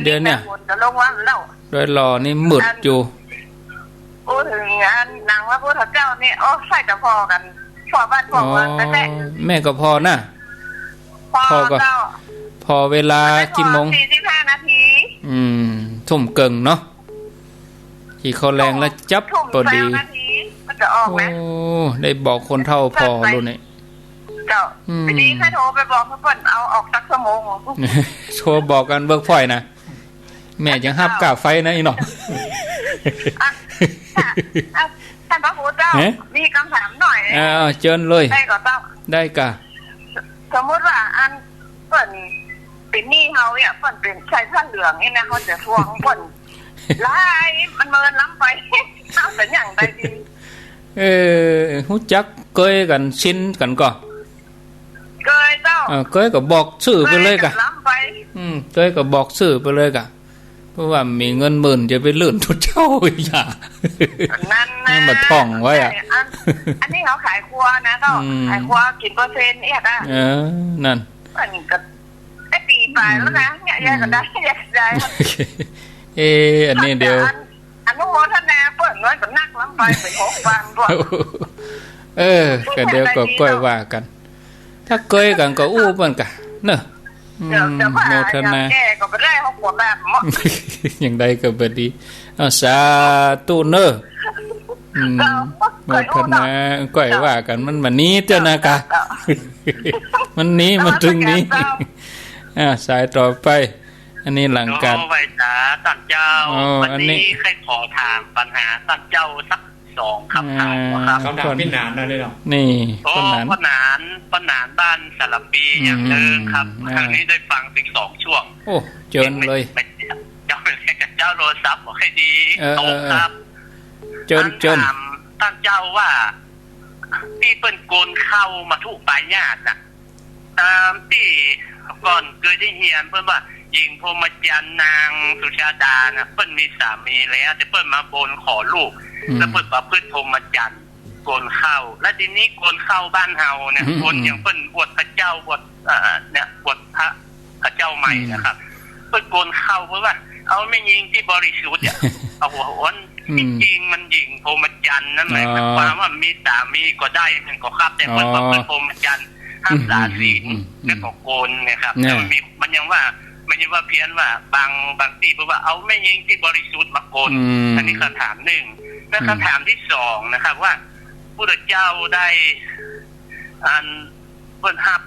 เดี๋ยวเนี่ยจะลงวันแล้วโดยรอนี่มืดอยู่พูดถึงงานนางว่าพุทธเจ้านี่ใส่กับพอกันพอบ้านพอเมืองแต่แม่ก็พอนะพอก็พอเวลากี่โมง45 นาทีทุ่มเกิงเนาะกี่ข้อแรงแล้วจับพอดีมันจะออกไหมได้บอกคนเท่าพอรู้นี่เจ้าไปดีแค่โทรไปบอกเพื่อนเอาออกสักชั่วโมงโทรบอกกันเบิกพอยนะแม่ยังห้ามกาไฟนะอีหนอท่านพระพุทธเจ้ามีคำถามหน่อยเชิญเลยได้ก็ต้องได้กะสมมติว่าอันเปิ่นเป็นหนี้เฮาเนี่ยเปิ่นเป็นชายผ้าเหลืองนี่นะเขาจะทวงเปิ่นไล่มันเมินล้ำไปเอาแต่อย่างใดดีฮู้จักเกยกันชินกันก่อเกยเจ้าเกยก็บอกชื่อไปเลยกะเกยก็บอกชื่อไปเลยกะเพราะว่ามีเงินหมื่นจะไปลื่นทุกเจ้าอย่านั่นมาท่องไว้อันนี้เขาขายครัวนะเจ้าขายครัวกินเปอร์เซ็นต์เนี่ยนะนั่นอันนี้ก็ได้ปีไปแล้วนะเนี่ยแยกกันได้แยกได้อันนี้เดียวอนุโมทนาเปิดน้อยก็นักล้ำไปเป็น6 วันด้วยก็เดี๋ยวก็ก้อยว่ากันถ้าเกยกันก็อู้มันกันเนอะ แต่ว่าอย่างแก่ก็ไปได้เขาปวดแบบมั้ง อย่างใดก็บ่ดีเอาสาธุเนอโมทนาก้อยว่ากันมันนี้เจ้านากะมันนี้มันถึงนี้สายต่อไปอันนี้หลังการไว้จ้าท่านเจ้าวันนี้ใครขอถามปัญหาท่านเจ้าสัก2คำถามครับคำถามพี่หนานได้เนาะนี่พ่อหนานบ้านสลับปีอย่างเดิมครับครั้งนี้ได้ฟังถึง2ช่วงโอ้เจิญเลยเจ้าเป็นกับเจ้าโทรศัพท์บอกให้ดีตรงครับเจิญท่านเจ้าว่าที่เปิ้นโกนเข้ามาทุกปลายญาติน่ะตามที่ก่อนเคยได้เรียนเพิ่นว่าหญิงพรหมจรรย์นางสุชาดาน่ะเปิ้นมีสามีแล้วแต่เปิ้นมาบนขอลูกแล้วเปิ้นประพฤติพรหมจรรย์โกนเข้าและทีนี้โกนเข้าบ้านเฮาเนี่ยคนอย่างเปิ้นบวชพระเจ้าบวชเนี่ยบวชพระเจ้าใหม่นะครับเปิ้นโกนเข้าเพราะว่าเอาไม่ยิงที่บริสุทธิ์อ่ะเอาหัวอ้วนจริงๆมันหญิงพรหมจรรย์นั่นหมายความว่ามีสามีก็ได้มันก็ครับแต่เปิ้นประพฤติพรหมจรรย์ห้ามสาศีลแล้วก็โกนนะครับแต่มันยังว่าเพี้ยนว่าบางที่เพราะว่าเอาไม่ยิงที่บริสุทธิ์มาโกนอันนี้คำถามหนึ่งและคำถามที่2นะครับว่าพระเจ้าได้เปิ้นฮับ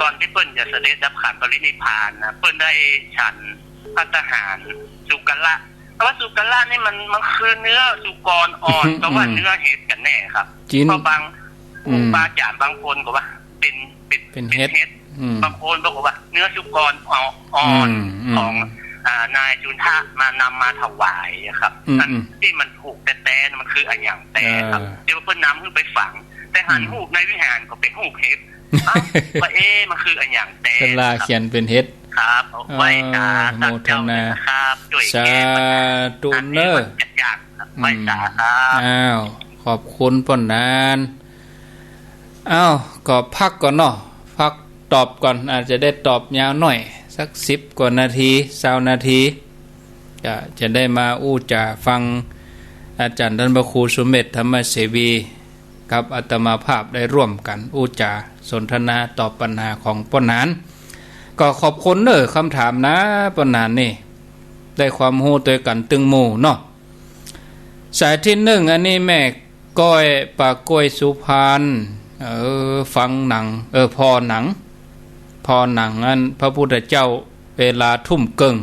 ก่อนที่เปิ้นจะเสด็จดับขันปรินิพพานนะเปิ้นได้ฉันภัตตาหารสุกละเพราะว่าสุกละนี่มันคือเนื้อสุกรอ่อนก็ว่าเนื้อเห็ดกันแน่ครับเพราะบางปลาจานบางคนก็ว่าเป็นเห็ดบางคนบอกว่าเนื้อสุกรอ่อนของนายจุนทะมานำมาถวายครับอันที่มันถูกแต่มันคืออันอย่างแต่ครับเดี๋ยวเพิ่นนำขึ้นไปฝังแต่หันหูในวิหารก็เป็นหูเห็ดว่ามันคืออันอย่างแต่เวลาเขียนเป็นเห็ดครับไว้ตาตั้งเจ้านะครับด้วยแก้ปัญหาตุเนอร์ยากไว้ตาครับอ้าวขอบคุณป้นนานอ้าวก็พักก่อนเนาะพักตอบก่อนอาจจะได้ตอบยาวหน่อยสัก10กว่านาที20นาทีจะได้มาจาฟังอาจารย์ท่านพระครูสุเมธธรรมเสวีกับอาตมาภาพได้ร่วมกันจาสนทนาตอบปัญหาของป้นนานก็ขอบคุณคำถามนะป้นนานนี่ได้ความรู้ตัวกันตึงหมู่เนาะสายที่1อันนี้แม่ก้อยปากกล้วยสุพรรณฟังหนังพอหนังอันพระพุทธเจ้าเวลาทุ่มเกิง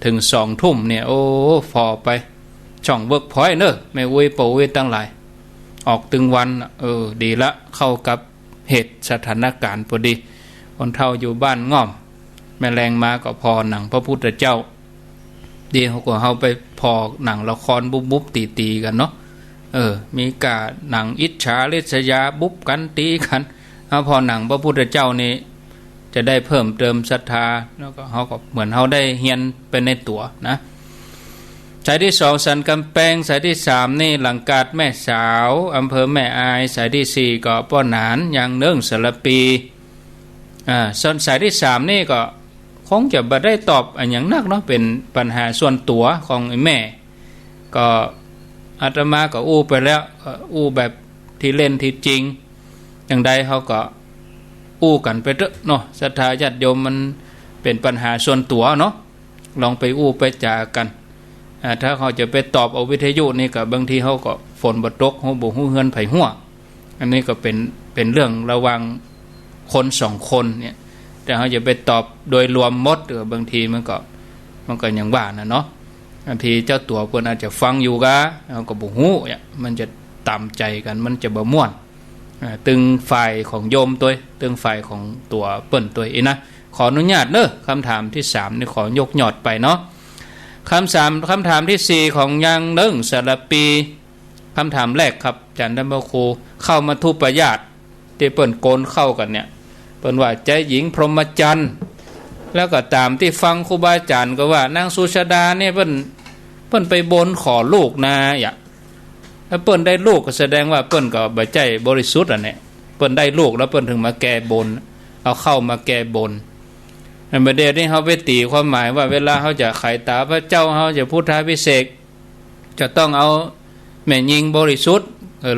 ถึง2 ทุ่มเนี่ยพอไปช่องเวิร์กพอยต์ไม่อุ้ยปอุ้ยตั้งหลายออกตึงวันดีละเข้ากับเหตุสถานการณ์พอดีคนเฒ่าอยู่บ้านง่อมแม่แรงมาก็พอหนังพระพุทธเจ้าดีเขาก็เฮาไปพอหนังละครบุบตีกันเนาะมีกาหนังอิจฉาริษยาบุบกันตีกันพอหนังพระพุทธเจ้านี่จะได้เพิ่มเติมศรัทธาแล้วก็เขาก็เหมือนเขาได้เฮียนเป็นในตัวนะสายที่2สันกำแพงสายที่3นี่หลังกาดแม่สาวอำเภอแม่อายสายที่4ก็ป้อหนานยางเนื่องสารปีส่วนสายที่3นี่ก็คงจะบ่ได้ตอบอย่างนักเนาะเป็นปัญหาส่วนตัวของแม่ก็อาตมาก็ไปแล้วแบบที่เล่นที่จริงอย่างใดเขาก็กันไปเถอะเนาะศรัทธาญาติโยมมันเป็นปัญหาส่วนตัวเนาะลองไปไปจากันถ้าเขาจะไปตอบเอาวิทยุนี่ก็บางทีเขาก็ฝนบ่ตกเขาบ่ฮู้เฮือนไผหัวอันนี้ก็เป็นเรื่องระหว่างคน2คนเนี่ยแต่เขาจะไปตอบโดยรวมหมดบางทีมันก็อย่างว่านะเนาะบางทีเจ้าตัวเพิ่นอาจจะฟังอยู่ก็เขาก็บ่ฮู้เนี่ยมันจะตามใจกันมันจะบ่ม่วนตึงฝ่ายของโยมตัวตึงฝ่ายของตัวเปิ้นตัวนะขออนุญาตคำถามที่3นี่ขอยกยอดไปเนาะคำถามที่4ของยังเนิ่งสารปีคำถามแรกครับอาจารย์ท่านพระครูเข้ามาทุปญาติที่เปิ้นโกนเข้ากันเนี่ยเปิ้นว่าใจหญิงพรหมจรรย์แล้วก็ตามที่ฟังครูบาอาจารย์ก็ว่านางสุชาดาเนี่ยเปิ้นไปบนขอลูกนะถ้าเปิ้นได้ลูกก็แสดงว่าเปิ้นก็บ่ใจบริสุทธิ์เนี่ยเปิ้นได้ลูกแล้วเปิ้นถึงมาแก้บนเอาเข้ามาแก้บนในประเด็นนี้เขาไปตีความหมายว่าเวลาเขาจะไขตาพระเจ้าเขาจะพุทธาภิเษกจะต้องเอาแม่ยิงบริสุทธิ์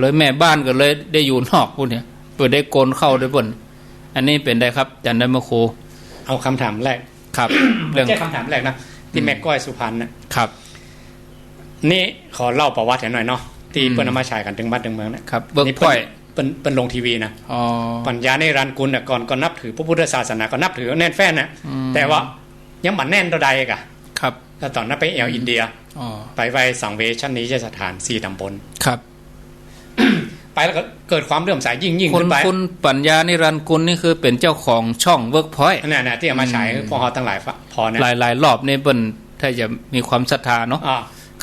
เลยแม่บ้านก็เลยได้อยู่นอกพวกนี้เปิ้นได้โกนเข้าด้วยเปิ้นอันนี้เป็นได้ครับอาจารย์ได้มาครู เอาคำถามแรก ครับ เรื่องคำถามแรกนะที่แม่ก้อยสุพรรณนะครับนี่ขอเล่าประวัติหน่อยเนาะที่เปิ้นเอามาฉายกันถึงบ้านถึงเมืองนะครับ เบิกพ่อยเป็นลงทีวีนะปัญญาในรันกุลน่ะก่อนก็นับถือพระพุทธศาสนาก็นับถือแน่นแฟ้นนะแต่ว่ายังบันแน่นตัวใดกะครับแล้วตอนนั้นไปแอลอินเดียไปไว้สังเวชนี้สถาน4ตำบลครับ ไปแล้วก็เกิดความเลื่อมใสยิ่งขึ้นไปคุณปัญญานิรันดร์กุลนี่คือเป็นเจ้าของช่องเวิร์กพอยต์นั่นน่ะที่เอามาฉายพอทั้งหลายพอนะหลายรอบนี่เปิ้นถ้าจะมีความศรัทธาเนาะ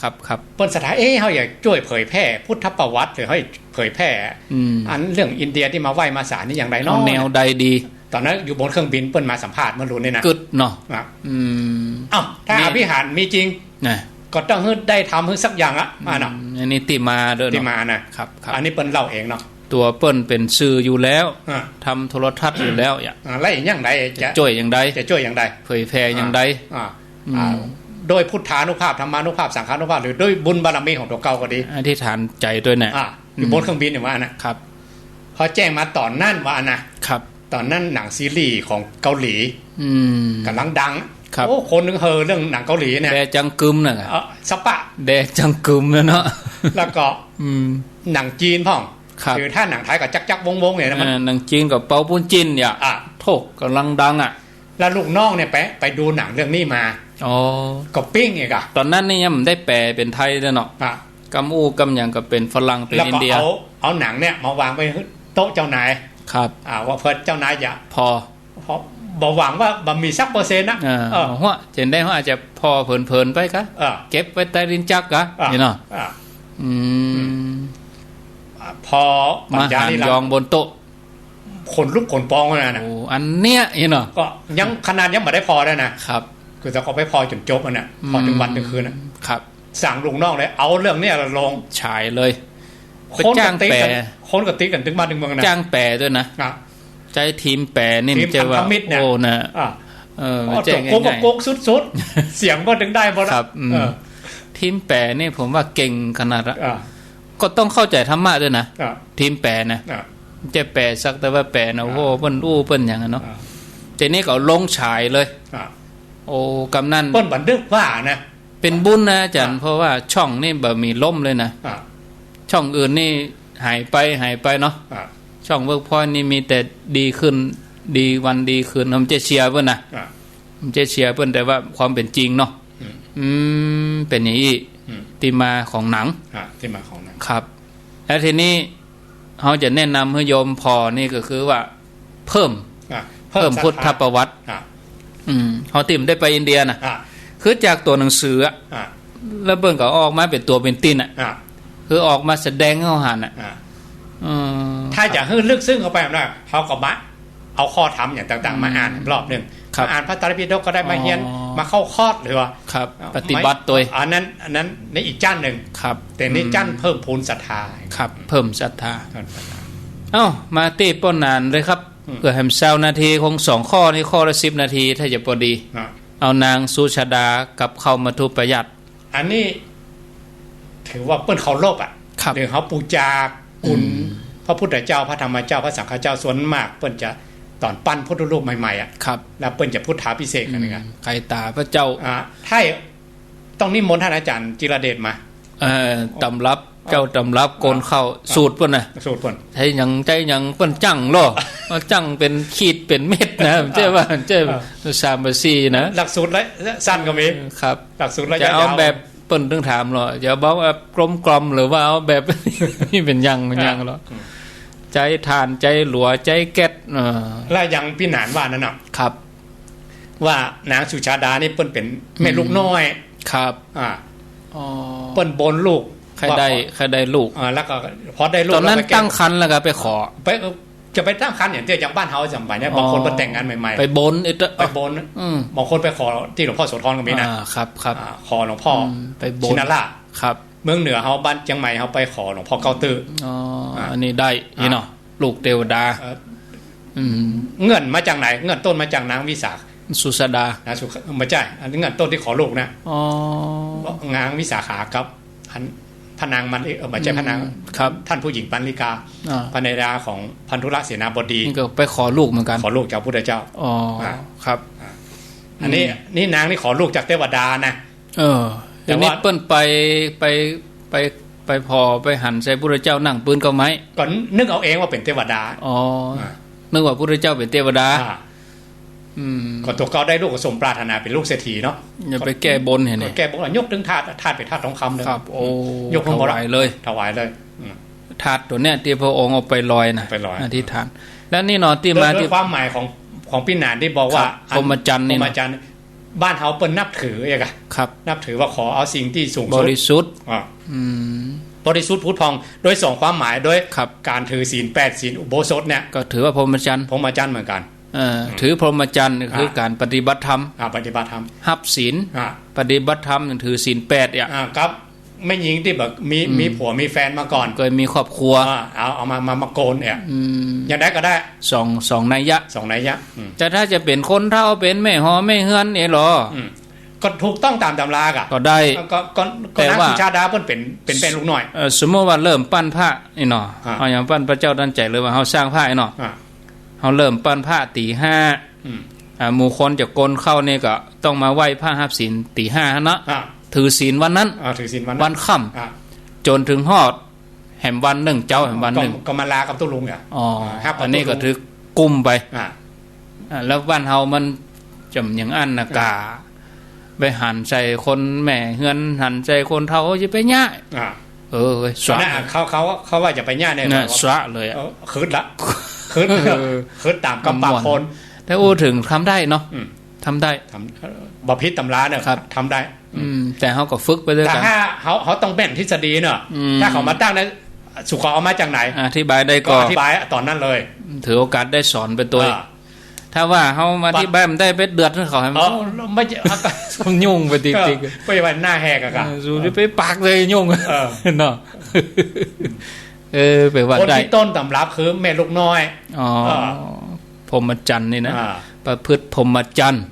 ครับเปิ้นศรัทธาเฮาอยากช่วยเผยแพร่พุทธประวัติหรือให้เผยแพร่อันเรื่องอินเดียที่มาไหว้มาศาลนี่อย่างไรเนาะแนวใดดีตอนนั้นอยู่บนเครื่องบินเปิ้นมาสัมภาษณ์มารู้นี่นะกึดเนาะถ้าอภิหารมีจริงก็ต้องได้ทำให้สักอย่างอะเนาะอันนี้ติมาเด้อติมานะครับอันนี้เปิ้นเล่าเองเนาะตัวเปิ้นเป็นสื่ออยู่แล้วทำโทรทัศน์อยู่แล้วอะไรอย่างใดจะช่วยอย่างใดเผยแพร่อย่างใดโดยพุทธานุภาพธรรมานุภาพสังฆานุภาพหรือด้วยบุญบารมีของตัวเก่าก็ดีอธิษฐานใจด้วยนะอยู่บนเครื่องบินเนี่ยว่านะครับพอแจ้งมาตอนนั่นว่านะครับตอนนั้นหนังซีรีส์ของเกาหลีกำลังดังโอ้คนนึงเรื่องหนังเกาหลีเนี่ยแดจังกึมน่ะสปะแดจังกึมเนาะแล้วก็หนังจีนพ่องคือถ้าหนังไทยก็จักวงเนี่ยนะมันหนังจีนกับเปาปุ้นจินเนี่ยโถกำลังดังแล้วลูกน้องเนี่ยไปดูหนังเรื่องนี้มาก็ปิ้งอีกตอนนั้นนี่ยังไม่ได้แปลเป็นไทยเลยเนาะกำอู้กำอย่างก็เป็นฝรั่งเป็นอินเดียแล้วก็เอาหนังเนี่ยมาวางไปโต๊ะเจ้านายครับว่าเพื่อเจ้านายอย่าพอบอกหวังว่าบ่มีสักเปอร์เซ็นต์นะหัวเจนได้เขาอาจจะพอเพลินๆไปกะเก็บไว้ใต้ดินจักกะนี่เนาะพอมาหารยองบนโต๊ะคนลุกคนปองนะอันเนี้ยนี่เนาะก็ยังขนาดยังไม่ได้พอได้นะครับคือจะก็ไปพอจนจบน่ะพอถึงวันถึงคืนครับสั่งลุงน้องเลยเอาเรื่องนี้ลงฉายเลยจ้างแปลคนกับติ๊กกันถึงบ้านถึงเมืองนะจ้างแปลด้วยนะใจทีมแปรนี่มันจะว่าโอ้นะแจ้งง่ายๆโก๊กสุดๆเสียงก็ถึงได้บ่ครับทีมแปรนี่ผมว่าเก่งขนาดละก็ต้องเข้าใจธรรมะด้วยนะทีมแปรนะจะแปลสักแต่ว่าแปลนะโอ้เปิ้นอู้เปิ้นอย่างนั้นเนาะแต่นี่ก็ลงฉายเลยโอ้กำนันเปิ้นบันทึกว่านะเป็นบุญนะอาจารย์เพราะว่าช่องนี่บ่มีล่มเลยนะช่องอื่นนี่หายไปเนาะช่องเวิร์กพอยต์นี่มีแต่ดีขึ้นดีวันดีขึ้นผมจะเชียร์เพิ่นนะผมจะเชียร์เพิ่นแต่ว่าความเป็นจริงเนาะเป็นอย่างนี้ที่มาของหนังที่มาของหนังครับแล้วทีนี้เขาจะแนะนำให้โยมพอนี่ก็คือว่าเพิ่มพุทธประวัติเขาติ่มได้ไปอินเดียนะคือจากตัวหนังสือแล้วเบิ่งก็ออกมาเป็นตัวเป็นตินคือออกมาแสดงให้เขาหันถ้าจะให้ลึกซึ้งเข้าไปนะเขาก็มาเอาข้อธรรมอย่างต่างๆมาอ่านรอบนึงอ่านพระไตรปิฎกก็ได้มาเรียนมาเข้าคอร์สหรือว่าปฏิบัติตัวอันนั้นในอีกจั่นหนึ่งแต่ในจั่นเพิ่มพูนศรัทธาครับเพิ่มศรัทธามาตีป้นนานเลยครับเพื่อให้เช้านาทีคง2ข้อนี่ข้อละ10 นาทีถ้าจะพอดีเอานางสุชาดากับเข้ามาทุประหยัดอันนี้ถือว่าเปิ้นเคารพหรือเขาปูจาคุณพระพุทธเจ้าพระธรรมเจ้าพระสังฆเจ้าส่วนมากเปิ้นจะตอนปั้นพุทธรูปใหม่ๆครับแล้วเปิ้นจะพุทธาพิเศษกันนะครับไก่ตาพระเจ้าถ้าต้องนิมนต์ท่านอาจารย์จิรเดชมาตำรับเจ้าตำรับโกนเข้าสูตรเปิ้นน่ะสูตรเปิ้นใจยังเปิ้นจังล้อจังเป็นขีดเป็นเม็ดนะเจ้าว่าเจ้า3-4นะหลักสูตรและสั้นก็มีครับหลักสูตรระยะยาวจะเอาแบบเปิ้นต้องถามหรออย่าบอกว่ากลมๆหรือว่าเอาแบบนี่เป็นยังหรอใจทานใจหลัวใจแก๊สแล้วยังพี่หนานว่านั่นน่ะครับว่านางสุชาดานี่เปิ้นเป็นแม่ลูกน้อยครับเปิ้นบนลูกใครได้ลูกแล้วก็พอได้ลูกตอนนั้นตั้งครรภ์แล้วก็ไปขอจะไปตั้งครรภ์อย่างที่อย่างบ้านเฮาจำไปเนี่ยบางคนไปแต่งงานใหม่ๆไปบนบางคนไปขอที่หลวงพ่อโสธรก็มีนะครับขอหลวงพ่อไปบนชินาราครับเมืองเหนือเฮาบ้านเชียงใหม่เฮาไปขอหลวงพ่อเกาตื้ออันนี้ได้นี่เนาะลูกเทวดาเงินมาจากไหนเงินต้นมาจากนางวิสาสุสดาสุไม่ใช่อันนี้เงินต้นที่ขอลูกนะนางวิสาขาครับพนางมันไม่ใช่พนางครับท่านผู้หญิงปันลิกาภรรยาของพันธุระเสนาบดีนี่ก็ไปขอลูกเหมือนกันขอลูกจากพุทธเจ้าครับ อันนี้นี่นางนี่ขอลูกจากเทวดานะแต่ว่าเปิ้นไปพอไปหันใส่พระเจ้านั่งปืนก็ไม้ก่อนนึกเอาเองว่าเป็นเทวดานึกว่าพระเจ้าเป็นเทวดาก่อนตัวเขาได้ลูกสมปรารถนาเป็นลูกเศรษฐีเนาะอย่าไปแก้บนเห็นไหมแก้บนยกถึงธาตุเป็นธาตุทองคำเลยครับโอ้ยกถวายเลยถวายเลยธาตุตัวเนี้ยที่พระองค์เอาไปลอยนะอธิษฐานแล้วนี่เนาะที่มาที่ความหมายของพี่นานที่บอกว่าพรหมจรรย์นี่พรหมจรรย์บ้านเฮาเปิ้นนับถือเองอะครับนับถือว่าขอเอาสิ่งที่สูงสุดบริสุทธิ์บริสุทธิ์พุทธพองโดย2ความหมายโดยการถือศีล8ศีลอุโบสถเนี่ยก็ถือว่าพรหมจรรย์เหมือนกันถือพรหมจรรย์คือการปฏิบัติธรรมหับศีลปฏิบัติธรรมถือศีล8อ่ะครับไม่หญิงที่แบบมีผัวมีแฟนมาก่อนเคยมีครอบครัวเอามาโกนเนี่ยอย่างได้ก็ได้สองนัยยะแต่ถ้าจะเป็นคนเฒ่าเป็นแม่ฮอแม่เฮือนนี่หรอก็ถูกต้องตามตำราก็ได้แต่ว่าชาดาเพิ่นเป็นลูกน้อยสมมติว่าเริ่มปั้นพระนี่เนาะเอาอย่างปั้นพระเจ้าดันใจเลยว่าเฮาสร้างพระนี่เนาะเฮาเริ่มปั้นพระตี 5หมู่คนจะกลเข้านี่ก็ต้องมาไหว้พระรับศีลตี 5เนาะถือศีลวันนั้นวันค่ำจนถึงฮอดแห่มวัน1เจ้าแห่มวัน1ก็มาลากับตุลุงอ่ะอันนี้ก็ถือกุมไปแล้วบ้านเฮามันจำอย่างอันน่ะกาไปหันใจคนแม่เฮือนหันใจคนเฒ่าจะไปย่าสวะเขาว่าจะไปย่าเนี่ยสวะเลยคืดละคืดตามกำปากคนแต่ถึงทำได้เนาะทำได้บ่ผิดตำราเนี่ยทำได้แต่เขาก็ฝึกไปด้วยกันแต่ถ้าเขาต้องแบ่งทฤษฎีเนาะถ้าเขามาตั้งนั้นสุขเอามาจากไหนอธิบายได้ก็อธิบายตอนนั้นเลยถือโอกาสได้สอนไปตัวถ้าว่าเขามาที่บ้านได้ไปเดือดเขาให้ไม่ยุ่งไปติ๊กไปวันหน้าแหกอะกันสูไปปากเลยยุ่งเนาะไปว่าได้คนที่ต้นตำรับคือแม่ลูกน้อยพรหมจรรย์นี่นะประพฤติพรหมจรรย์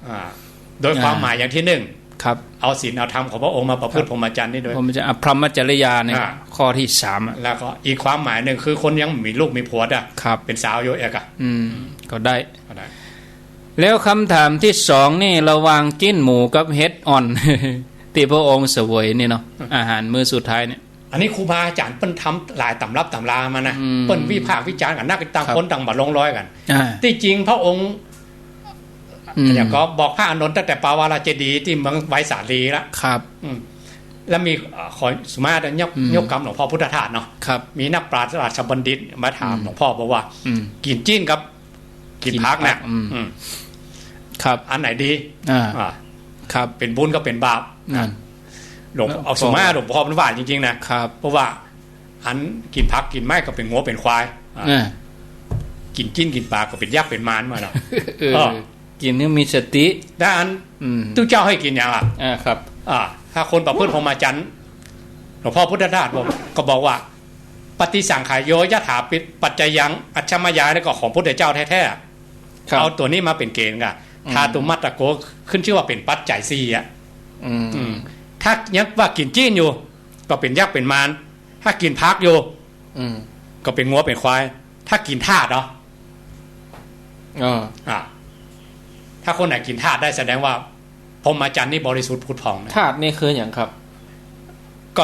โดยความหมายอย่างที่1ครับเอาศีลเอาธรรมของพระองค์มาประพฤติพรหมจรรย์นี่โดยพรหมจรรย์พรหมจริยาเนี่ยข้อที่3แล้วก็อีกความหมายหนึ่งคือคนยังมีลูกมีผัวอ่ะเป็นสาวโยเอกอ่ะก็ได้แล้วคำถามที่2นี่ระหว่างจิ้นหมูกับเฮ็ดอ่อนที่พระองค์เสวยนี่เนาะอาหารมื้อสุดท้ายเนี่ยอันนี้ครูบาอาจารย์เปิ้นทำหลายตำรับตำรามานะเปิ้นวิพากษ์วิจารณ์กันนักต่างคนต่างบัดลงร้อยกันที่จริงพระองค์อย่างก็บอกพระอานนท์ตั้งแต่ปาวาราเจดีย์ที่เมืองไวสาลีแล้วครับแล้วมีขอสุมาตรยกกรรมหลวงพ่อพุทธทาสเนาะมีนักปราชญ์ราชบัณฑิตมาถามหลวงพ่อบอกว่ากินจิ้นกับกินพักนะครับอันไหนดีครับเป็นบุญก็เป็นบาปหลวงเอาสุมาหลวงพ่อมันหวานจริงๆนะครับเพราะว่าอันกินพักกินไม้ก็เป็นงัวเป็นควายกินจิ้นกินปลาก็เป็นยักษ์เป็นมารมาเนาะกินนี่มีสติด้านตู้เจ้าให้กินอย่างครับถ้าคนประพฤติพรหมจรรย์หลวงพ่อพุทธทาสก็บอกว่าปฏิสังขายโยยถาปิปัจจยังอัจฉมยาเนี่ยก็ของพุทธเจ้าแท้ๆเอาตัวนี้มาเป็นเกณฑ์กันทาตุมัตตะโกขึ้นชื่อว่าเป็นปัจจัย4อ่ะถ้ายังว่ากินจี้นอยู่ก็เป็นยักษ์เป็นมารถ้ากินพักอยู่ก็เป็นงัวเป็นควายถ้ากินธาตุเนาะถ้าคนไหนกินธาตุได้แสดงว่าพรหมจรรย์นี่บริสุทธิ์พุทธพองธาตุนี่คืออย่างครับก็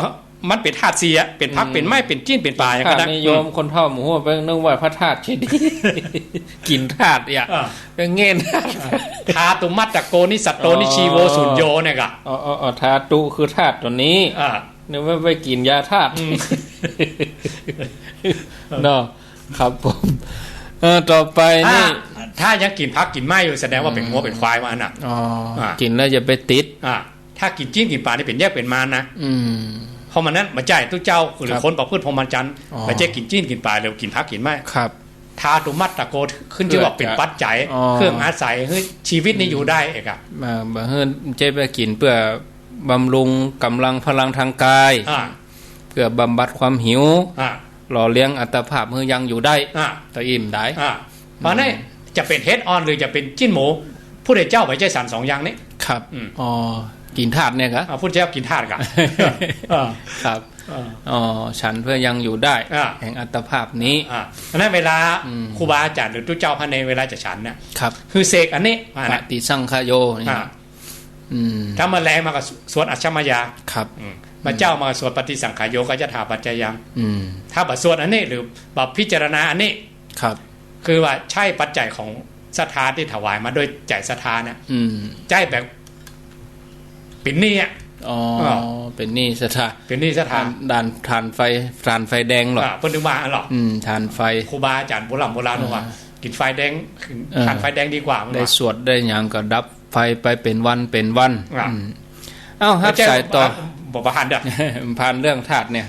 มันเป็นธาตุ4อ่ะเป็นพักเป็นไม้เป็นจี้นเป็นปลาอย่างนั้นนิยมคนเฒ่าหมู่ไปนึกว่าพระธาตุเฉยกินธาตุอ่ะเป็นเงี้ยธาตุมัตตะโกนิสัตโตนิชีโวสุญโยเนี่ยก็ธาตุคือธาตุตัวนี้นึกว่าไปกินยาธาตุเนาะครับผมต่อไปนี่ถ้ายังกินพักกินไม้อยู่แสดงว่าเป็นงัวเป็นควายมาน่ะกินแล้วจะไปติดถ้ากินจิ้นกินปลานี่เป็นแยกเป็นมารนะเพราะมันนั้นมาใจทุกเจ้าหรือคนประพฤติพรหมจรรย์มาใจกินจิ้นกินปลาแล้วกินพักกินไม้ครับทาตุมัตตะโกขึ้นชื่อว่าเป็นปัจจัยเครื่องอาศัยให้ชีวิตนี้อยู่ได้เอกมาเฮือนเจ๊ไปกินเพื่อบำรุงกำลังพลังทางกายเพื่อบำบัดความหิวหล่อเลี้ยงอัตภาพเพื่อยังอยู่ได้ต่ออิ่มได้เพราะนั้นจะเป็นเฮดออนหรือจะเป็นจิ้นหมูผู้ใดเจ้าไปใจสัน2อย่างนี้ครับ กินธาตุเนี่ยครับพุทธเจ้ากินธาตุกัน ครับอ๋อฉันเพื่อยังอยู่ได้แห่งอัตภาพนี้นั้นเวลาครูบาอาจารย์หรือทุกเจ้าพระเนรเวลาจะฉันเนี่ยครับคือเสกอันนี้ปฏิสังขโยนี่ถ้ามาแรงมากับสวดอัชฌมยาครับมาเจ้ามาสวดปฏิสังขโยก็จะถาปัจจยังถ้าบัดสวดอันนี้หรือบัดพิจารณาอันนี้ครับคือว่าใช่ปัจจัยของศรัทธาที่ถวายมาด้วยใจศรัทธาเนี่ยใจแบบเป็นนี่อ๋อเป็นนี่ศรัทธาเป็นนี่ศรัทธาด่านทานไฟแดงหรอเพิ่นถึงว่าหรอทานไฟครูบาอาจารย์โบราณว่ากินไฟแดงทานไฟแดงดีกว่าได้สวดได้หยังก็ดับไฟไปเป็นวันเอ้าครับสายต่อบ่ผ่านเด้อผ่านเรื่องธาตุเนี่ย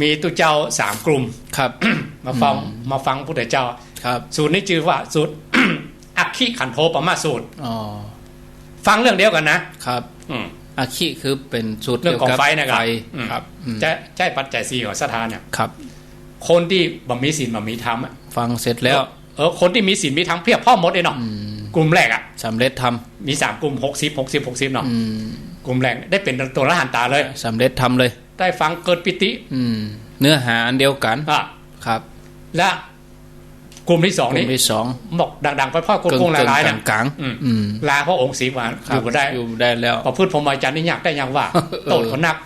มีตุเจ้า3กลุ่มครับ มาฟังพุทธเจ้าครับสูตรนี้ชื่อว่าสูตร อัคคีขันโธปมาสูตรฟังเรื่องเดียวกันนะครับอัคคีคือเป็นสูตรเรื่องของไฟนะครับจะใช้ปัจจัย4ของศรัทธาเนี่ยครับคนที่บ่มีศีลบ่มีธรรมฟังเสร็จแล้วคนที่มีศีลมีธรรมเพียบพร้อมหมดเลยเนาะกลุ่มแรกสำเร็จธรรมมี3กลุ่ม60เนาะกลุ่มแรกได้เป็นตัวอรหันตาเลยสำเร็จธรรมเลยได้ฟังเกิดปิติเนื้อหาอันเดียวกันครับและกลุ่มที่2นี่บอกดังๆไปพ่อโกงหลายๆเนี่ยกลางลาพระองค์ศรีวานอยู่ได้แล้วพอพูดพรหมจรรย์นี่ยากได้ยังว่าโตดคนนัก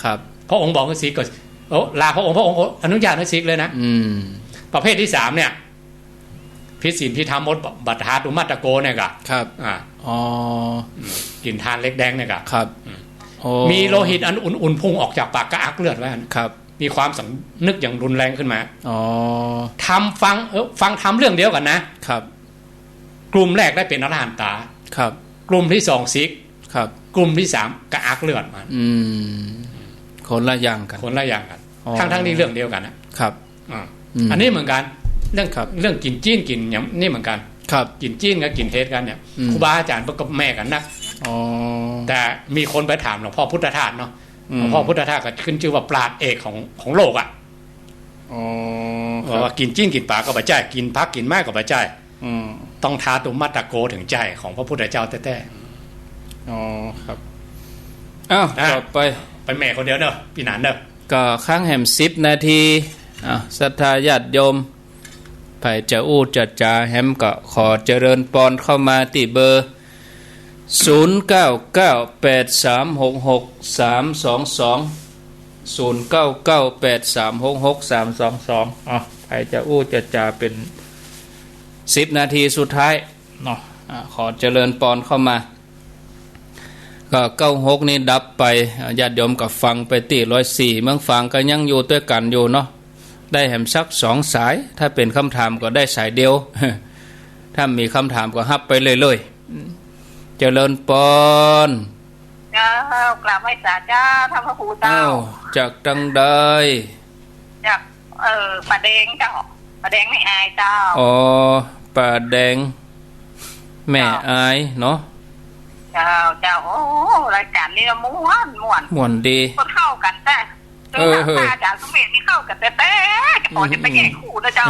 ครับพระองค์บอกให้ศรีก็ลาพระองค์อนุญาตให้ศรีเลยนะประเภทที่3เนี่ยพิศีลพิธรรมมดบัตรหาตุมัตตะโกเนี่ยกะครับกินทานเล็กแดงเนี่ยกะครับมีโลหิตอันอุ่นๆพุ่งออกจากปากกระอักเลือดไว้ครับมีความสำนึกอย่างรุนแรงขึ้นมาทำฟังทำเรื่องเดียวกันนะครับกลุ่มแรกได้เป็นอรหันตาครับกลุ่มที่2ซิกครับกลุ่มที่3กระอักเลือดมาคนละอย่างกันทั้งนี้เรื่องเดียวกันนะครับอันนี้เหมือนกันเรื่องกินจีนกินอย่างนี่เหมือนกันครับกินจีนกับกินเทศกันเนี่ยครูบาอาจารย์ก็แม่กันนะแต่มีคนไปถามหลวงพ่อพุทธทาสเนาะหลวงพ่อพุทธทาสก็ขึ้นชื่อว่าปราชญ์เอกของโลกว่ากินจีนกินปลาก็บ่ใจกินพักกินไม้ก็บ่ใจต้องทาตุมัตตะโกถึงใจของพระพุทธเจ้าแท้ๆครับอ้าวต่อไปแม่คนเดียวเนอะพี่หนานเนอะก็ข้างแหม10 นาทีศรัทธาญาติโยมไผ่จะอู้จัดจ่าแฮมก็ขอเจริญปอนเข้ามาที่เบอร์0998366322 0998366322ไผ่จะอู้จัดจ่าเป็น10 นาทีสุดท้ายเนาะขอเจริญปอนเข้ามาก็96นี่ดับไปญาติโยมก็ฟังไปที่104เมืองฟังก็ยังอยู่ด้วยกันอยู่เนาะได้แหมสัก2 สายถ้าเป็นคำถามก็ได้สายเดียวถ้ามีคำถามก็ฮับไปเลยเจริญปอนเจ้ากราบไหว้สาเจ้าท่านพระครูเจ้าจากจังใดจากป่าแดงเจ้าป่าแดงไม่อายเจ้าป่าแดงแม่อายเนาะเจ้าโอ้รายการนี้ม่วนดีคนเข้ากันแต่อาจารย์สมเด็จนี่เข้ากันแต่ก่อนจะไปแยกคู่นะเจ้า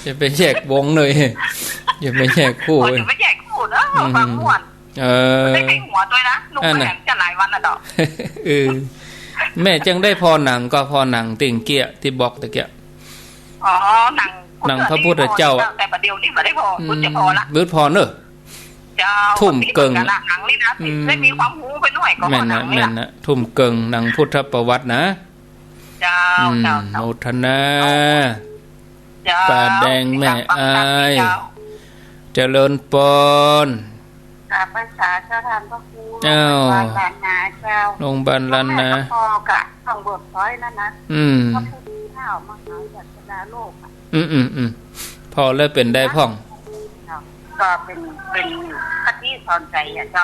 จะไปแยกวงเลยอย่าไปแยกคู่จะไปแยกคู่นะฟังม่วนได้ไปหัวด้วยนะลูกแม่จะหลายวันแล้วดอกแม่จังได้พอหนังก็พอหนังติ่งเกี้ยที่บอกตะเกียหนังพระพุทธเจ้าแต่ประเดี๋ยวนี้ไม่ได้พอพุทธจะพอละมืดพอเนอะทุ่มเกิงหนังนี่นะได้มีความรู้ไปหน่อยก็หนังนี่นะทุ่มเกิงหนังพุทธประวัตินะเจ้าโมทนาป่าแดงแม่อายเจริญปอนภาษาเจ้าทานพระครูเจ้าโรงพยาบาลล้านนาพ่อกะต้องบทพ้อยนั่นนะพระพุทธเจ้ามหาศาสดาโลกพอแล้วเป็นได้พ่องก็เป็นคติสอนใจเจ้า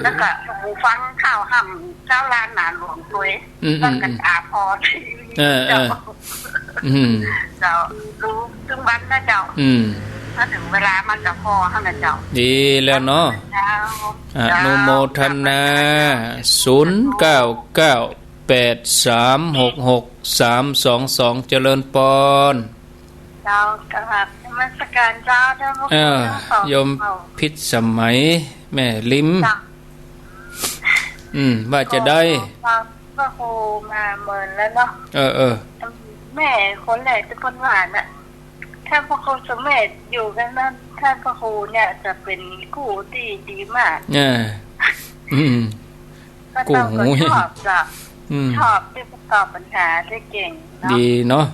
แล้วก็หูฟังข้าวห่ำเจ้าลานหนาหลวงตัวต้องกันอาพรเจ้ารู้ซึ่งวันนะเจ้าถ้าถึงเวลามันจะพอให้นะเจ้าดีแล้วเนาะอนุโมทนา0998366322เจริญปอนเจ้ากราบนมัสการเจ้าท่านพระครูโยมพิษสมัยแม่ลิ้ม ว่าจะได้ฟังพระครูมาเมินแล้วเนาะแม่คนแรกจะคนหวานอ่ะถ้าพระครูสมเด็จอยู่กันนั้นถ้าพระครูเนี่ยจะเป็นคู่ที่ดีมากก็ต้องชอบจ้ะชอบที่ประกอบปัญหาได้เก่งดีเนาะ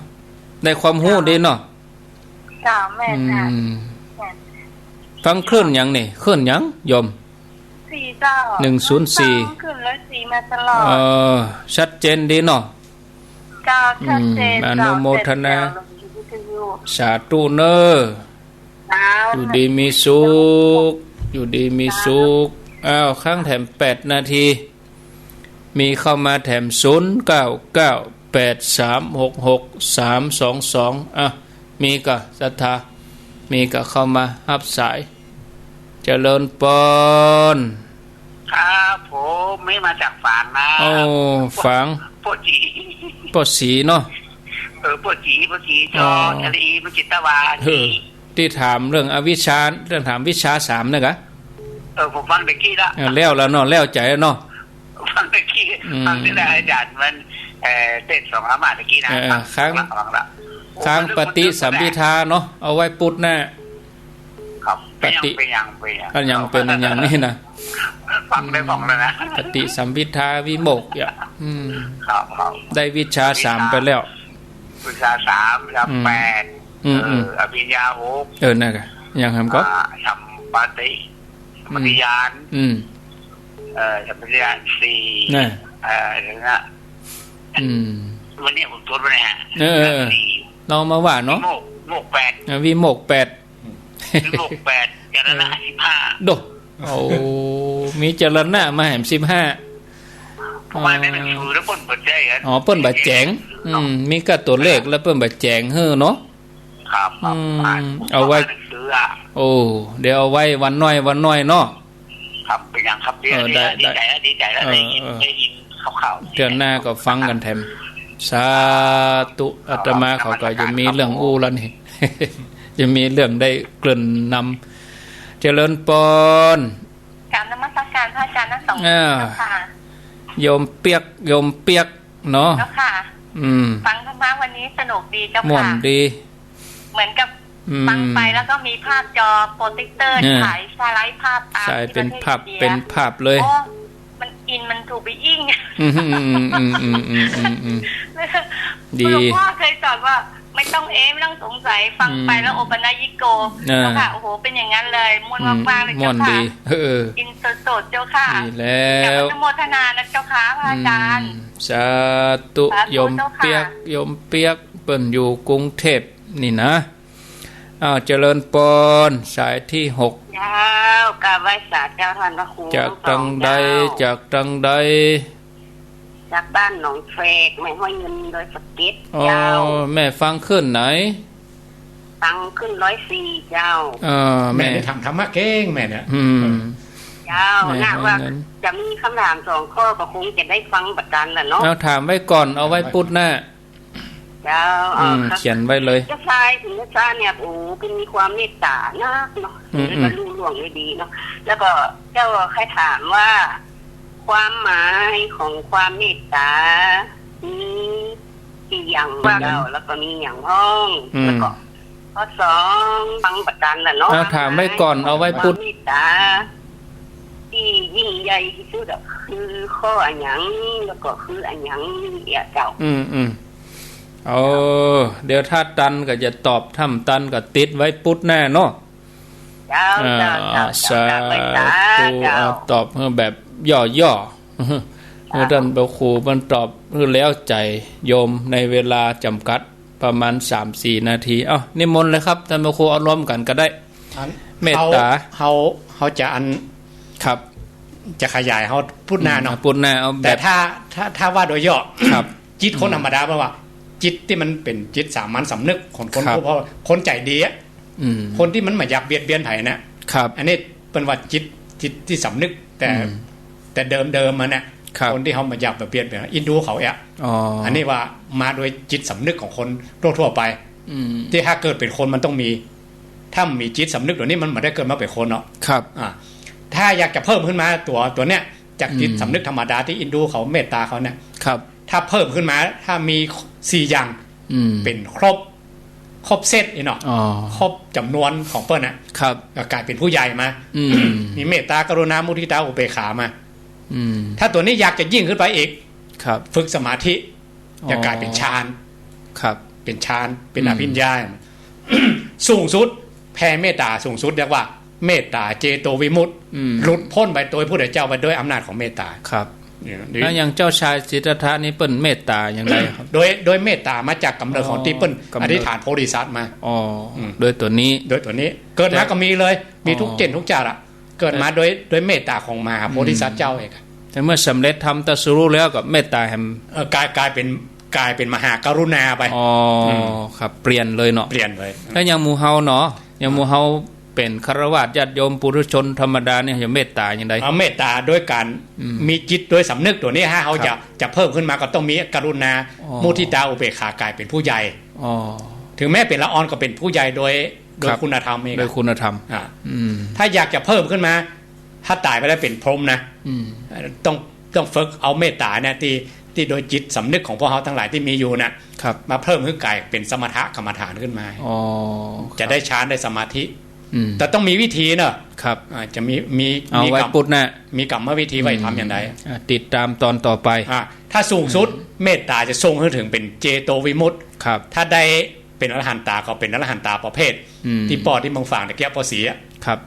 ได้ความรู้ดีเนาะจ้าแม่ค่ะฟังคลื่นยังนี่คลื่นยังโยม4เจ้า104ขึ้นแล้ว4มาตลอดชัดเจนดีเนาะจ้าชัดเจนอนุโมทนาสาธุเนออยู่ดีมีสุขอยู่ดีมีสุขข้างแถม8นาทีมีเข้ามาแถม0998366322มีก็ศรัทธามีก็เข้ามารับสายเจริญปนครับผมไม่มาจากฝางนะฝางปวดสีเนาะปวดจีจอทะเลมันจิตตะวันที่ถามเรื่องอวิชชาเรื่องถามวิชา3นะกะผมฟังตะกี้ละแล้วเนาะแล้วใจแล้วเนาะฟังตะกี้ฟังที่ได้อาจารย์มันเต้น2อามาตะกี้นะค้างปฏิสัมพิทาเนาะเอาไว้ปุดหน้าครับปฏิเป็นอย่างนี้นะฟังได้ฟังแล้วนะปฏิสัมพิทาวิโมกข์ได้วิชา3ไปแล้ววิชา3แล้ว8อภิญญา6นั่นก็ยังทำก็ทำปฏิสัมพิญญาณสัมพิญญาณ4นี่นะวันนี้ผมทดไว้นะฮะเรามาว่าเนาะโมก8วิโมกข์8วิโมกข์8จรณะ15โดมีจรณะมาแหม15ทำไมไม่เป็นชื่อแล้วเปิ้นบ่แจ้งเปิ้นบ่แจ้งมีก็ตัวเลขแล้วเปิ้นบ่แจ้งเฮ้อเนาะครับเอาไว้เดี๋ยวเอาไว้วันน้อยเนาะครับเป็นอย่างครับดีใจแล้วได้ยินข่าวเดือนหน้าก็ฟังกันแถมสาธุอาตมาเขาก็จะมีเรื่องอู้แล้วนี่จะมีเรื่องได้เกริ่นนำเจริญปนกราบนมัสการพระอาจารย์ทั้งสองค่ะโยมเปียกเนาะค่ะฟังธรรมะวันนี้สนุกดีเจ้าค่ะม่วนดีเหมือนกับฟังไปแล้วก็มีภาพจอโปรเจคเตอร์ฉายสไลด์ภาพตามที่เป็นภาพเลยมันอินมันถูกไปยิ่งดีหลวงพ่อเคยสอนว่าไม่ต้องไม่ต้องสงสัยฟังไปแล้วโอปนัญิโกค่ะโอ้โหเป็นอย่างนั้นเลยม่วนมากๆเลยเจ้าค่ะอินสดๆเจ้าค่ะดีแล้วอนุโมทนานะเจ้าค่ะพระอาจารย์สาธุโยมเปียกเปิ้นอยู่กรุงเทพนี่นะเจริญปนสายที่6ยาวกาไว้สาเจ้าท่านพระครูจากตังใดจากบ้านหนองเฟกแม่ห้อยเงินโดยสกิดยาวแม่ฟังขึ้นไหนฟังขึ้น104เจ้าแม่ทำธรรมะเก่งแม่เนี่ยยาวน่าว่าจะมีคำถาม2ข้อก็คงจะได้ฟังประกันแหละเนาะเอาถามไว้ก่อนเอาไว้ปุดหน้าเขียนไว้เลยเจ้าชายถึงเจ้าชายเนี่ยเป็นมีความเมตตานะเนาะแล้วรู้ล่วงได้ดีเนาะแล้วก็เจ้าใครถามว่าความหมายของความเมตตามีอย่างว่าเราแล้วก็มีอย่างห้องแล้วก็ข้อ2ฟังประกันแหละเนาะถามไว้ก่อนเอาไว้พูดเมตตาที่ยิ่งใหญ่ที่สุดคือข้ออันหยังแล้วก็คืออันหยังเจ้าเดี๋ยวถ้าตันก็จะตอบถ้าตันก็ติดไว้ปุ๊ดแน่เนาะสาธุตอบแบบย่อท่านพระครูมันตอบแล้วใจโยมในเวลาจำกัดประมาณ 3-4 นาทีนิมนต์เลยครับท่านพระครูเอาร่วมกันก็ได้เมตตาเขาจะครับจะขยายเขาพูดหน้าเนาะพูดหน้าเอาแต่ถ้าว่าโดยย่อครับจิตคนธรรมดาเพราะว่าจิตที่มันเป็นจิตสามัญสำนึกของคนเพราะคนใจดีคนที่มันไม่อยากเบียดเบียนไผ่นะครับอันนี้เป็นว่าจิตที่สำนึกแต่เดิมมันเนี่ยคนที่เขามาอยากแบบเบียดเบียนอินดูเขาอันนี้ว่ามาโดยจิตสำนึกของคนทั่วไปที่ถ้าเกิดเป็นคนมันต้องมีถ้ามีจิตสำนึกตัวนี้มันไม่ได้เกิดมาเป็นคนเนาะครับถ้าอยากจะเพิ่มขึ้นมาตัวเนี้ย จากจิตสำนึกธรรมดาที่อินดูเขาเมตตาเขาเนี่ยครับถ้าเพิ่มขึ้นมาถ้ามี4อย่างเป็นครบเซตเนาะครบจำนวนของเปิ้ลน่ะครับก็กลายเป็นผู้ใหญ่มามีเมตตากรุณามุทิตาอุเบกขามาถ้าตัวนี้อยากจะยิ่งขึ้นไปอีกครับฝึกสมาธิจะกลายเป็นฌานครับเป็นฌานเป็นอภิญญาสูงสุดแผ่เมตตาสูงสุดเรียกว่าเมตตาเจโตวิมุตติหลุดพ้นไปโดยพระพุทธเจ้าไปด้วยอำนาจของเมตตาครับแล้วอย่างเจ้าชายสิทธัตถะนี่เปิ้นเมตตาอย่างไรครับโดยเมตตามาจากกำเนิดของที่เปิ้นอธิษฐานโพธิสัตว์มาโดยตัวนี้เกิดมาก็มีเลยมีทุกเจนทุกจาระเกิดมาโดยเมตตาของมหาโพธิสัตว์เจ้าเองแต่เมื่อสำเร็จทำตรัสรู้แล้วก็เมตตาแห่งกลายเป็นมหากรุณาไปครับเปลี่ยนเลยเนาะเปลี่ยนเลยแล้วอย่างหมู่เฮาเนาะอย่างหมู่เฮาเป็นฆราวาสญาติโยมปุถุชนธรรมดาเนี่ยจะเมตตาอย่างไรเมตตาด้วยการมีจิตด้วยสำนึกตัวนี้ฮะเขาจะเพิ่มขึ้นมาก็ต้องมีกรุณามุทิตาอุเบกขากลายเป็นผู้ใหญ่ถึงแม้เป็นละอ่อนก็เป็นผู้ใหญ่โดยคุณธรรมเองโดยคุณธรรมถ้าอยากจะเพิ่มขึ้นมาถ้าตายไปแล้วเป็นพรหมนะต้องฝึกเอาเมตตาเนี่ยที่โดยจิตสำนึกของพวกเขาทั้งหลายที่มีอยู่นะมาเพิ่มขึ้นกลายเป็นสมถะกรรมฐานขึ้นมาจะได้ฌานได้สมาธิแต่ต้องมีวิธีเนอะครับจะมีเอาไว้ปุดนะมีกรรมวิธีไว้ทำอย่างไรติดตามตอนต่อไปถ้าสูงสุดเมตตาจะทรงให้ถึงเป็นเจโตวิมุตติถ้าได้เป็นอรหันตาก็เป็นอรหันตาประเภทที่ปอที่มึงฟังตะเกียบปอสีครับ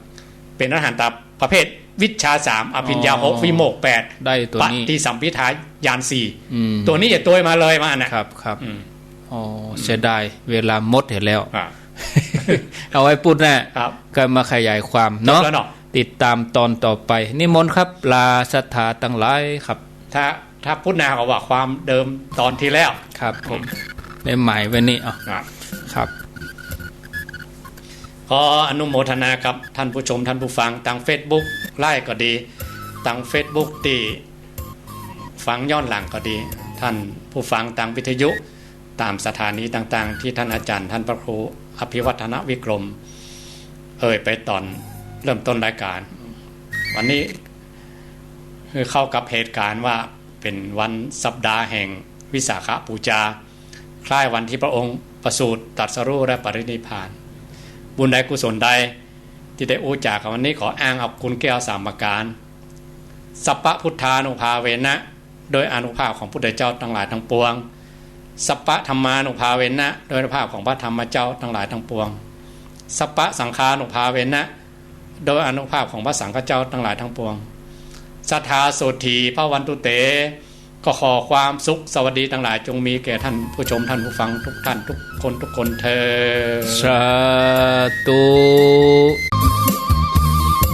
เป็นอรหันตาประเภทวิชา3อภิญญา6วิโมกข์8ได้ตัวนี้ปฏิสัมภิทายาน4ตัวนี้อย่าตัวมาเลยมานะครับเสียดายเวลาหมดเห็นแล้วเอาไว้พูดนะก็มาขยายความเนาะติดตามตอนต่อไปนิมนต์ครับลาศรัทธาตั้งหลายครับถ้าพูดนาก็ว่าความเดิมตอนที่แล้วครับผมได้หมายไว้นี่ครับขออนุโมทนากับท่านผู้ชมท่านผู้ฟังทาง Facebook ไลฟ์ก็ดีทาง Facebook ที่ฟังย้อนหลังก็ดีท่านผู้ฟังทางวิทยุตามสถานีต่างๆที่ท่านอาจารย์ท่านพระครูอภิวัฒนวิกรมไปตอนเริ่มต้นรายการวันนี้คือเข้ากับเหตุการณ์ว่าเป็นวันสัปดาห์แห่งวิสาขบูชาคล้ายวันที่พระองค์ประสูติตรัสรู้และปรินิพพานบุญใดกุศลใดที่ได้อู้จากวันนี้ขออ้างเอาคุณแก้ว3ประการสัพพพุทธานุภาเวนะโดยอนุภาพของพุทธเจ้าทั้งหลายทั้งปวงสัพพธรรมานุภาเวนะโดยอนุภาพของพระธรรมเจ้าทั้งหลายทั้งปวงสัพพสังฆานุภาเวนะโดยอนุภาพของพระสังฆเจ้าทั้งหลายทั้งปวงสัทธาโสธีพระวันตุเตก็ขอความสุขสวัสดีทั้งหลายจงมีแก่ท่านผู้ชมท่านผู้ฟังทุกท่านทุกคนเถิดสาธุ